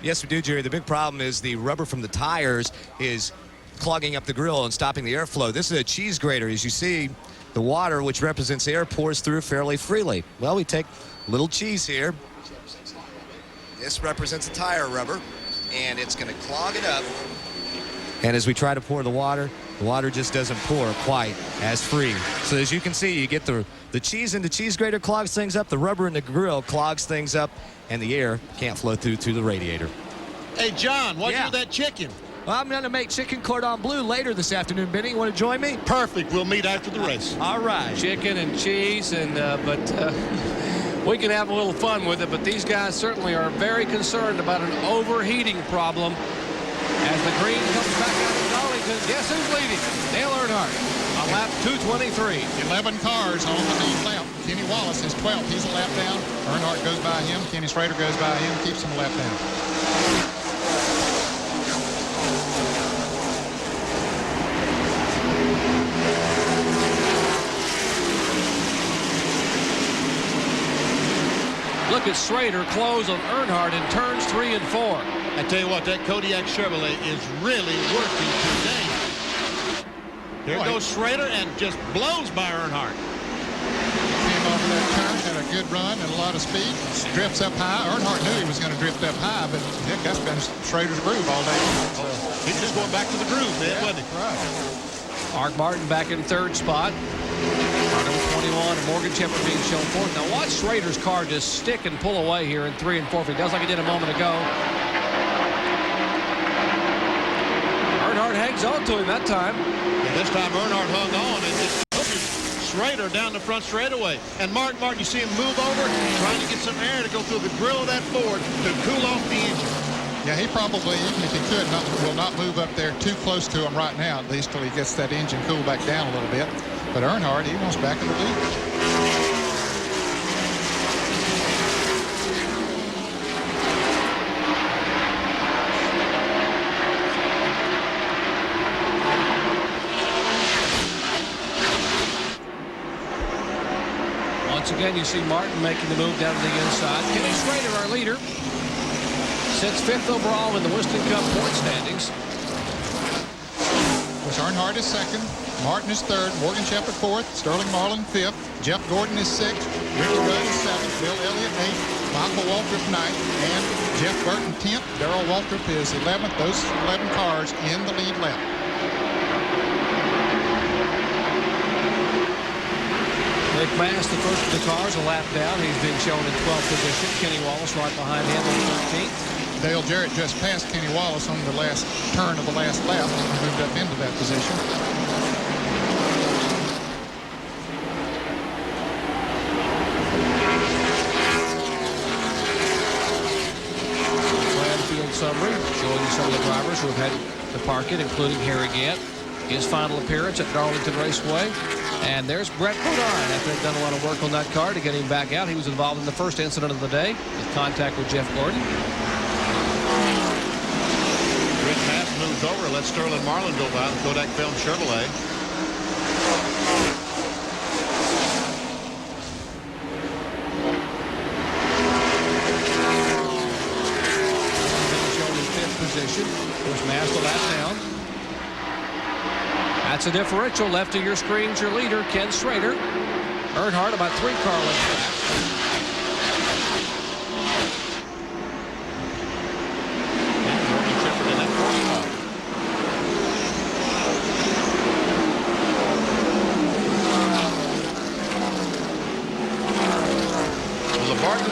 Yes, we do, Jerry. The big problem is the rubber from the tires is clogging up the grill and stopping the airflow. This is a cheese grater. As you see, the water, which represents air, pours through fairly freely. Well, we take a little cheese here. This represents the tire rubber, and it's going to clog it up. And as we try to pour the water just doesn't pour quite as free. So as you can see, you get the cheese in the cheese grater clogs things up, the rubber in the grill clogs things up, and the air can't flow through to the radiator. Hey, John, what's with that chicken? Well, I'm going to make chicken cordon bleu later this afternoon, Benny. You want to join me? Perfect. We'll meet after the race. All right. Chicken and cheese, and we can have a little fun with it, but these guys certainly are very concerned about an overheating problem. As the green comes back out of Darlington, guess who's leading? Dale Earnhardt on lap 223. 11 cars on the main lap. Kenny Wallace is 12th. He's a lap down. Earnhardt goes by him. Kenny Schrader goes by him. Keeps him a lap down. look at Schrader close on Earnhardt in turns 3 and 4. I tell you what, that Kodiak Chevrolet is really working today. Here goes Schrader and just blows by Earnhardt. Came over that turn, had a good run and a lot of speed. Drifts up high. Earnhardt knew he was going to drift up high, but Nick, that's been Schrader's groove all day. So he's just going back to the groove, man, wasn't he? Right. Mark Martin back in third spot. Car number 21 and Morgan Shepherd being shown fourth. Now watch Schrader's car just stick and pull away here in 3 and 4. If he does like he did a moment ago. Earnhardt hangs on to him that time. And this time Earnhardt hung on and just pushes Schrader down the front straightaway. And Mark Martin, you see him move over, trying to get some air to go through the grill of that Ford to cool off the engine. Yeah, he probably, even if he could, will not move up there too close to him right now, at least till he gets that engine cooled back down a little bit. But Earnhardt, he wants back in the lead. Once again, you see Martin making the move down to the inside. Kenny Schrader, our leader, sits 5th overall in the Winston Cup point standings. Earnhardt is 2nd, Martin is 3rd, Morgan Shepherd 4th, Sterling Marlin 5th, Jeff Gordon is 6th, Ricky Rudd is 7th, Bill Elliott 8th, Michael Waltrip 9th, and Jeff Burton 10th. Darrell Waltrip is 11th. Those 11 cars in the lead lap. Nick Mass, the first of the cars, a lap down. He's being shown in 12th position. Kenny Wallace right behind him in 13th. Dale Jarrett just passed Kenny Wallace on the last turn of the last lap and moved up into that position. Plan field summary showing some of the drivers who have had to park it, including Harry Gant. His final appearance at Darlington Raceway. And there's Brett Bodine after they've done a lot of work on that car to get him back out. He was involved in the first incident of the day with contact with Jeff Gordon. Rick Mass moves over, lets Sterling Marlin go by the Kodak Film Chevrolet. Shown in 5th position. There's Mass the lap down. That's a differential. Left of your screen's your leader, Ken Schrader. Earnhardt about 3 car lengths back.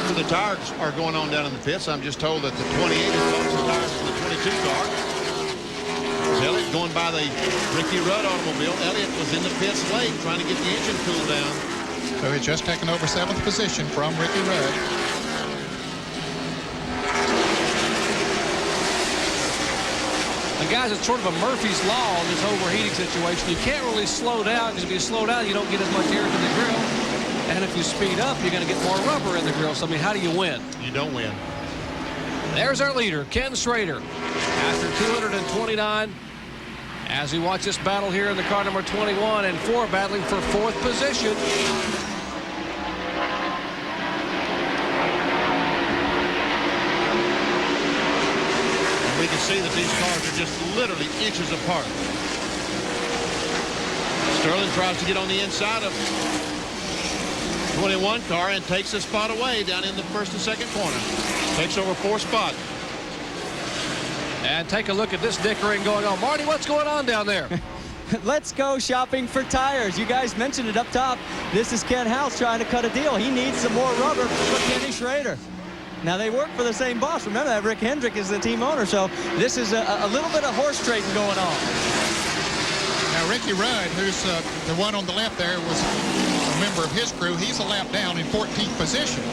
The tires are going on down in the pits. I'm just told that the 28 is lost the tires for the 22 car. Elliott going by the Ricky Rudd automobile. Elliott was in the pits late trying to get the engine cooled down. So he's just taken over 7th position from Ricky Rudd. And guys, it's sort of a Murphy's Law in this overheating situation. You can't really slow down because if you slow down, you don't get as much air to the grill. And if you speed up, you're going to get more rubber in the grill. So, I mean, how do you win? You don't win. There's our leader, Ken Schrader. After 229, as we watch this battle here in the car number 21 and 4 battling for 4th position. And we can see that these cars are just literally inches apart. Sterling tries to get on the inside of 21 car and takes a spot away down in the first and second corner. Takes over 4th spot. And take a look at this dickering going on. Marty, what's going on down there? Let's go shopping for tires. You guys mentioned it up top. This is Ken House trying to cut a deal. He needs some more rubber for Kenny Schrader. Now, they work for the same boss. Remember that Rick Hendrick is the team owner, so this is a little bit of horse trading going on. Now, Ricky Rudd, who's the one on the left there, was a member of his crew. He's a lap down in 14th position.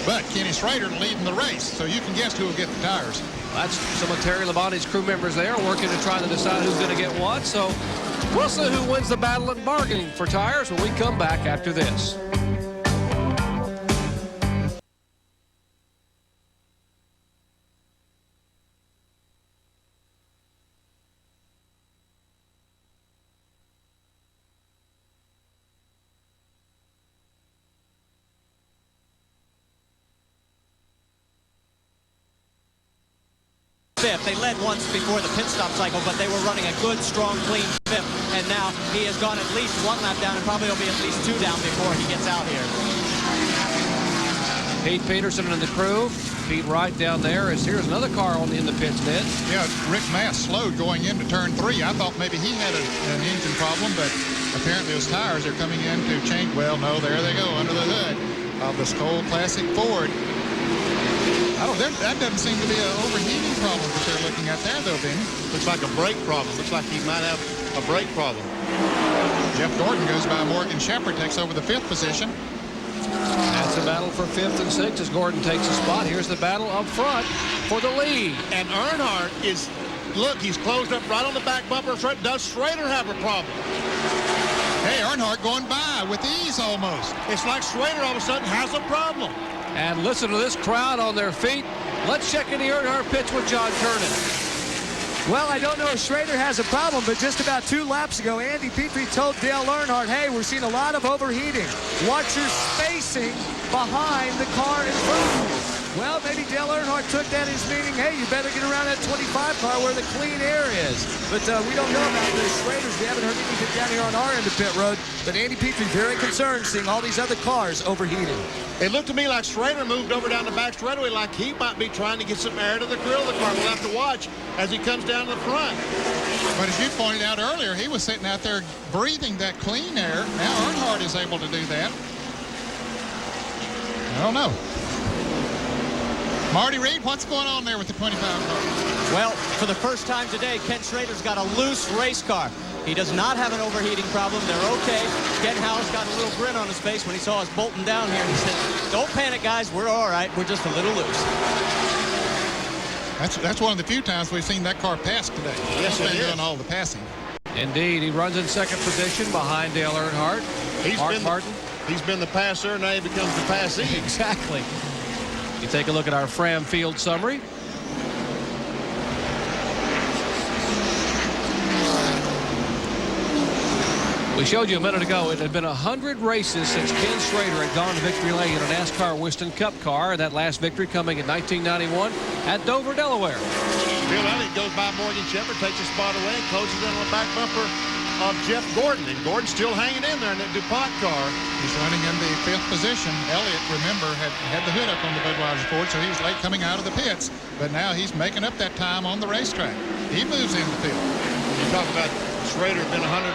But Kenny Schrader leading the race, so you can guess who will get the tires. That's some of Terry Labonte's crew members there working to try to decide who's going to get what. So we'll see who wins the battle at bargaining for tires when we come back after this. fifth. They led once before the pit stop cycle, but they were running a good, strong, clean fifth. And now he has gone at least one lap down and probably will be at least 2 down before he gets out here. Pete Peterson and the crew. Pete Wright down there. Here's another car in the pits, Ned. Yeah, Rick Mast slowed going into turn 3. I thought maybe he had an engine problem, but apparently his tires are coming in to change. Well, no, there they go under the hood of the Skoal Classic Ford. That doesn't seem to be an overheating problem that they're looking at there, though, Benny. Looks like a brake problem. Looks like he might have a brake problem. Jeff Gordon goes by Morgan Shepherd, takes over the 5th position. That's a battle for 5th and 6th as Gordon takes a spot. Here's the battle up front for the lead. And Earnhardt is, look, he's closed up right on the back bumper. Does Schrader have a problem? Hey, Earnhardt going by with ease almost. It's like Schrader all of a sudden has a problem. And listen to this crowd on their feet. Let's check in the Earnhardt pits with John Kernan. Well, I don't know if Schrader has a problem, but just about 2 laps ago, Andy Petrie told Dale Earnhardt, hey, we're seeing a lot of overheating. Watch your spacing behind the car in front of you. Well, maybe Dale Earnhardt took that as meaning, hey, you better get around that 25 car where the clean air is. But we don't know about the Schraders. We haven't heard anything down here on our end of pit road. But Andy Petrie very concerned seeing all these other cars overheating. It looked to me like Schrader moved over down the back straightaway like he might be trying to get some air to the grill of the car. We'll have to watch as he comes down to the front. But as you pointed out earlier, he was sitting out there breathing that clean air. Now Earnhardt is able to do that. I don't know. Marty Reed, what's going on there with the 25 car? Well, for the first time today, Ken Schrader's got a loose race car. He does not have an overheating problem. They're okay. Ken Howes got a little grin on his face when he saw us bolting down here. And he said, don't panic, guys. We're all right. We're just a little loose. That's one of the few times we've seen that car pass today. Yes, He's been doing all the passing. Indeed. He runs in 2nd position behind Dale Earnhardt. He's been the passer, now he becomes the passee. Exactly. You take a look at our Fram field summary. We showed you a minute ago it had been 100 races since Ken Schrader had gone to victory lane in a NASCAR Winston Cup car. That last victory coming in 1991 at Dover, Delaware. Bill Elliott goes by Morgan Shepherd, takes a spot away, and closes in on the back bumper of Jeff Gordon. And Gordon's still hanging in there in that DuPont car. He's running in the 5th position. Elliott, remember, had the hood up on the Budweiser Ford, so he was late coming out of the pits. But now he's making up that time on the racetrack. He moves in the field. You talk about Schrader been 100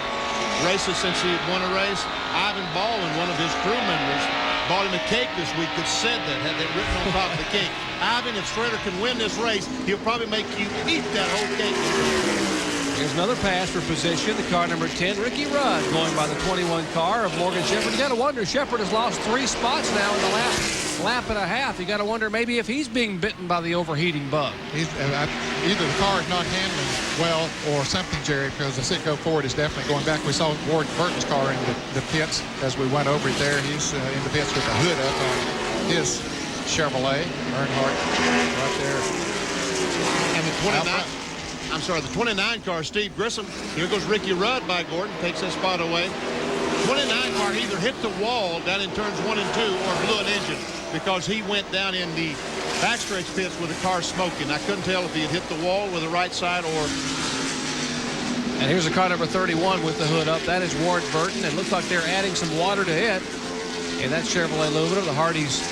races since he had won a race. Ivan Baldwin, one of his crew members, bought him a cake this week that said that, had that written on top of the cake. Ivan, if Schrader can win this race, he'll probably make you eat that whole cake. Here's another pass for position. The car number 10, Ricky Rudd, going by the 21 car of Morgan Shepherd. You got to wonder, Shepherd has lost 3 spots now in the last lap and a half. You got to wonder maybe if he's being bitten by the overheating bug. Either the car is not handling well or something, Jerry, because the Citgo Ford is definitely going back. We saw Ward Burton's car in the pits as we went over it there. He's in the pits with the hood up on his Chevrolet. Earnhardt right there. And the 29 car, Steve Grissom. Here goes Ricky Rudd by Gordon, takes that spot away. 29 car either hit the wall down in turns 1 and 2 or blew an engine because he went down in the backstretch pits with the car smoking. I couldn't tell if he had hit the wall with the right side or... And here's the car number 31 with the hood up. That is Ward Burton. It looks like they're adding some water to it. And that's Chevrolet aluminum, the Hardee's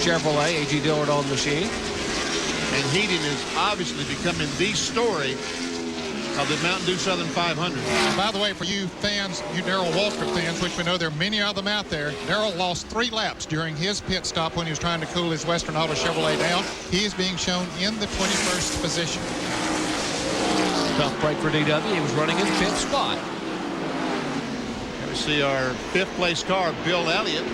Chevrolet, A.G. Dillard on the machine. And heating is obviously becoming the story of the Mountain Dew Southern 500. By the way, for you fans, you Darrell Waltrip fans, which we know there are many of them out there, Darrell lost 3 laps during his pit stop when he was trying to cool his Western Auto Chevrolet down. He is being shown in the 21st position. Tough break for DW. He was running in 5th spot. Here we see our 5th place car, Bill Elliott.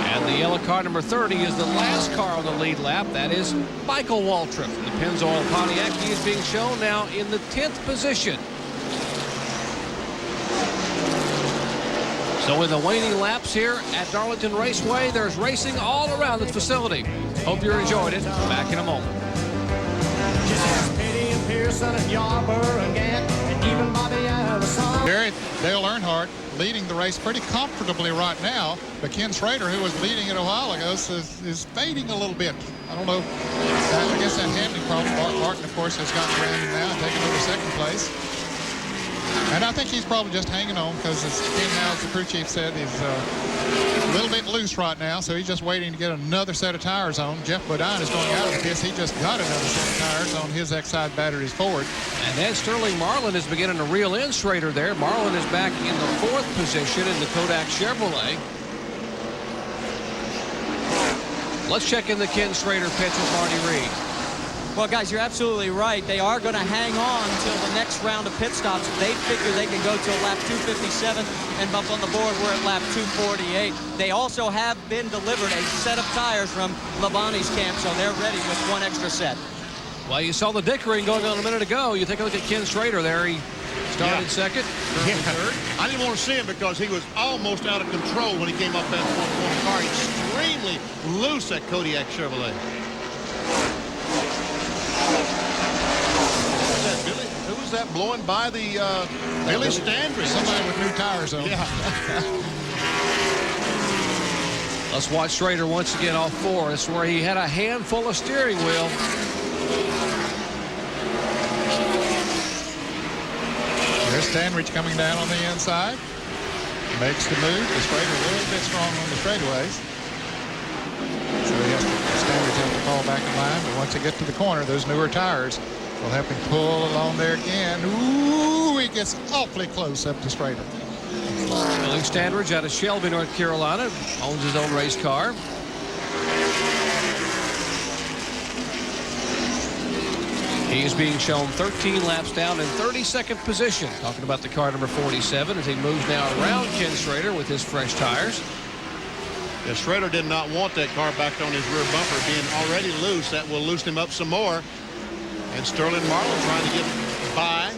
And the yellow car number 30 is the last car on the lead lap. That is Michael Waltrip. The Pennzoil Pontiac. He is being shown now in the 10th position. So in the waning laps here at Darlington Raceway, there's racing all around this facility. Hope you enjoyed it. Back in a moment. Jerry, Dale Earnhardt leading the race pretty comfortably right now, but Ken Schrader, who was leading it a while ago, is fading a little bit. I don't know. I guess that handling problem. Martin, of course, has gotten around him now and taken over second place. And I think he's probably just hanging on because, as Ken Niles, the crew chief, said, he's a little bit loose right now, so he's just waiting to get another set of tires on. Jeff Bodine is going out of the pits. He just got another set of tires on his Exide batteries forward. And then Sterling Marlin is beginning to reel in Schrader there. Marlin is back in the 4th position in the Kodak Chevrolet. Let's check in the Ken Schrader pits with Marty Reed. Well, guys, you're absolutely right. They are going to hang on until the next round of pit stops. They figure they can go till lap 257 and bump on the board. We're at lap 248. They also have been delivered a set of tires from Labonte's camp, so they're ready with one extra set. Well, you saw the dickering going on a minute ago. You take a look at Ken Schrader there. He started second, third. I didn't want to see him because he was almost out of control when he came up that fourth corner car. Extremely loose at Kodiak Chevrolet. Who was that blowing by the Billy Standridge? Somebody with new tires on. Yeah. Let's watch Schrader once again off 4. This is where he had a handful of steering wheel. There's Standridge coming down on the inside. Makes the move. The Schrader a little bit strong on the straightaways. So Standridge has to fall back in line. But once they get to the corner, those newer tires will help him pull along there again. Ooh, he gets awfully close up to Schrader. Billy Standridge out of Shelby, North Carolina, owns his own race car. He is being shown 13 laps down in 32nd position. Talking about the car number 47 as he moves now around Ken Schrader with his fresh tires. Yeah, Schrader did not want that car back on his rear bumper being already loose. That will loosen him up some more. And Sterling Marlin trying to get by.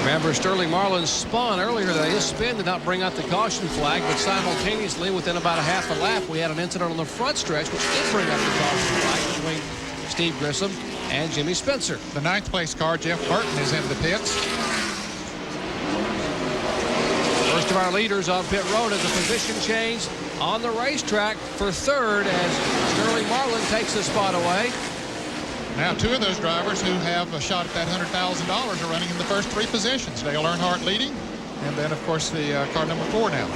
Remember, Sterling Marlin spun earlier today. His spin did not bring out the caution flag, but simultaneously, within about a half a lap, we had an incident on the front stretch, which did bring out the caution flag between Steve Grissom and Jimmy Spencer. The 9th place car, Jeff Burton, is in the pits. First of our leaders on pit road as a position change on the racetrack for 3rd as Sterling Marlin takes the spot away. Now, 2 of those drivers who have a shot at that $100,000 are running in the first 3 positions. Dale Earnhardt leading, and then, of course, the car number 4 now.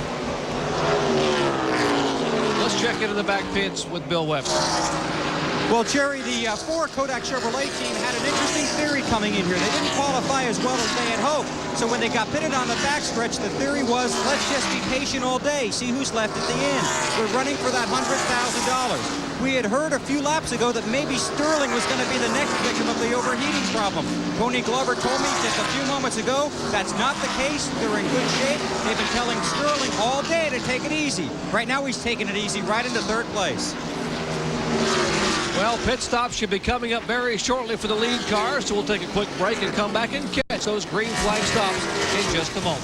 Let's check into the back pits with Bill Webster. Well, Jerry, the 4 Kodak Chevrolet team had an interesting theory coming in here. They didn't qualify as well as they had hoped. So when they got pitted on the backstretch, the theory was, let's just be patient all day, see who's left at the end. We're running for that $100,000. We had heard a few laps ago that maybe Sterling was going to be the next victim of the overheating problem. Tony Glover told me just a few moments ago that's not the case. They're in good shape. They've been telling Sterling all day to take it easy. Right now he's taking it easy right into 3rd place. Well, pit stops should be coming up very shortly for the lead car, so we'll take a quick break and come back and catch those green flag stops in just a moment.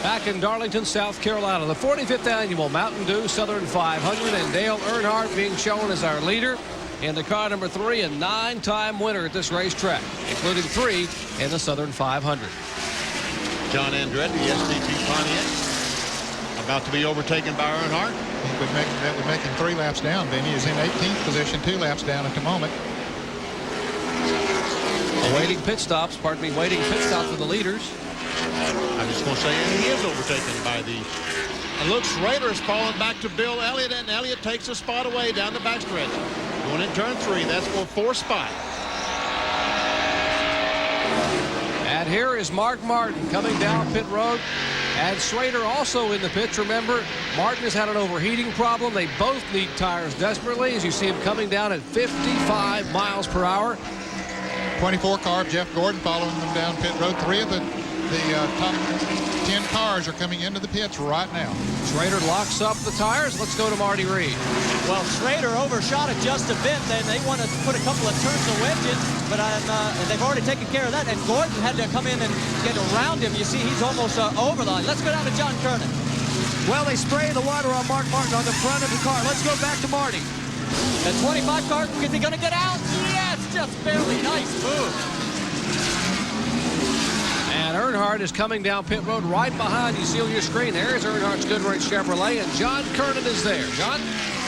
Back in Darlington, South Carolina, the 45th annual Mountain Dew Southern 500, and Dale Earnhardt being shown as our leader in the car number 3, a 9-time winner at this racetrack, including 3 in the Southern 500. John Andretti, STP Pontiac, about to be overtaken by Earnhardt. That would make him 3 laps down. Benny is in 18th position, 2 laps down at the moment. Waiting pit stops for the leaders. I'm just going to say, and he is overtaken by the... And look, Schrader is falling back to Bill Elliott, and Elliott takes a spot away down the backstretch. Going in turn 3, that's for 4th spot. And here is Mark Martin coming down pit road. And Schrader also in the pits. Remember, Martin has had an overheating problem. They both need tires desperately as you see him coming down at 55 miles per hour. 24 car, Jeff Gordon following them down pit road. 3 of the top 10 cars are coming into the pits right now. Schrader locks up the tires. Let's go to Marty Reed. Well, Schrader overshot it just a bit. Then they want to put a couple of turns to wedge it, but they've already taken care of that. And Gordon had to come in and get around him. You see, he's almost over the line. Let's go down to John Kernan. Well, they spray the water on Mark Martin on the front of the car. Let's go back to Marty. The 25 car, is he going to get out? Yes, just barely. Nice move. And Earnhardt is coming down pit road right behind you. See on your screen, there's Earnhardt's Goodwrench Chevrolet, and John Kernan is there. John?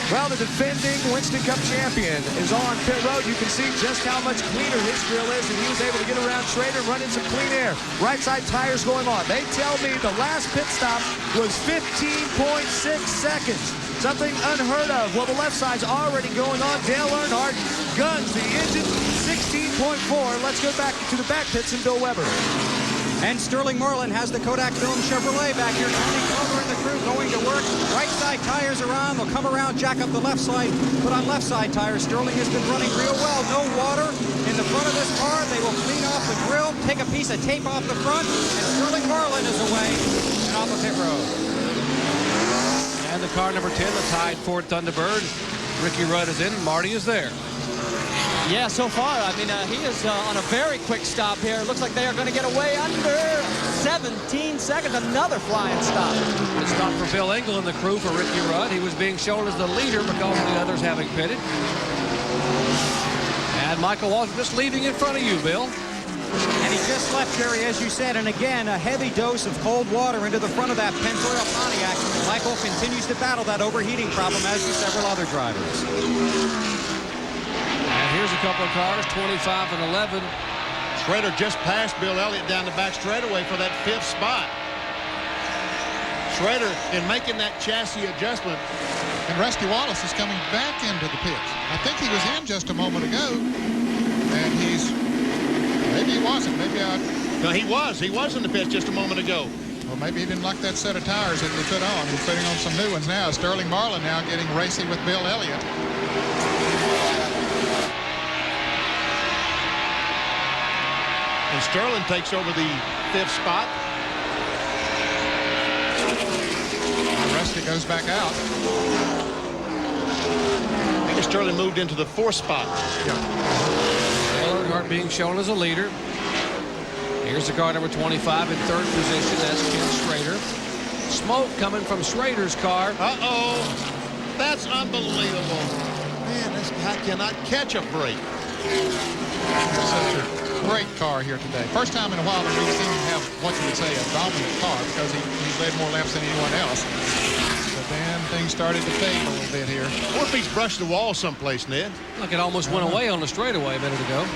Well, the defending Winston Cup champion is on pit road. You can see just how much cleaner his grill is, and he was able to get around Schrader and run in some clean air. Right side tires going on. They tell me the last pit stop was 15.6 seconds. Something unheard of. Well, the left side's already going on. Dale Earnhardt guns the engine, 16.4. Let's go back to the back pits and Bill Weber. And Sterling Marlin has the Kodak Film Chevrolet back here. Tony Clover and the crew going to work. Right side tires are on. They'll come around, jack up the left side, put on left side tires. Sterling has been running real well. No water in the front of this car. They will clean off the grill, take a piece of tape off the front, and Sterling Marlin is away and off the pit road. And the car number 10, the tied Ford Thunderbird. Ricky Rudd is in, and Marty is there. Yeah, so far, I mean, he is on a very quick stop here. Looks like they are going to get away under 17 seconds. Another flying stop. Good stop for Bill Engel and the crew for Ricky Rudd. He was being shown as the leader because of the others having pitted. And Michael Waltrip just leaving in front of you, Bill. And he just left, Jerry, as you said. And again, a heavy dose of cold water into the front of that Pennzoil Pontiac. Michael continues to battle that overheating problem, as do several other drivers. And here's a couple of cars, 25 and 11. Schrader just passed Bill Elliott down the back straightaway for that 5th spot. Schrader, in making that chassis adjustment. And Rusty Wallace is coming back into the pits. I think he was in just a moment ago. And maybe he wasn't. No, he was. He was in the pits just a moment ago. Well, maybe he didn't like that set of tires that they put on. He's putting on some new ones now. Sterling Marlin now getting racy with Bill Elliott. And Sterling takes over the 5th spot. And Rusty goes back out. I think Sterling moved into the 4th spot. Yeah. Dale Earnhardt being shown as a leader. Here's the car number 25 in 3rd position. That's Ken Schrader. Smoke coming from Schrader's car. Uh-oh. That's unbelievable. Man, this guy cannot catch a break. Such a great car here today. First time in a while that we've seen him have what you would say a dominant car, because he's led more laps than anyone else. But then things started to fade a little bit here. What if he's brushed the wall someplace, Ned? Look, it almost went away on the straightaway a minute ago.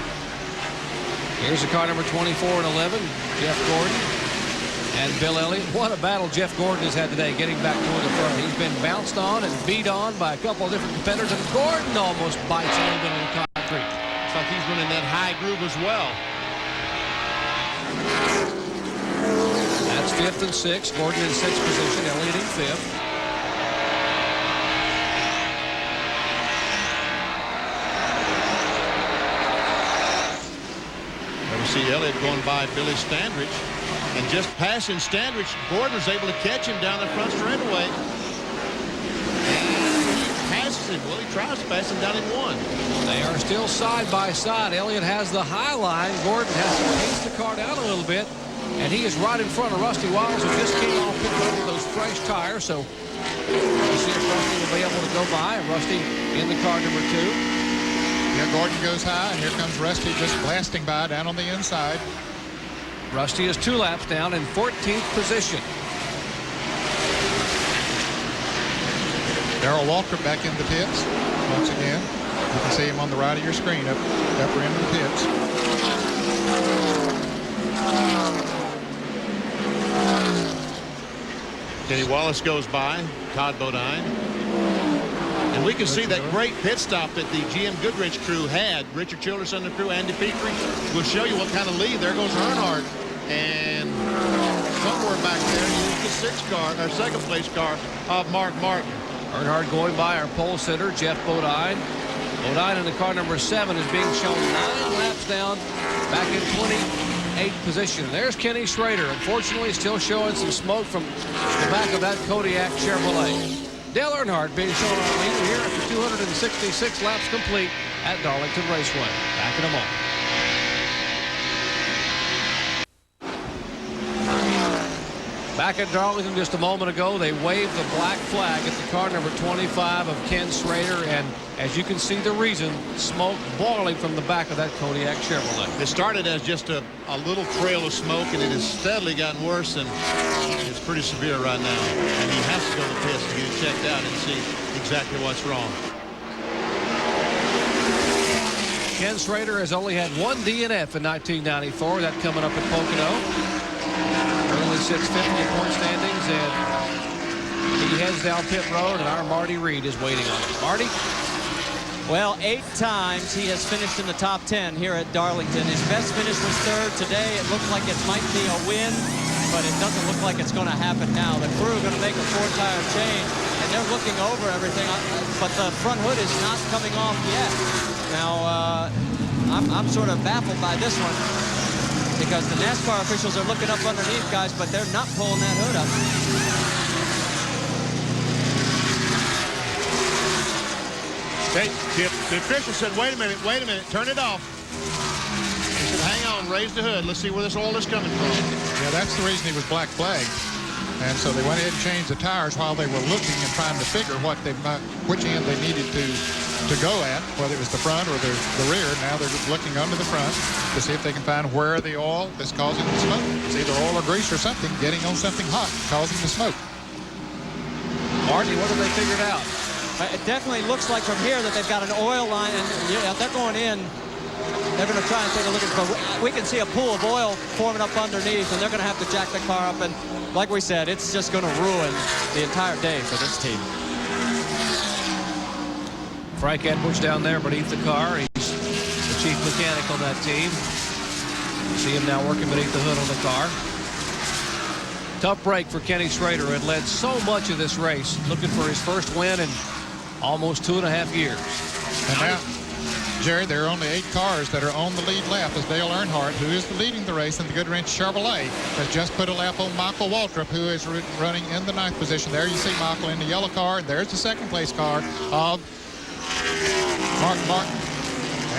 Here's the car number 24 and 11, Jeff Gordon and Bill Elliott. What a battle Jeff Gordon has had today getting back toward the front. He's been bounced on and beat on by a couple of different competitors, and Gordon almost bites a little bit on the concrete. It's like he's running that high groove as well. That's 5th and 6th. Gordon in 6th position, Elliott in 5th. See Elliott going by Billy Standridge, and just passing Standridge, Gordon was able to catch him down the front straightaway. And he passes him. Well, he tries to pass him down in 1. They are still side by side. Elliott has the high line. Gordon has to pace the car down a little bit, and he is right in front of Rusty Wallace, who just came off pit road with those fresh tires. So we'll see if Rusty will be able to go by. Rusty in the car number 2. Here Gordon goes high, and here comes Rusty just blasting by down on the inside. Rusty is 2 laps down in 14th position. Darrell Waltrip back in the pits once again. You can see him on the right of your screen, upper end of the pits. Kenny Wallace goes by, Todd Bodine. And we can see that great pit stop that the GM Goodrich crew had. Richard Childress and the crew, Andy Petrie. We'll show you what kind of lead. There goes Earnhardt. And somewhere back there is the 2nd place car of Mark Martin. Earnhardt going by our pole sitter, Jeff Bodine. Bodine in the car number 7 is being shown 9 laps down, back in 28th position. There's Kenny Schrader. Unfortunately, still showing some smoke from the back of that Kodiak Chevrolet. Dale Earnhardt being shown on leader here after 266 laps complete at Darlington Raceway. Back in a moment. Back Back at Darlington just a moment ago, they waved the black flag at the car number 25 of Ken Schrader, and as you can see the reason, smoke boiling from the back of that Kodiak Chevrolet. It started as just a little trail of smoke, and it has steadily gotten worse, and it's pretty severe right now. And he has to go to the pits to get it checked out and see exactly what's wrong. Ken Schrader has only had one DNF in 1994, that coming up at Pocono. Currently sits 50 in point standings, and he heads down pit road, and our Marty Reed is waiting on him. Marty? Well, 8 times he has finished in the top 10 here at Darlington. His best finish was 3rd today. It looks like it might be a win, but it doesn't look like it's going to happen now. The crew are going to make a 4-tire change, and they're looking over everything, but the front hood is not coming off yet. Now, I'm sort of baffled by this one, because the NASCAR officials are looking up underneath, guys, but they're not pulling that hood up. The official said, wait a minute, turn it off. He said, hang on, raise the hood. Let's see where this oil is coming from. Yeah, that's the reason he was black flagged. And so they went ahead and changed the tires while they were looking and trying to figure which end they needed to go at, whether it was the front or the rear. Now they're looking under the front to see if they can find where the oil is causing the smoke. It's either oil or grease or something getting on something hot causing the smoke. Marty, what have they figured out? It definitely looks like from here that they've got an oil line, and yeah, they're going in. They're going to try and take a look at it, but we can see a pool of oil forming up underneath, and they're going to have to jack the car up. And like we said, it's just going to ruin the entire day for this team. Frank Edwards down there beneath the car. He's the chief mechanic on that team. You see him now working beneath the hood on the car. Tough break for Kenny Schrader, who had led so much of this race, looking for his first win in almost 2.5 years. And now, Jerry, there are only 8 cars that are on the lead lap, as Dale Earnhardt, who is leading the race in the Goodwrench Chevrolet, has just put a lap on Michael Waltrip, who is running in the 9th position. There you see Michael in the yellow car, and there's the 2nd place car of Mark Martin.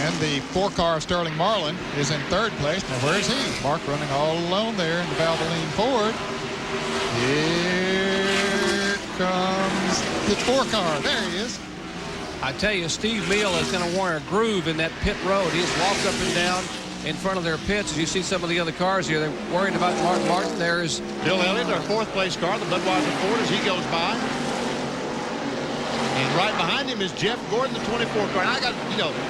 And the 4 car of Sterling Marlin is in 3rd place. Now, where is he? Mark running all alone there in the Valvoline Ford. Here comes the 4 car. There he is. I tell you, Steve Meal is going to wear a groove in that pit road. He has walked up and down in front of their pits. As you see some of the other cars here, they're worried about Mark Martin. There's Bill Elliott, our 4th place car, the Budweiser Ford, as he goes by. And right behind him is Jeff Gordon, the 24 car. And I got,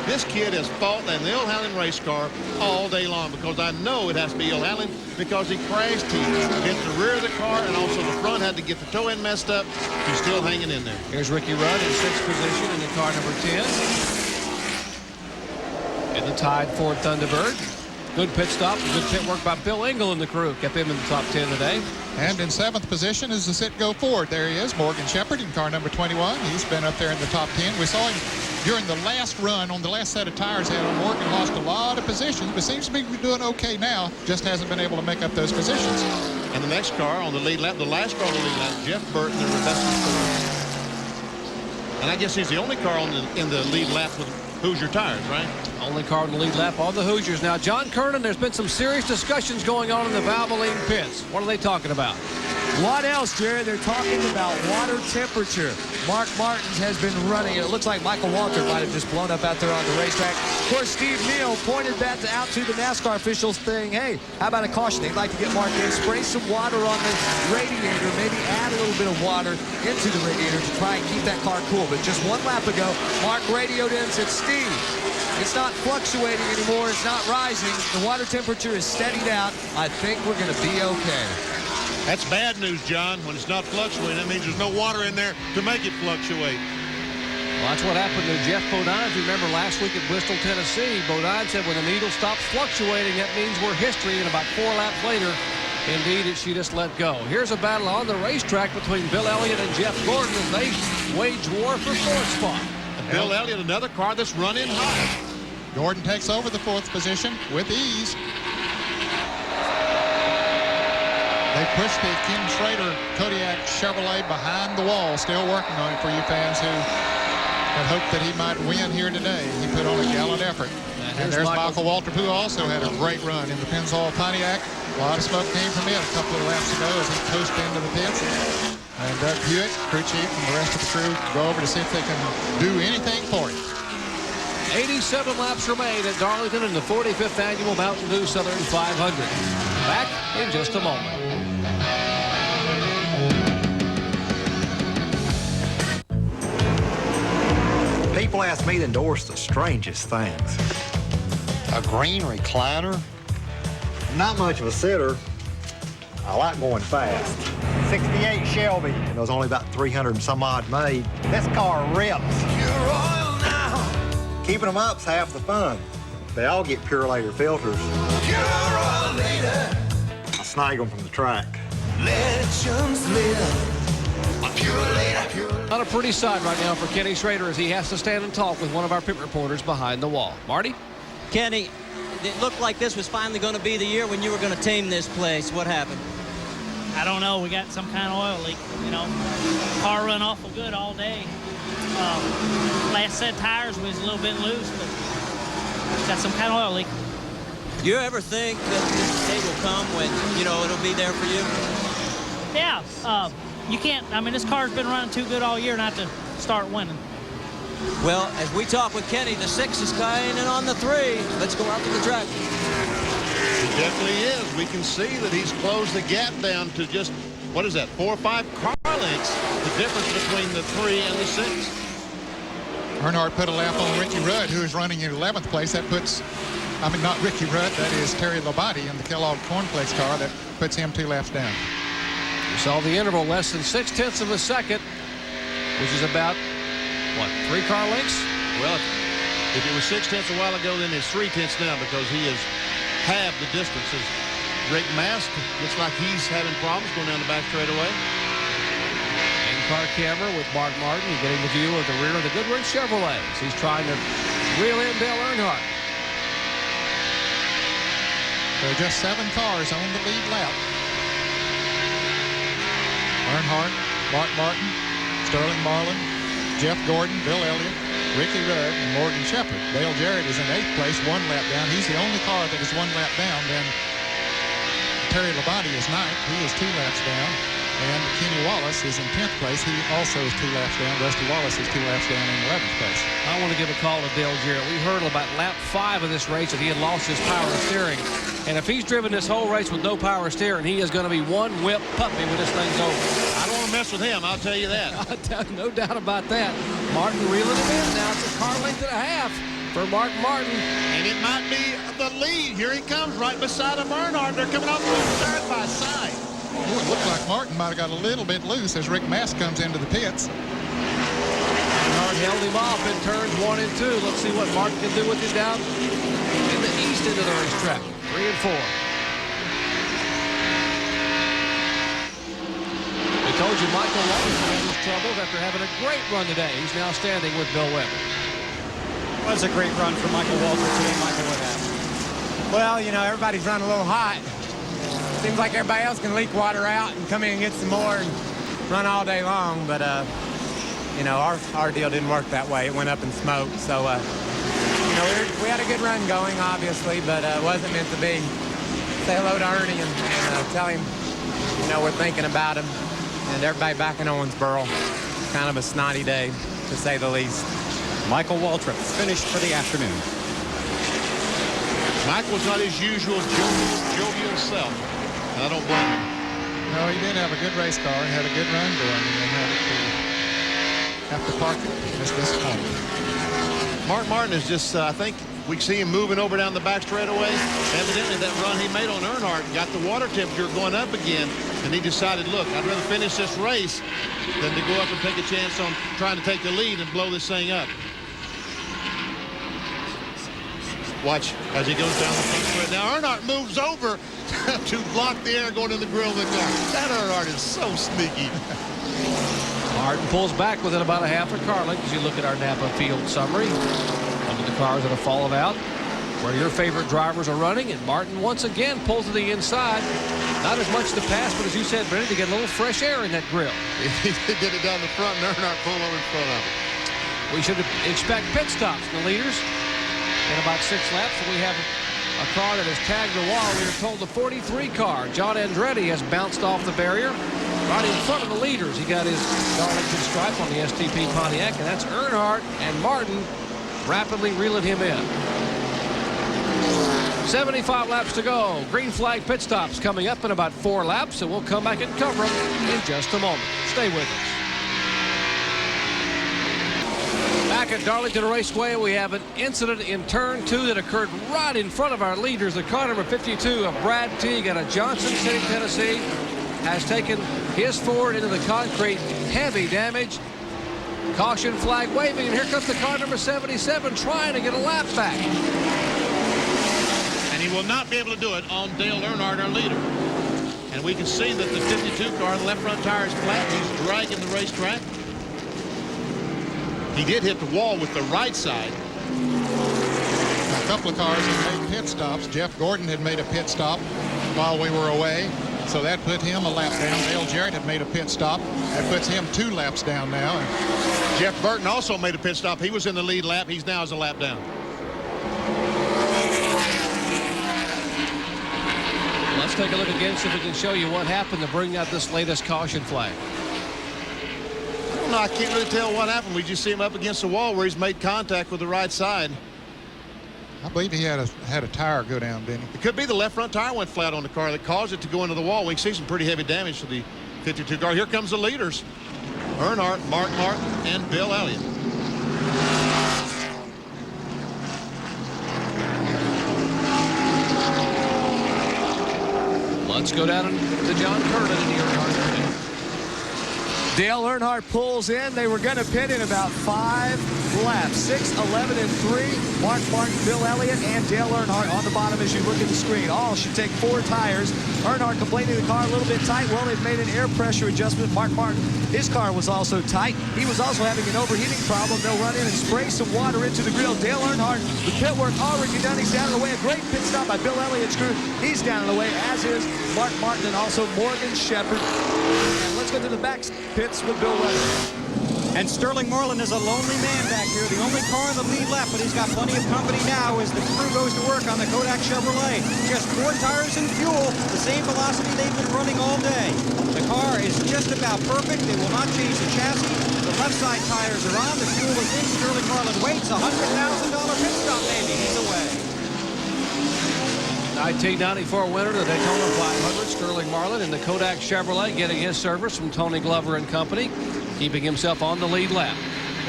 this kid has fought in the Ilhallen race car all day long, because I know it has to be Ilhallen, because he crashed. He hit the rear of the car, and also the front had to get the toe end messed up. He's still hanging in there. Here's Ricky Rudd in 6th position in the car number 10. In the tied Ford Thunderbird. Good pit stop, good pit work by Bill Engel and the crew. Kept him in the top 10 today. And in 7th position is the Citgo Ford. There he is, Morgan Shepherd in car number 21. He's been up there in the top 10. We saw him during the last run on the last set of tires he had on. Morgan lost a lot of positions, but seems to be doing okay now. Just hasn't been able to make up those positions. And the next car on the lead lap, the last car on the lead lap, Jeff Burton, the Rebecca Ford. And I guess he's the only car in the lead lap with Hoosier tires, right? Only car in the lead lap on the Hoosiers. Now, John Kernan, there's been some serious discussions going on in the Valvoline pits. What are they talking about? What else, Jerry? They're talking about water temperature. Mark Martins has been running. It looks like Michael Waltrip might have just blown up out there on the racetrack. Of course, Steve Neal pointed that out to the NASCAR officials, saying, hey, how about a caution? They'd like to get Mark in, spray some water on the radiator, maybe add a little bit of water into the radiator to try and keep that car cool. But just 1 lap ago, Mark radioed in and said, Steve, it's not fluctuating anymore. It's not rising. The water temperature is steadied out. I think we're going to be okay. That's bad news, John. When it's not fluctuating, that means there's no water in there to make it fluctuate. Well, that's what happened to Jeff Bodine. If you remember last week at Bristol, Tennessee, Bodine said when the needle stops fluctuating, that means we're history. And about 4 laps later, indeed, she just let go. Here's a battle on the racetrack between Bill Elliott and Jeff Gordon as they wage war for 4th spot. And Bill Elliott, another car that's running hot. Gordon takes over the 4th position with ease. They pushed the Ken Schrader Kodiak Chevrolet behind the wall, still working on it for you fans who had hoped that he might win here today. He put on a gallant effort. And there's Michael Waltrip, who also had a great run in the Pennzoil Pontiac. A lot of smoke came from it a couple of laps ago as he coasted into the pits. And Doug Hewitt, crew chief, and the rest of the crew go over to see if they can do anything for him. 87 laps remain at Darlington in the 45th Annual Mountain Dew Southern 500. Back in just a moment. People ask me to endorse the strangest things. A green recliner? Not much of a sitter. I like going fast. 68 Shelby, and there's only about 300 and some odd made. This car rips. Pure oil now. Keeping them up's half the fun. They all get Pure Later filters. Pure oil later. I snag them from the track. Legends live. Not a pretty sight right now for Kenny Schrader as he has to stand and talk with one of our pit reporters behind the wall. Marty? Kenny, it looked like this was finally going to be the year when you were going to tame this place. What happened? I don't know. We got some kind of oil leak. You know, car run awful good all day. Last set tires was a little bit loose, but got some kind of oil leak. Do you ever think that this day will come when, you know, it'll be there for you? Yeah. You can't, I mean, this car's been running too good all year not to start winning. Well, as we talk with Kenny, the 6 is kind of on the 3. Let's go out to the track. It definitely is. We can see that he's closed the gap down to just, what is that, 4 or 5 car lengths, the difference between the 3 and the 6. Earnhardt put a lap on Ricky Rudd, who is running in 11th place. That puts, I mean, not Ricky Rudd, that is Terry Labonte in the Kellogg Cornflakes car. That puts him 2 laps down. We saw the interval less than 0.6 of a second, which is about, what, 3 car lengths? Well, if it was 0.6 a while ago, then it's 0.3 now because he has halved the distances. Drake Mask looks like he's having problems going down the back straightaway. In-car camera with Mark Martin. You're getting the view of the rear of the Goodwrench Chevrolets. He's trying to reel in Dale Earnhardt. There are just 7 cars on the lead lap. Earnhardt, Mark Martin, Sterling Marlin, Jeff Gordon, Bill Elliott, Ricky Rudd, and Morgan Shepherd. Dale Jarrett is in 8th place, 1 lap down. He's the only car that is 1 lap down. Then Terry Labonte is 9th. He is 2 laps down. And Kenny Wallace is in 10th place. He also is 2 laps down. Rusty Wallace is 2 laps down in 11th place. I want to give a call to Dale Jarrett. We heard about lap 5 of this race that he had lost his power steering. And if he's driven this whole race with no power steering, he is going to be one whip puppy when this thing's over. I don't want to mess with him, I'll tell you that. No doubt about that. Martin reeling him in now. It's a car length and a half for Mark Martin. And it might be the lead. Here he comes right beside him, Earnhardt. They're coming off side by side. Oh, it looked like Martin might have got a little bit loose as Rick Mask comes into the pits. Earnhardt held him off in turns 1 and 2. Let's see what Martin can do with him down in the east end of the racetrack. 3 and 4. We told you Michael Waltrip had his troubles after having a great run today. He's now standing with Bill Weber. Was a great run for Michael Waltrip today. Michael, what happened? Well, you know, everybody's running a little hot. Seems like everybody else can leak water out and come in and get some more and run all day long. But, you know, our deal didn't work that way. It went up in smoke. So, you know, we had a good run going, obviously, but it wasn't meant to be. Say hello to Ernie and tell him, you know, we're thinking about him. And everybody back in Owensboro, kind of a snotty day, to say the least. Michael Waltrip finished for the afternoon. Michael's not his usual jovial self. I don't blame him. No, he did have a good race car and had a good run going, and then have to park it. Just disappointed. Mark Martin is just, I think we see him moving over down the back straightaway. Evidently that run he made on Earnhardt got the water temperature going up again, and he decided, look, I'd rather finish this race than to go up and take a chance on trying to take the lead and blow this thing up. Watch as he goes down the front straight. Now Earnhardt moves over to block the air going in the grill of the car. That Earnhardt is so sneaky. Martin pulls back within about a half a car length as you look at our Napa field summary. Under the cars that have fallen out, where your favorite drivers are running, and Martin once again pulls to the inside. Not as much to pass, but as you said, Brendan, to get a little fresh air in that grill. He did it down the front, and Earnhardt pulled over in front of him. We should expect pit stops from the leaders. in about 6 laps. We have a car that has tagged the wall. We are told the 43 car, John Andretti, has bounced off the barrier right in front of the leaders. He got his Darlington stripe on the STP Pontiac, and that's Earnhardt and Martin rapidly reeling him in. 75 laps to go. Green flag pit stops coming up in about 4 laps, and we'll come back and cover them in just a moment. Stay with us. Back at Darlington Raceway, we have an incident in turn 2 that occurred right in front of our leaders. The car number 52 of Brad Teague out of Johnson City, Tennessee, has taken his Ford into the concrete. Heavy damage. Caution flag waving, and here comes the car number 77 trying to get a lap back. And he will not be able to do it on Dale Earnhardt, our leader. And we can see that the 52 car, the left front tire is flat. He's dragging the racetrack. He did hit the wall with the right side. A couple of cars had made pit stops. Jeff Gordon had made a pit stop while we were away, so that put him a lap down. Dale Jarrett had made a pit stop. That puts him 2 laps down now. And Jeff Burton also made a pit stop. He was in the lead lap. He's now as a lap down. Let's take a look again, see if we can show you what happened to bring out this latest caution flag. I can't really tell what happened. We just see him up against the wall where he's made contact with the right side. I believe he had a tire go down, didn't he? It could be the left front tire went flat on the car that caused it to go into the wall. We can see some pretty heavy damage to the 52 car. Here comes the leaders. Earnhardt, Mark Martin, and Bill Elliott. Let's go down to John Curtin in the Earnhardt. Dale Earnhardt pulls in. They were going to pit in about 5 laps. 6, 11, and 3. Mark Martin, Bill Elliott, and Dale Earnhardt on the bottom as you look at the screen. All should take 4 tires. Earnhardt complaining the car a little bit tight. Well, they've made an air pressure adjustment. Mark Martin, his car was also tight. He was also having an overheating problem. They'll run in and spray some water into the grill. Dale Earnhardt, the pit work already done. He's down in the way. A great pit stop by Bill Elliott's crew. He's down in the way, as is Mark Martin and also Morgan Shepherd. And let's go to the back pits with Bill Weber. And Sterling Marlin is a lonely man back here. The only car in the lead left, but he's got plenty of company now as the crew goes to work on the Kodak Chevrolet. Just 4 tires and fuel, the same velocity they've been running all day. The car is just about perfect. They will not change the chassis. The left side tires are on. The fuel is in. Sterling Marlin waits. $100,000 pit stop, maybe. He's away. 1994 winner of the Daytona 500, Sterling Marlin in the Kodak Chevrolet, getting his service from Tony Glover and company, keeping himself on the lead lap.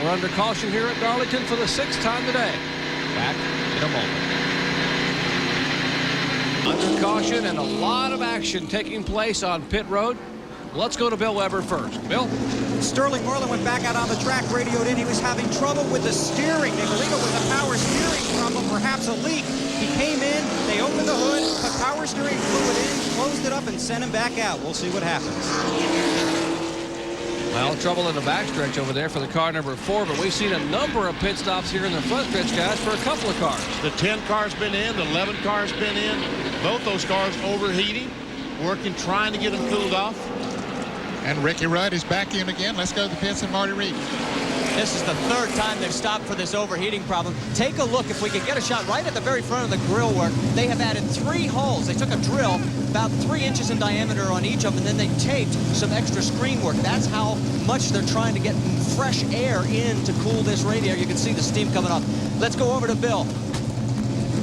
We're under caution here at Darlington for the 6th time today. Back in a moment. Under caution and a lot of action taking place on pit road. Let's go to Bill Weber first. Bill? Sterling Marlin went back out on the track, radioed in. He was having trouble with the steering. They believe it was a power steering problem, perhaps a leak. He came in, they opened the hood, put power steering fluid in, closed it up, and sent him back out. We'll see what happens. Well, trouble in the backstretch over there for the car number 4, but we've seen a number of pit stops here in the front stretch, guys, for a couple of cars. The 10 car's been in, the 11 car's been in. Both those cars overheating, working, trying to get them cooled off. And Ricky Rudd is back in again. Let's go to the pits and Marty Reed. This is the 3rd time they've stopped for this overheating problem. Take a look. If we could get a shot right at the very front of the grill work, they have added 3 holes. They took a drill about 3 inches in diameter on each of them, and then they taped some extra screen work. That's how much they're trying to get fresh air in to cool this radiator. You can see the steam coming off. Let's go over to Bill.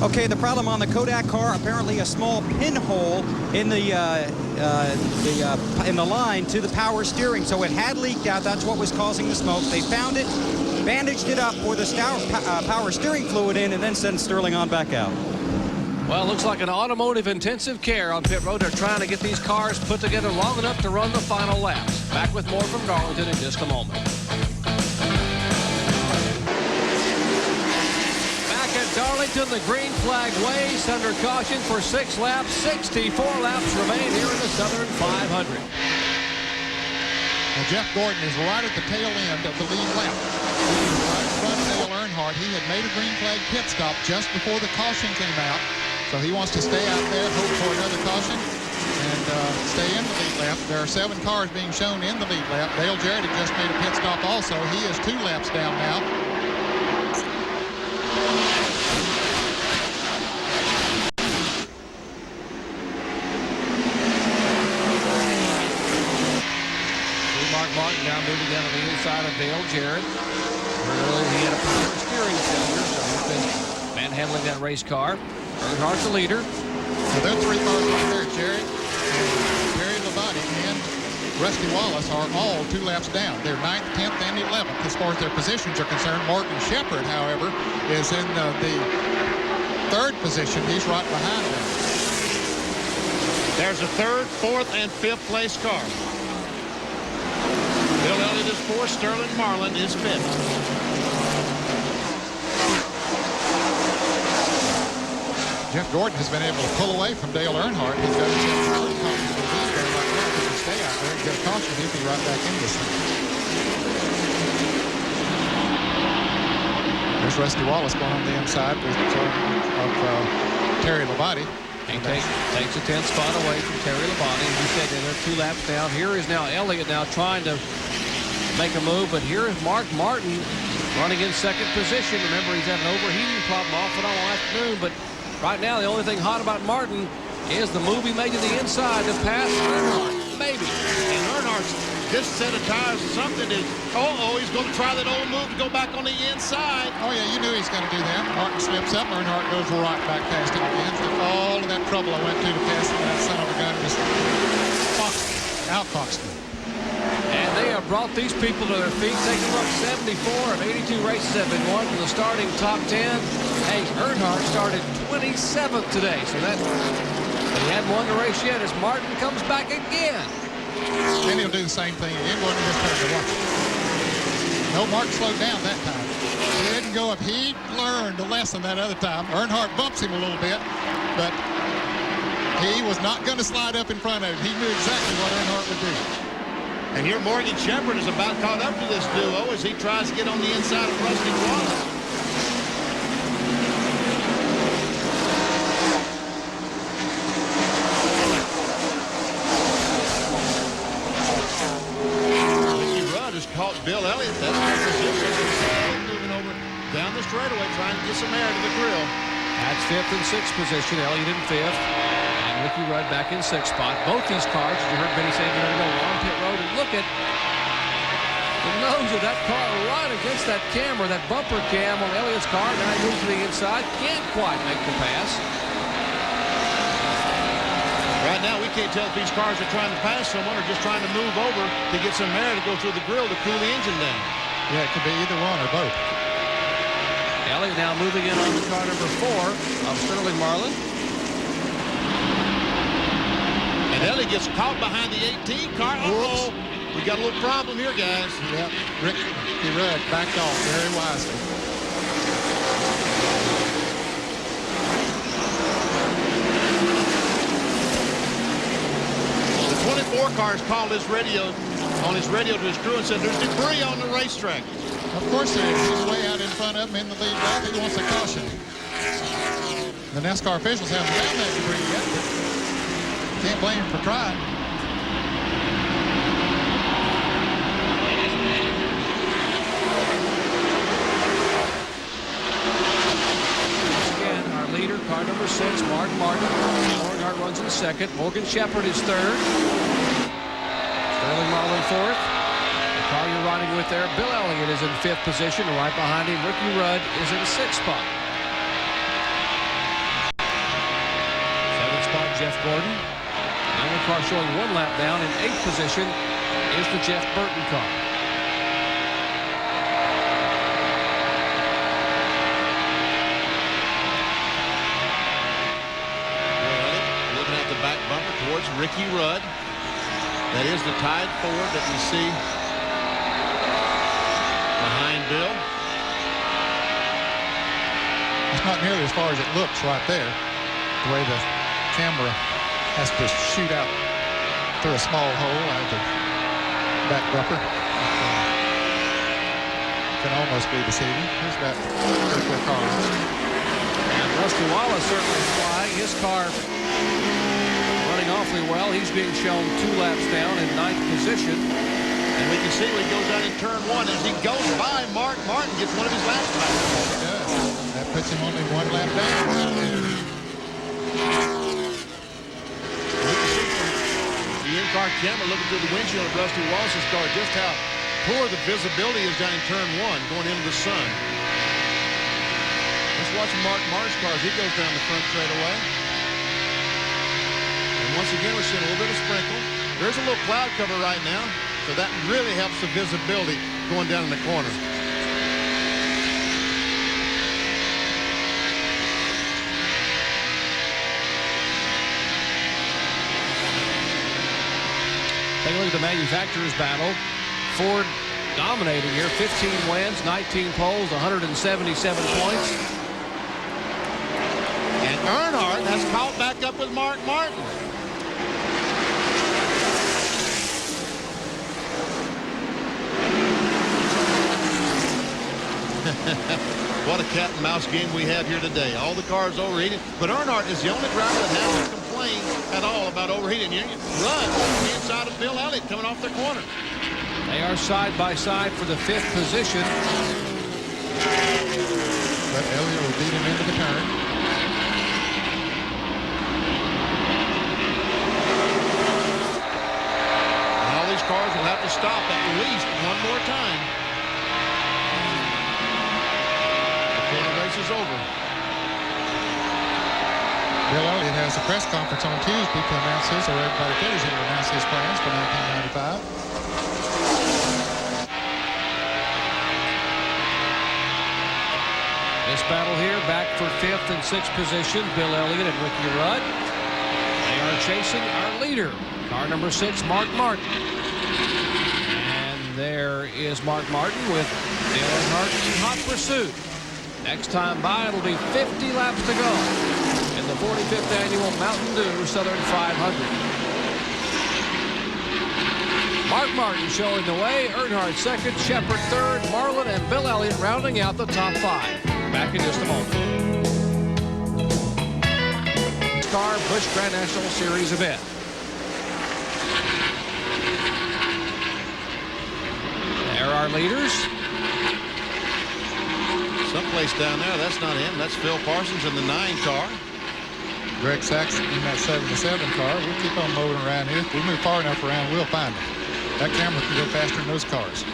Okay, the problem on the Kodak car, apparently a small pinhole in the line to the power steering. So it had leaked out. That's what was causing the smoke. They found it, bandaged it up, poured the power steering fluid in, and then sent Sterling on back out. Well, it looks like an automotive intensive care on pit road. They're trying to get these cars put together long enough to run the final laps. Back with more from Darlington in just a moment. Darlington, the green flag waves under caution for 6 laps. 64 laps remain here in the Southern 500. Now Jeff Gordon is right at the tail end of the lead lap. He is right in front of Dale Earnhardt. He had made a green flag pit stop just before the caution came out. So he wants to stay out there, hope for another caution, and stay in the lead lap. There are 7 cars being shown in the lead lap. Dale Jarrett had just made a pit stop also. He is 2 laps down now. Jared. Earlier he had a power steering failure, so he's been manhandling that race car. Earnhardt the leader. So there are 3 cars right there, Jerry. Terry Labonte and Rusty Wallace are all 2 laps down. They're 9th, 10th, and 11th as far as their positions are concerned. Morgan Shepherd, however, is in the 3rd position. He's right behind them. There's a 3rd, 4th, and 5th place car. Bill Elliott is 4th. Sterling Marlin is 5th. Jeff Gordon has been able to pull away from Dale Earnhardt. He's got himself pretty comfortable lead there right now. If he can stay out there and get a caution, he'll be right back in this thing. There's Rusty Wallace going on the inside of Terry Labonte. He takes a 10th spot away from Terry Labonte. As you said, they're 2 laps down. Here is now Elliott now trying to make a move, but here is Mark Martin running in 2nd position. Remember, he's had an overheating problem off and on all afternoon, but right now the only thing hot about Martin is the move he made to the inside to pass Earnhardt. Maybe. And Earnhardt's this set of tires is something that, he's going to try that old move to go back on the inside. Oh, yeah, you knew he's going to do that. Martin slips up. Earnhardt goes right back past him again. So all of that trouble I went to pass that son of a gun just outfoxed him. And they have brought these people to their feet, taking them up 74 of 82 races have been won from the starting top 10. Hey, Earnhardt started 27th today, so that he hadn't won the race yet as Martin comes back again. Then he'll do the same thing again. Go into this turn to watch it. No, Martin slowed down that time. He didn't go up. He learned a lesson that other time. Earnhardt bumps him a little bit, but he was not going to slide up in front of him. He knew exactly what Earnhardt would do. And here Morgan Shepherd is about caught up to this duo as he tries to get on the inside of Rusty Wallace. Ricky Rudd has caught Bill Elliott. That's the position. Moving over down the straightaway trying to get some air to the grill. That's 5th and 6th position. Elliott in 5th. Ricky Rudd back in 6th spot. Both these cars, as you heard Benny say, they're going to go on pit road and look at the nose of that car right against that camera, that bumper cam on Elliott's car. Now he moves to the inside. Can't quite make the pass. Right now, we can't tell if these cars are trying to pass someone or just trying to move over to get some air to go through the grill to cool the engine down. Yeah, it could be either one or both. Elliott now moving in on the car number 4 of Sterling Marlin. And Elliott gets caught behind the 18 car. Uh-oh. We got a little problem here, guys. Yep. Ricky Rudd backed off very wisely. The 24 cars called his radio to his crew and said there's debris on the racetrack. Of course there is. He's way out in front of him in the lead lap. He wants a caution. The NASCAR officials haven't found that debris yet, but can't blame him for trying. Again, our leader, car number 6, Mark Martin. Earnhardt runs in 2nd. Morgan Shepherd is 3rd. Sterling Marlin 4th. The car you're riding with there, Bill Elliott, is in 5th position. And right behind him, Ricky Rudd is in 6th spot. 7th spot, Jeff Gordon. The only car showing 1 lap down in 8th position is the Jeff Burton car. Looking at the back bumper towards Ricky Rudd. That is the Tide Ford that we see behind Bill. It's not nearly as far as it looks right there. The way the camera has to shoot out through a small hole out of the back bumper. Can almost be deceiving. Here's that particular car. And Rusty Wallace certainly flying. His car running awfully well. He's being shown 2 laps down in 9th position. And we can see when he goes out in turn 1 as he goes by Mark Martin gets one of his laps back. He does. That puts him only 1 lap down. The in-car camera looking through the windshield of Rusty Wallace's car just how poor the visibility is down in turn 1 going into the sun. Let's watch Mark Martin's car as he goes down the front straightaway. And once again, we're seeing a little bit of sprinkle. There's a little cloud cover right now, so that really helps the visibility going down in the corner. Take a look at the manufacturer's battle. Ford dominating here. 15 wins, 19 poles, 177 points. And Earnhardt has caught back up with Mark Martin. What a cat and mouse game we have here today. All the cars overheating, but Earnhardt is the only driver that hasn't complained at all about overheating. You run inside of Bill Elliott coming off their corner. They are side by side for the 5th position. But Elliott will beat him into the turn. And all these cars will have to stop at least one more time. Before the race is over. Bill Elliott has a press conference on Tuesday to announce his, or everybody figures he'll announce his plans for 1995. This battle here back for 5th and 6th position. Bill Elliott and Ricky Rudd. They are chasing our leader, car number 6, Mark Martin. And there is Mark Martin with Dale Earnhardt in hot pursuit. Next time by, it'll be 50 laps to go in the 45th annual Mountain Dew Southern 500. Mark Martin showing the way. Earnhardt 2nd, Shepard 3rd, Marlin and Bill Elliott rounding out the top 5. Back in just a moment. Car Busch Grand National Series event. There are leaders. Someplace down there, that's not him. That's Phil Parsons in the 9 car. Greg Saxon in that 77 car. We'll keep on moving around here. If we move far enough around, we'll find him. That camera can go faster than those cars.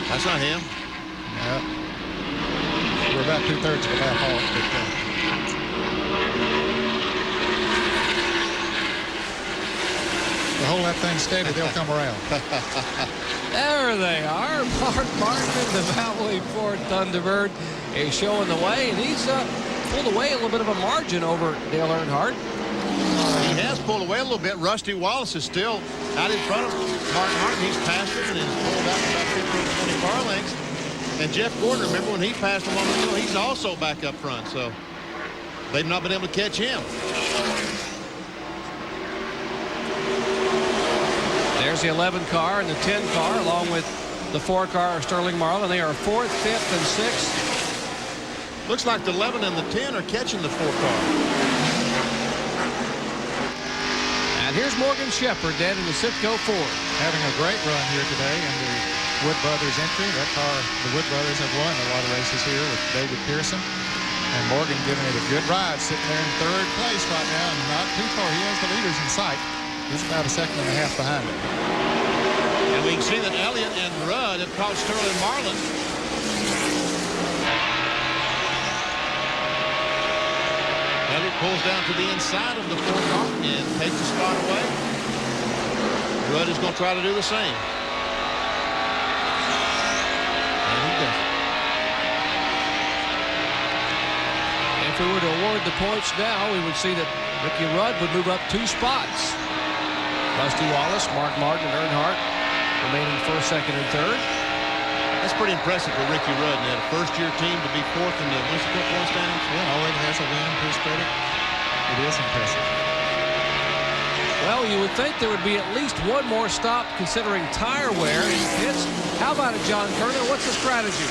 That's not him. Yeah. We're about 2/3 of a lap off. But hold that thing steady, they'll come around. There they are. Mark Martin in the Valley Ford Thunderbird is showing the way, and he's pulled away a little bit of a margin over Dale Earnhardt. He has pulled away a little bit. Rusty Wallace is still out in front of Mark Martin. He's passed him and has pulled out about 15, 20 car lengths. And Jeff Gordon, remember when he passed him on the hill, he's also back up front. So they've not been able to catch him. There's the 11 car and the 10 car, along with the 4 car of Sterling Marlin. They are 4th, 5th, and 6th. Looks like the 11 and the 10 are catching the 4 car. And here's Morgan Shepard dead in the Citgo Ford. Having a great run here today in the Wood Brothers entry. That car, the Wood Brothers have won a lot of races here with David Pearson. And Morgan giving it a good ride, sitting there in 3rd place right now, and not too far. He has the leaders in sight. He's about a 1.5 seconds behind him. And we can see that Elliott and Rudd have caught Sterling Marlin. Elliott pulls down to the inside of the 4 car and takes the spot away. Rudd is going to try to do the same. And he does. If we were to award the points now, we would see that Ricky Rudd would move up 2 spots. Rusty Wallace, Mark Martin, and Earnhardt remaining 1st, 2nd, and 3rd. That's pretty impressive for Ricky Rudd. He had a first-year team to be 4th in the Winston Cup point standings. Yeah, already has a win to his credit. It is impressive. Well, you would think there would be at least one more stop considering tire wear in pits. How about it, John Kerner? What's the strategy?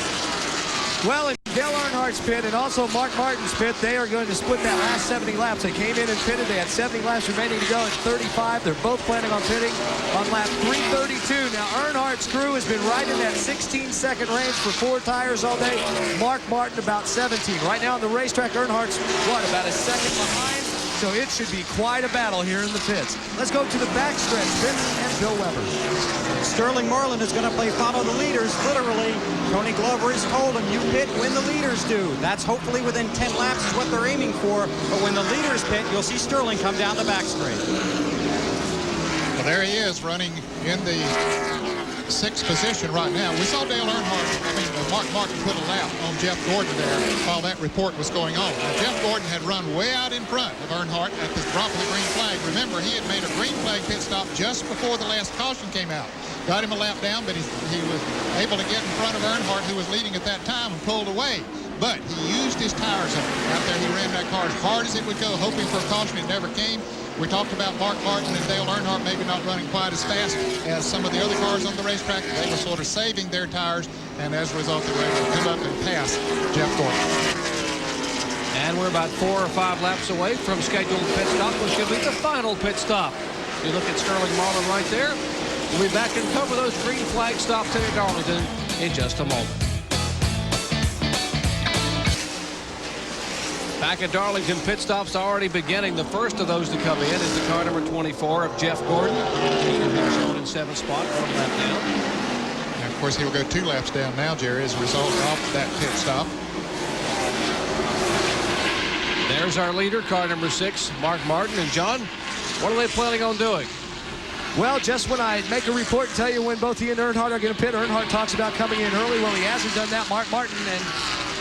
Well, in Dale Earnhardt's pit and also Mark Martin's pit, they are going to split that last 70 laps. They came in and pitted. They had 70 laps remaining to go at 35. They're both planning on pitting on lap 332. Now, Earnhardt's crew has been right in that 16-second range for 4 tires all day. Mark Martin about 17. Right now on the racetrack, Earnhardt's, what, about a second behind? So it should be quite a battle here in the pits. Let's go to the backstretch. Vince and Bill Weber. Sterling Marlin is going to play follow the leaders, literally. Tony Glover has told him, you pit when the leaders do. That's hopefully within 10 laps is what they're aiming for. But when the leaders pit, you'll see Sterling come down the back straight. Well, there he is running in the 6th position right now. We saw Dale Earnhardt, Mark Martin put a lap on Jeff Gordon there while that report was going on. Now, Jeff Gordon had run way out in front of Earnhardt at the drop of the green flag. Remember, he had made a green flag pit stop just before the last caution came out. Got him a lap down, but he was able to get in front of Earnhardt, who was leading at that time, and pulled away. But he used his tires out there. He ran that car as hard as it would go, hoping for a caution. It never came. We talked about Mark Martin and Dale Earnhardt maybe not running quite as fast as some of the other cars on the racetrack. They were sort of saving their tires, and as a result, they were able to come up and pass Jeff Gordon. And we're about 4 or 5 laps away from scheduled pit stop, which should be the final pit stop. You look at Sterling Marlin right there. We'll be back and cover those green flag stops in Darlington in just a moment. Back at Darlington, pit stops already beginning. The first of those to come in is the car number 24 of Jeff Gordon. He has been shown in 7th spot, 1 lap down. And of course, he'll go 2 laps down now, Jerry, as a result of that pit stop. There's our leader, car number 6, Mark Martin. And John, what are they planning on doing? Well, just when I make a report and tell you when both he and Earnhardt are going to pit, Earnhardt talks about coming in early. Well, he hasn't done that. Mark Martin and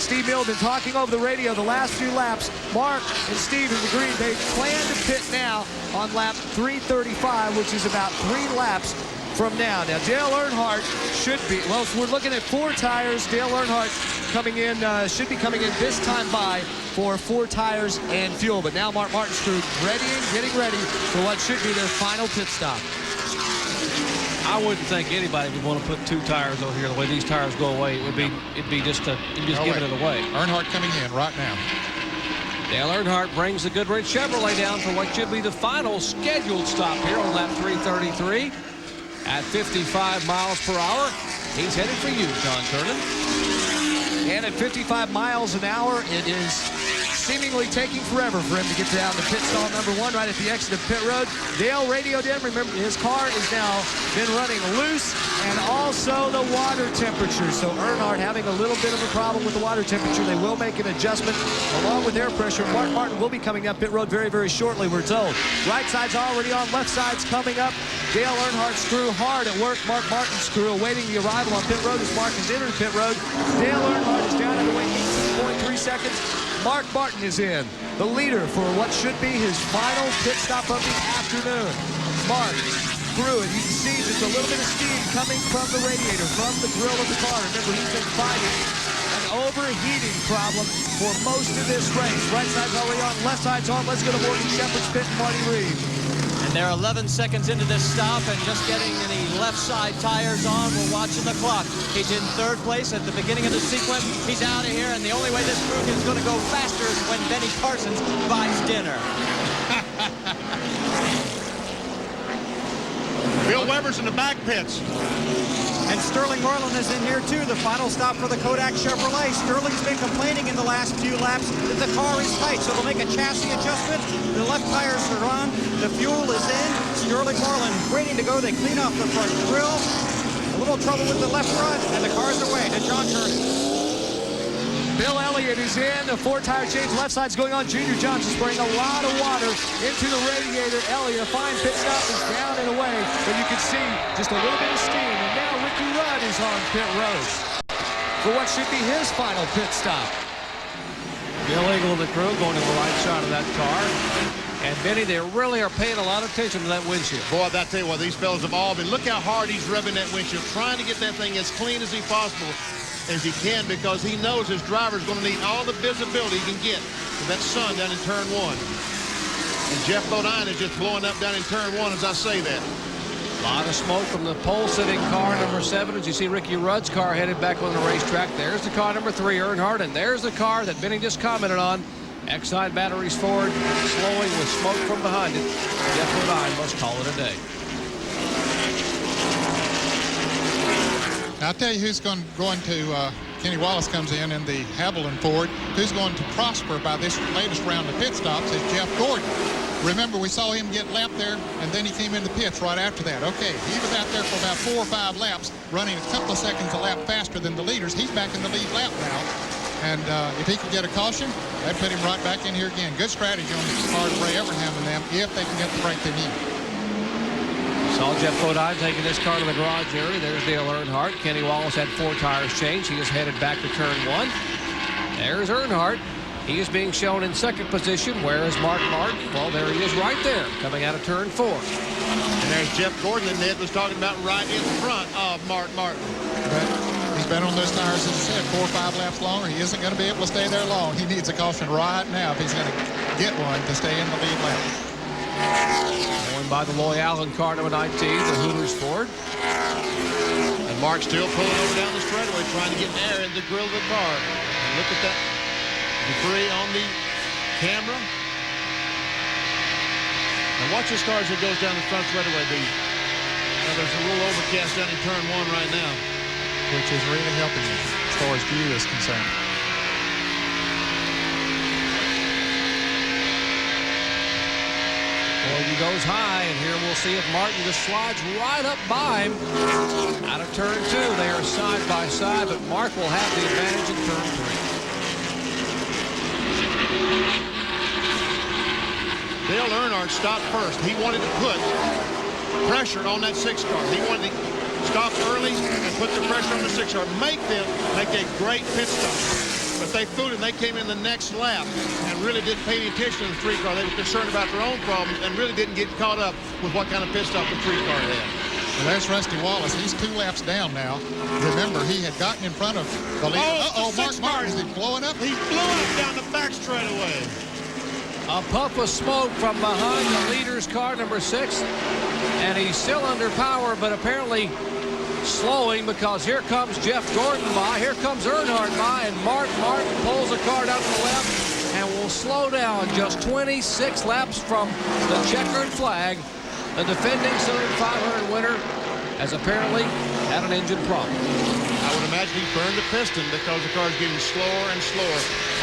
Steve Mill have been talking over the radio the last few laps. Mark and Steve have agreed they plan to pit now on lap 335, which is about 3 laps from now. Now, Dale Earnhardt should be, well, if we're looking at 4 tires, Dale Earnhardt coming in, should be coming in this time by for 4 tires and fuel. But now Mark Martin's crew getting ready for what should be their final pit stop. I wouldn't think anybody would want to put 2 tires over here. The way these tires go away, it'd be just giving it away. Earnhardt coming in right now. Dale Earnhardt brings the Goodrich Chevrolet down for what should be the final scheduled stop here on lap 333 at 55 miles per hour. He's headed for you, John Turner. And at 55 miles an hour, it is seemingly taking forever for him to get down to pit stall number 1 right at the exit of pit road. Dale radioed in. Remember, his car is now been running loose, and also the water temperature. So Earnhardt having a little bit of a problem with the water temperature. They will make an adjustment along with air pressure. Mark Martin will be coming up pit road very, very shortly, we're told. Right side's already on, left side's coming up. Dale Earnhardt's crew hard at work. Mark Martin's crew awaiting the arrival on pit road as Mark has entered pit road. Dale Earnhardt is down at the wing, 18.3 seconds. Mark Martin is in, the leader for what should be his final pit stop of the afternoon. Mark through it. You can see just a little bit of steam coming from the radiator, from the grill of the car. Remember, he's been fighting an overheating problem for most of this race. Right side's already on, left side's on. Let's go to Morgan Shepherd's pit and Marty Reed. And they're 11 seconds into this stop and just getting the left side tires on. We're watching the clock. He's in 3rd place at the beginning of the sequence. He's out of here, and the only way this crew is going to go faster is when Benny Parsons buys dinner. Bill Weber's in the back pits. And Sterling Marlin is in here too, the final stop for the Kodak Chevrolet. Sterling's been complaining in the last few laps that the car is tight, so they'll make a chassis adjustment. The left tires are on, the fuel is in. Sterling Marlin waiting to go. They clean off the front grille. A little trouble with the left front, and the car's away to John Turner. Bill Elliott is in, the 4-tire change, left side's going on. Junior Johnson spraying a lot of water into the radiator. Elliott, a fine pit stop, is down and away, but you can see just a little bit of steam. And now Ricky Rudd is on pit road for what should be his final pit stop. Bill Eagle and the crew going to the right side of that car. And Benny, they really are paying a lot of attention to that windshield. Boy, I tell you what, these fellas have all been. Look how hard he's rubbing that windshield, trying to get that thing as clean as he possible as he can, because he knows his driver's going to need all the visibility he can get with that sun down in turn 1. And Jeff Bodine is just blowing up down in turn 1 as I say that. A lot of smoke from the pole-sitting car number 7. As you see Ricky Rudd's car headed back on the racetrack. There's the car number 3, Earnhardt, and there's the car that Benny just commented on. Exide batteries forward, slowing with smoke from behind it. Jeff Bodine must call it a day. Now, I'll tell you who's going to Kenny Wallace comes in the Haviland Ford. Who's going to prosper by this latest round of pit stops is Jeff Gordon. Remember, we saw him get lapped there, and then he came in the pits right after that. Okay, he was out there for about 4 or 5 laps, running a couple of seconds a lap faster than the leaders. He's back in the lead lap now. And if he could get a caution, that'd put him right back in here again. Good strategy on the part of Ray Evernham and them if they can get the break they need. Saw Jeff Bodine taking this car to the garage area. There's Dale Earnhardt. Kenny Wallace had 4 tires changed. He is headed back to turn 1. There's Earnhardt. He is being shown in second position. Where is Mark Martin? Well, there he is right there, coming out of turn 4. And there's Jeff Gordon that Ned was talking about right in front of Mark Martin. But he's been on those tires, as I said, 4 or 5 laps longer. He isn't going to be able to stay there long. He needs a caution right now if he's going to get one to stay in the lead lap. Going by the Loy Allen car, number 19, the Hooters Ford. And Mark still pulling over down the straightaway, trying to get air in the grill of the car. And look at that debris on the camera. And watch this car as it goes down the front straightaway. There's a little overcast down in turn 1 right now, which is really helping you as far as view is concerned. Gordon goes high, and here we'll see if Martin just slides right up by him. Out of turn 2, they are side by side, but Mark will have the advantage in turn 3. Dale Earnhardt stopped first. He wanted to put pressure on that 6 car. He wanted to stop early and put the pressure on the 6 car, make them make a great pit stop. But they fooled him. They came in the next lap and really didn't pay any attention to the 3 car. They were concerned about their own problems and really didn't get caught up with what kind of pit stop the 3 car had. Well, there's Rusty Wallace. He's 2 laps down now. Remember, he had gotten in front of the leader. Uh-oh, Mark Martin, is he blowing up? He's blowing up down the back straightaway. A puff of smoke from behind the leader's car, number 6. And he's still under power, but apparently slowing because here comes Jeff Gordon by. Here comes Earnhardt by, and Mark Martin pulls the car down to the left and will slow down just 26 laps from the checkered flag. The defending Southern 500 winner has apparently had an engine problem. I would imagine he burned the piston because the car is getting slower and slower.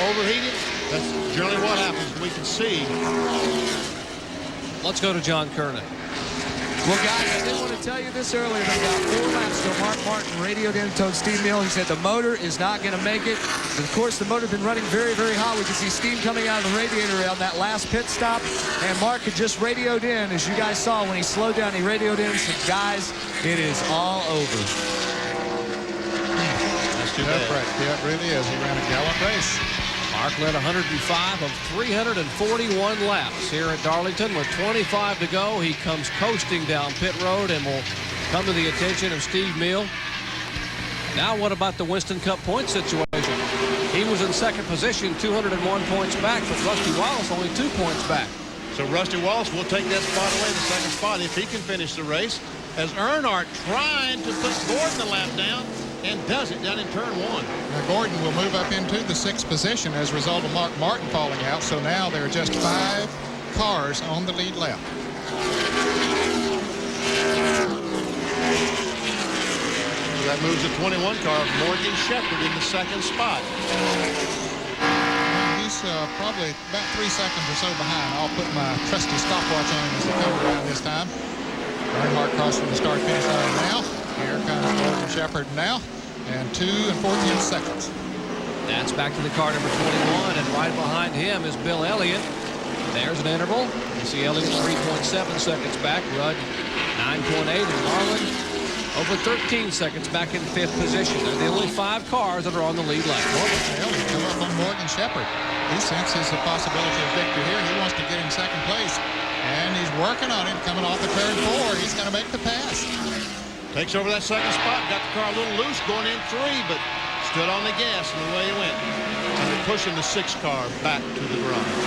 Overheated, that's generally what happens. We can see. Let's go to John Kernan. Well, guys, I did want to tell you this earlier. About 4 laps ago, Mark Martin radioed in, told Steve Neal, he said the motor is not going to make it. But of course, the motor's been running very, very hot. We can see steam coming out of the radiator on that last pit stop. And Mark had just radioed in, as you guys saw, when he slowed down, he radioed in and said, guys, it is all over. That's too bad. Yeah, it really is. He ran a gallant race. Mark led 105 of 341 laps here at Darlington with 25 to go. He comes coasting down pit road and will come to the attention of Steve Neal. Now what about the Winston Cup point situation? He was in second position, 201 points back, but Rusty Wallace only 2 points back. So Rusty Wallace will take that spot away, the second spot, if he can finish the race. As Earnhardt trying to put Gordon the lap down, and does it down in turn 1. Now Gordon will move up into the 6th position as a result of Mark Martin falling out. So now there are just 5 cars on the lead lap. That moves the 21 car of Morgan Shepherd in the second spot. He's probably about 3 seconds or so behind. I'll put my trusty stopwatch on him as he comes around this time. Earnhardt crossing the start-finish line now. Here comes Morgan Shepherd now. And 2 14 seconds. That's back to the car number 21, and right behind him is Bill Elliott. There's an interval. You see Elliott 3.7 seconds back. Rudd 9.8, and Marlin over 13 seconds back in 5th position. They're the only 5 cars that are on the lead lap. Elliott come up on Morgan Shepherd. He senses the possibility of victory here. He wants to get in second place. And he's working on it, coming off the turn 4. He's going to make the pass. Takes over that second spot, got the car a little loose going in 3, but stood on the gas and away he went. And they're pushing the 6 car back to the garage.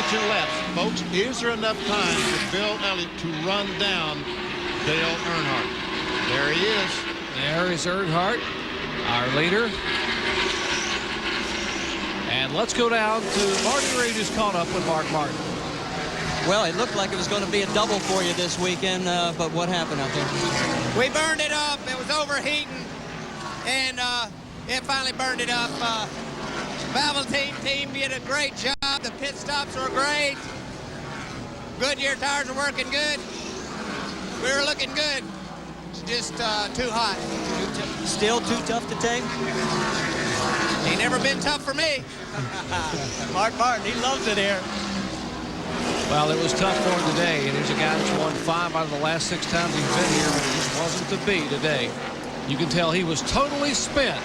Laps. Folks, is there enough time for Bill Elliott to run down Dale Earnhardt? There he is. There is Earnhardt, our leader. And let's go down to Marty Reed, who's caught up with Mark Martin. Well, it looked like it was going to be a double for you this weekend, but what happened out there? We burned it up. It was overheating, and it finally burned it up. Valvoline team did a great job. The pit stops were great. Goodyear tires are working good. We were looking good. It's just too hot. Still too tough to take? Ain't never been tough for me. Mark Martin, he loves it here. Well, it was tough for him today, and here's a guy that's won 5 out of the last 6 times he's been here, but it just wasn't to be today. You can tell he was totally spent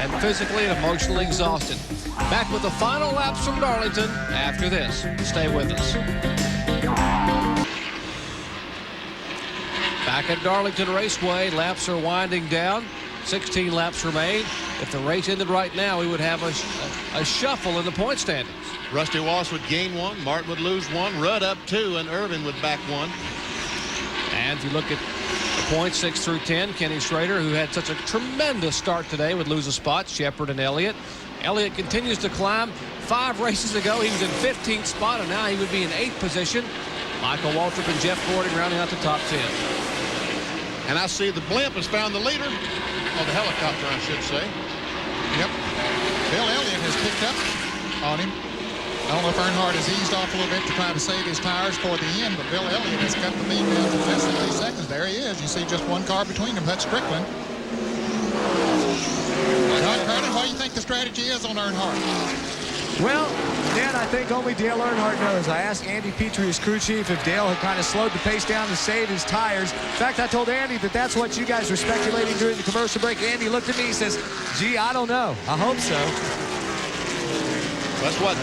and physically and emotionally exhausted. Back with the final laps from Darlington after this. Stay with us. Back at Darlington Raceway, laps are winding down. 16 laps remain. If the race ended right now, we would have a shuffle in the point standings. Rusty Wallace would gain 1, Martin would lose 1, Rudd up 2, and Irvin would back 1. And if you look at the points 6 through 10, Kenny Schrader, who had such a tremendous start today, would lose a spot. Shepard and Elliott. Elliott continues to climb. 5 races ago, he was in 15th spot, and now he would be in 8th position. Michael Waltrip and Jeff Gordon rounding out the top 10. And I see the blimp has found the leader, or the helicopter, I should say. Yep. Bill Elliott has picked up on him. I don't know if Earnhardt has eased off a little bit to try to save his tires for the end, but Bill Elliott has cut the lead down to less than 8 seconds. There he is. You see just 1 car between them. That's Strickland. John Kernan, what do you think the strategy is on Earnhardt? Well, Dan, I think only Dale Earnhardt knows. I asked Andy Petrie, his crew chief, if Dale had kind of slowed the pace down to save his tires. In fact, I told Andy that that's what you guys were speculating during the commercial break. Andy looked at me and says, gee, I don't know. I hope so. That's what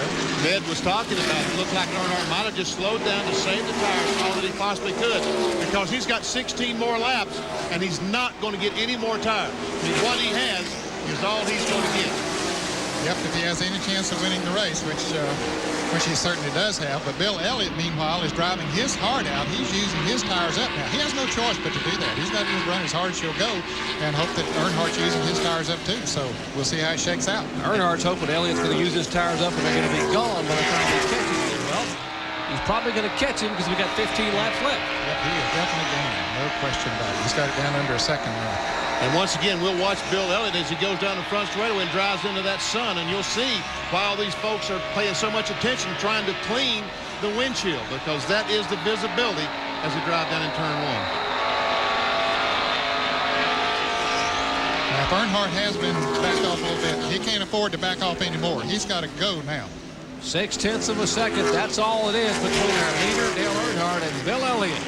Ned was talking about. It looked like Earnhardt might have just slowed down to save the tires all that he possibly could, because he's got 16 more laps, and he's not going to get any more tires. I mean, what he has is all he's going to get. Yep, if he has any chance of winning the race, which he certainly does have. But Bill Elliott, meanwhile, is driving his heart out. He's using his tires up now. He has no choice but to do that. He's got to run as hard as he'll go and hope that Earnhardt's using his tires up too. So we'll see how it shakes out. Earnhardt's hoping Elliott's going to use his tires up and they're going to be gone by the time he catches him. Well, he's probably going to catch him because we got 15 laps left. Yep, he is definitely gone. No question about it. He's got it down under a second now. And once again, we'll watch Bill Elliott as he goes down the front straightaway and drives into that sun. And you'll see why all these folks are paying so much attention trying to clean the windshield, because that is the visibility as they drive down in turn 1. Now, if Earnhardt has been backed off a little bit, he can't afford to back off anymore. He's got to go now. 0.6 of a second. That's all it is between our leader, Dale Earnhardt, and Bill Elliott.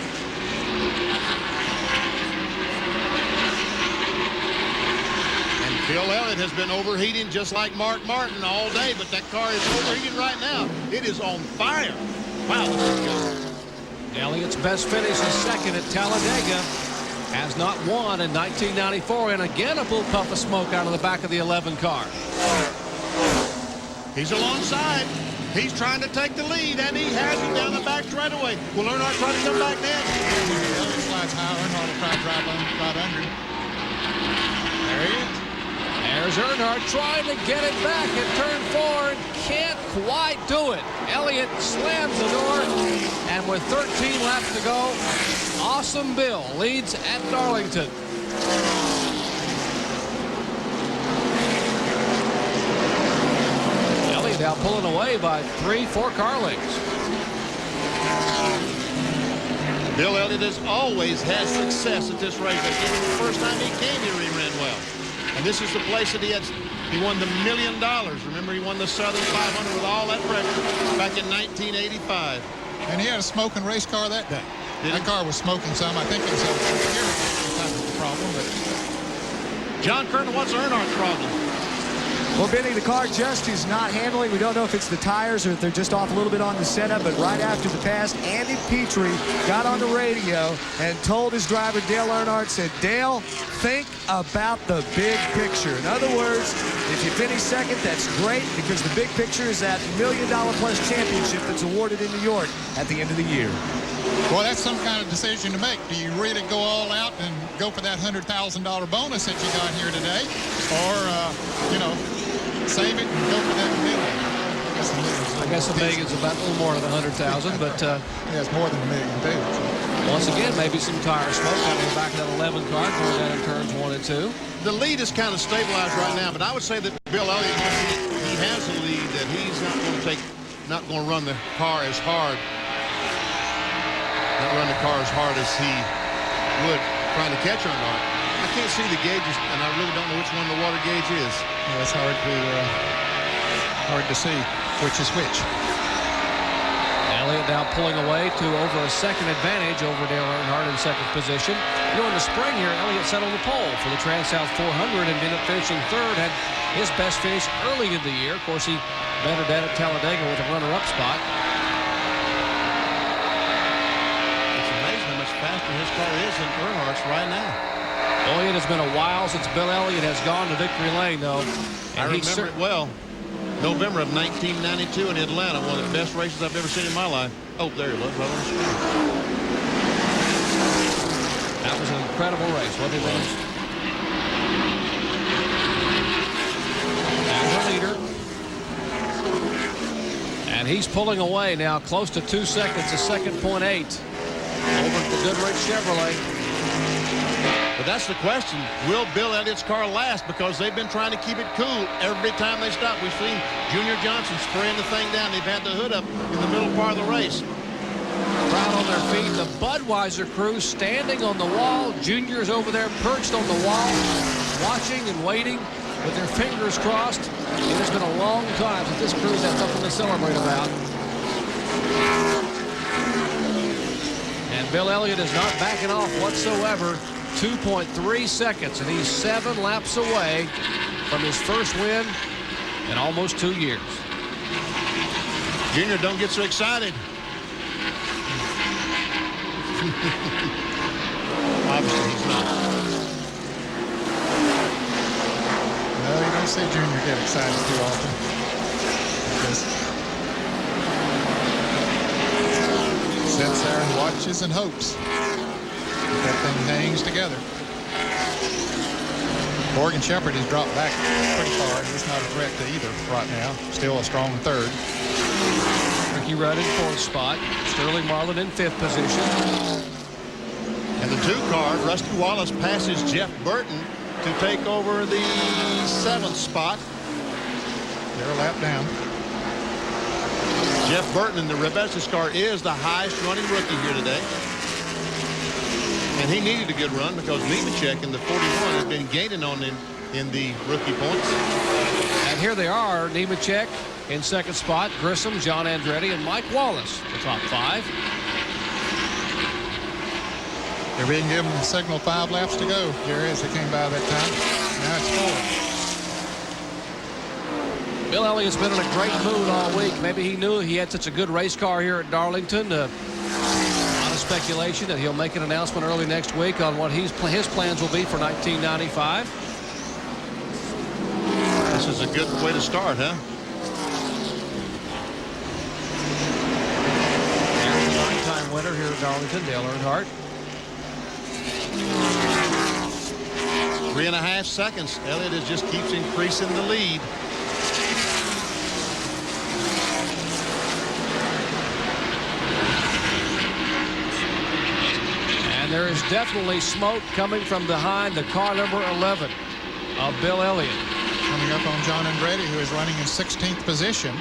Bill Elliott has been overheating just like Mark Martin all day, but that car is overheating right now. It is on fire. Wow, this is good. Elliott's best finish is second at Talladega. Has not won in 1994, and again a full puff of smoke out of the back of the 11 car. He's alongside. He's trying to take the lead, and he has him down the back straightaway. Will Earnhardt try to come back now? Elliott slides high. Earnhardt will try to drive right under him. There he is. There's Earnhardt trying to get it back at turn 4 and can't quite do it. Elliott slams the door, and with 13 laps to go, Awesome Bill leads at Darlington. Elliott now pulling away by 3-4 car lengths. Bill Elliott has always had success at this race. This is the first time he came here, he ran well. And this is the place that he won the $1 million. Remember, he won the Southern 500 with all that pressure back in 1985. And he had a smoking race car that day. That car was smoking some. I think it was a problem. But John Kernan, what's Earnhardt's problem? Well, Benny, the car just is not handling. We don't know if it's the tires or if they're just off a little bit on the setup, but right after the pass, Andy Petrie got on the radio and told his driver, Dale Earnhardt, said, Dale, think about the big picture. In other words, if you finish second, that's great, because the big picture is that $1 million-plus championship that's awarded in New York at the end of the year. Well, that's some kind of decision to make. Do you really go all out and go for that $100,000 bonus that you got here today? Or, save it and go for that $1 million? I guess a million's about a little more than 100,000, but yeah, it's more than a million too. Once again, maybe some tire smoke out of the back of that 11 car going down in turns 1 and 2. The lead is kind of stabilized right now, but I would say that Bill Elliott, he has a lead that he's not going to run the car as hard. Not run the car as hard as he would trying to catch Earnhardt. I can't see the gauges, and I really don't know which one the water gauge is. Yeah, it's hard to see which is which. Elliott now pulling away to over a second advantage over Dale Earnhardt in second position. You know, in the spring here, Elliott set on the pole for the Trans-South 400 and ended up finishing third. Had his best finish early in the year. Of course, he bettered that at Talladega with a runner-up spot. It's amazing how much faster his car is than Earnhardt's right now. Boy, it has been a while since Bill Elliott has gone to victory lane, though. I remember it well. November of 1992 in Atlanta, one of the best races I've ever seen in my life. Oh, there he was. Right on the screen. That was an incredible race, wasn't it? There's the leader. And he's pulling away now, close to 2 seconds, a second .8 over the Goodrich Chevrolet. But that's the question. Will Bill Elliott's car last? Because they've been trying to keep it cool every time they stop. We've seen Junior Johnson spraying the thing down. They've had the hood up in the middle part of the race. Crowd on their feet. The Budweiser crew standing on the wall. Junior's over there perched on the wall, watching and waiting with their fingers crossed. It has been a long time since this crew's had something to celebrate about. And Bill Elliott is not backing off whatsoever. 2.3 seconds, and he's 7 laps away from his first win in almost 2 years. Junior, don't get so excited. Obviously, he's not. No, you don't see Junior get excited too often. Just sits there and watches and hopes that thing hangs together. Morgan Shepherd has dropped back pretty far. He's not a threat to either right now. Still a strong third. Ricky Rudd in fourth spot. Sterling Marlin in fifth position. And the 2 car, Rusty Wallace passes Jeff Burton to take over the 7th spot. They're a lap down. Jeff Burton in the Rebesses car is the highest running rookie here today. And he needed a good run because Nemechek in the 41 has been gaining on him in the rookie points. And here they are, Nemechek in second spot, Grissom, John Andretti, and Mike Wallace, the top 5. They're being given the signal 5 laps to go, Gary, as they came by that time. Now it's 4. Bill Elliott's been in a great mood all week. Maybe he knew he had such a good race car here at Darlington. A lot of speculation that he'll make an announcement early next week on what his plans will be for 1995. This is a good way to start, huh? Here's the 9-time winner here at Darlington, Dale Earnhardt. 3.5 seconds. Elliott just keeps increasing the lead. And there is definitely smoke coming from behind the car number 11 of Bill Elliott. Coming up on John Andretti, who is running in 16th position.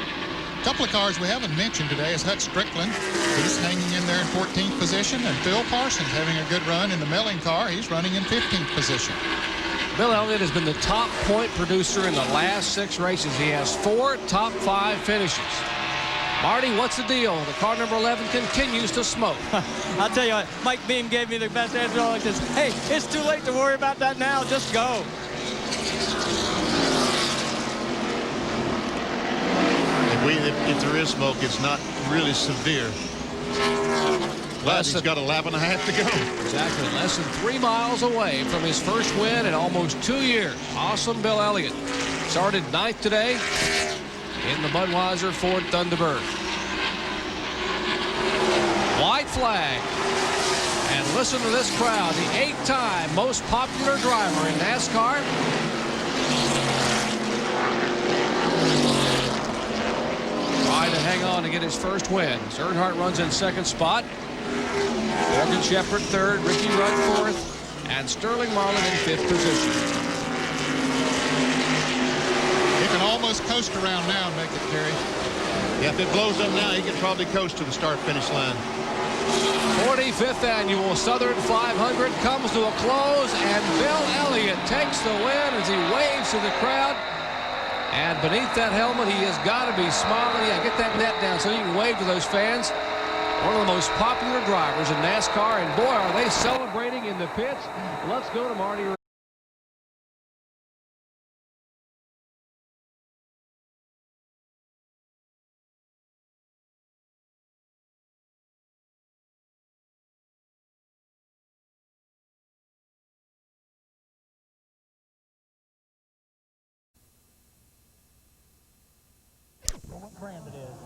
A couple of cars we haven't mentioned today is Hut Strickland. He's hanging in there in 14th position. And Phil Parsons having a good run in the Melling car. He's running in 15th position. Bill Elliott has been the top point producer in the last 6 races. He has 4 top 5 finishes. Marty, what's the deal? The car number 11 continues to smoke. I'll tell you what, Mike Beam gave me the best answer. He says, hey, it's too late to worry about that now. Just go. If there is smoke, it's not really severe. But he's got a lap and a half to go. Exactly. Less than 3 miles away from his first win in almost 2 years. Awesome Bill Elliott. Started 9th today in the Budweiser Ford Thunderbird. White flag. And listen to this crowd. The 8-time most popular driver in NASCAR. hang on to get his first wins. Earnhardt runs in second spot. Morgan Shepherd third, Ricky Rudd fourth, and Sterling Marlin in fifth position. He can almost coast around now and make it, Jerry. Yeah, if it blows up now, he can probably coast to the start-finish line. 45th annual Southern 500 comes to a close, and Bill Elliott takes the win as he waves to the crowd. And beneath that helmet, he has got to be smiling. Yeah, get that net down so you can wave to those fans. One of the most popular drivers in NASCAR, and boy, are they celebrating in the pits. Let's go to Marty.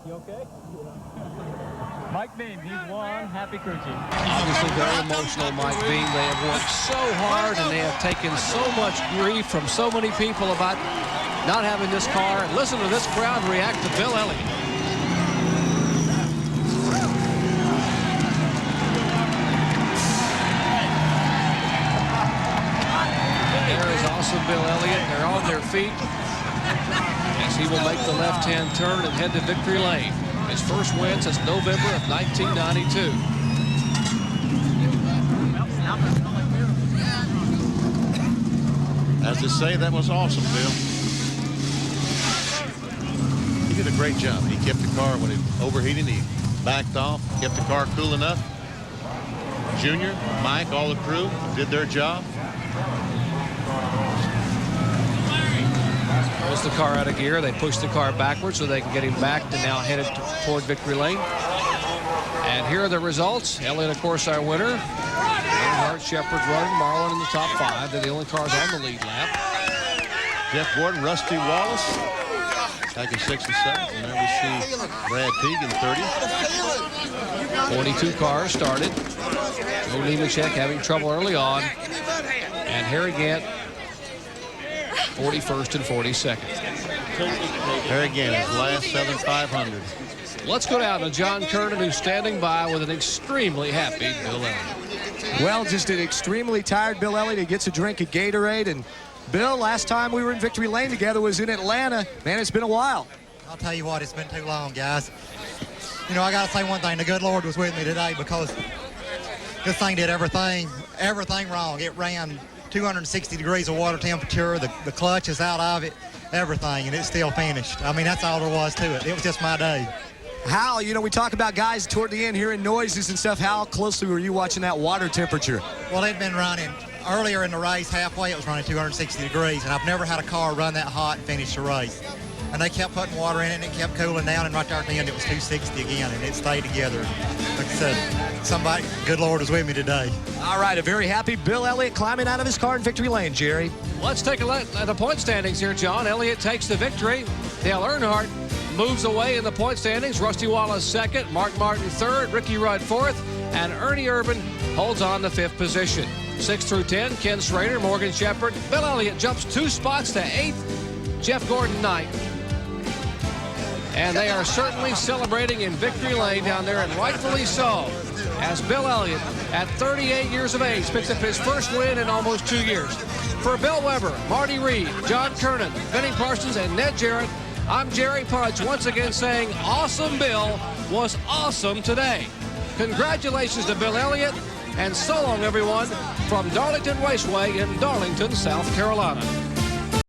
You okay? Mike Beam, he's won. Happy crew chief. Obviously very emotional, Mike Beam. They have worked so hard, and they have taken so much grief from so many people about not having this car. And listen to this crowd react to Bill Elliott. There is also Bill Elliott. They're on their feet as he will make the left-hand turn and head to victory lane. His first win since November of 1992. As they say, that was awesome, Bill. He did a great job. He kept the car when it overheated. He backed off, kept the car cool enough. Junior, Mike, all the crew did their job. Was the car out of gear? They pushed the car backwards so they can get him back to now headed toward victory lane. And here are the results. Elliott, of course, our winner. Earnhardt, Shepherd, Rudd, Marlin in the top five. They're the only cars on the lead lap. Jeff Gordon, Rusty Wallace, taking 6th and 7th. And there we see Brad Teague in 30. 42 cars started. Joe Nemechek having trouble early on. And Harry Gant 41st and 42nd. There again, his last Southern 500. Let's go down to John Kernan, who's standing by with an extremely happy Bill Elliott. Well, just an extremely tired Bill Elliott. He gets a drink of Gatorade. And Bill, last time we were in victory lane together was in Atlanta. Man, it's been a while. I'll tell you what, it's been too long, guys. You know, I got to say one thing. The good Lord was with me today because this thing did everything wrong. It ran 260 degrees of water temperature. The clutch is out of it, everything, and it still finished. I mean, that's all there was to it. It was just my day. How, you know, we talk about guys toward the end hearing noises and stuff. How closely were you watching that water temperature? Well, it'd been running earlier in the race, halfway it was running 260 degrees, and I've never had a car run that hot and finish the race. And they kept putting water in it, and it kept cooling down, and right there at the end it was 260 again, and it stayed together. Like I said, somebody, good Lord, was with me today. All right, a very happy Bill Elliott climbing out of his car in victory lane, Jerry. Let's take a look at the point standings here, John. Elliott takes the victory. Dale Earnhardt moves away in the point standings. Rusty Wallace second, Mark Martin third, Ricky Rudd fourth, and Ernie Irvan holds on to fifth position. 6 through 10, Ken Schrader, Morgan Shepherd. Bill Elliott jumps 2 spots to 8th, Jeff Gordon 9th. And they are certainly celebrating in victory lane down there, and rightfully so, as Bill Elliott, at 38 years of age, picks up his first win in almost 2 years. For Bill Weber, Marty Reed, John Kernan, Benny Parsons, and Ned Jarrett, I'm Jerry Punch, once again saying Awesome Bill was awesome today. Congratulations to Bill Elliott, and so long, everyone, from Darlington Raceway in Darlington, South Carolina.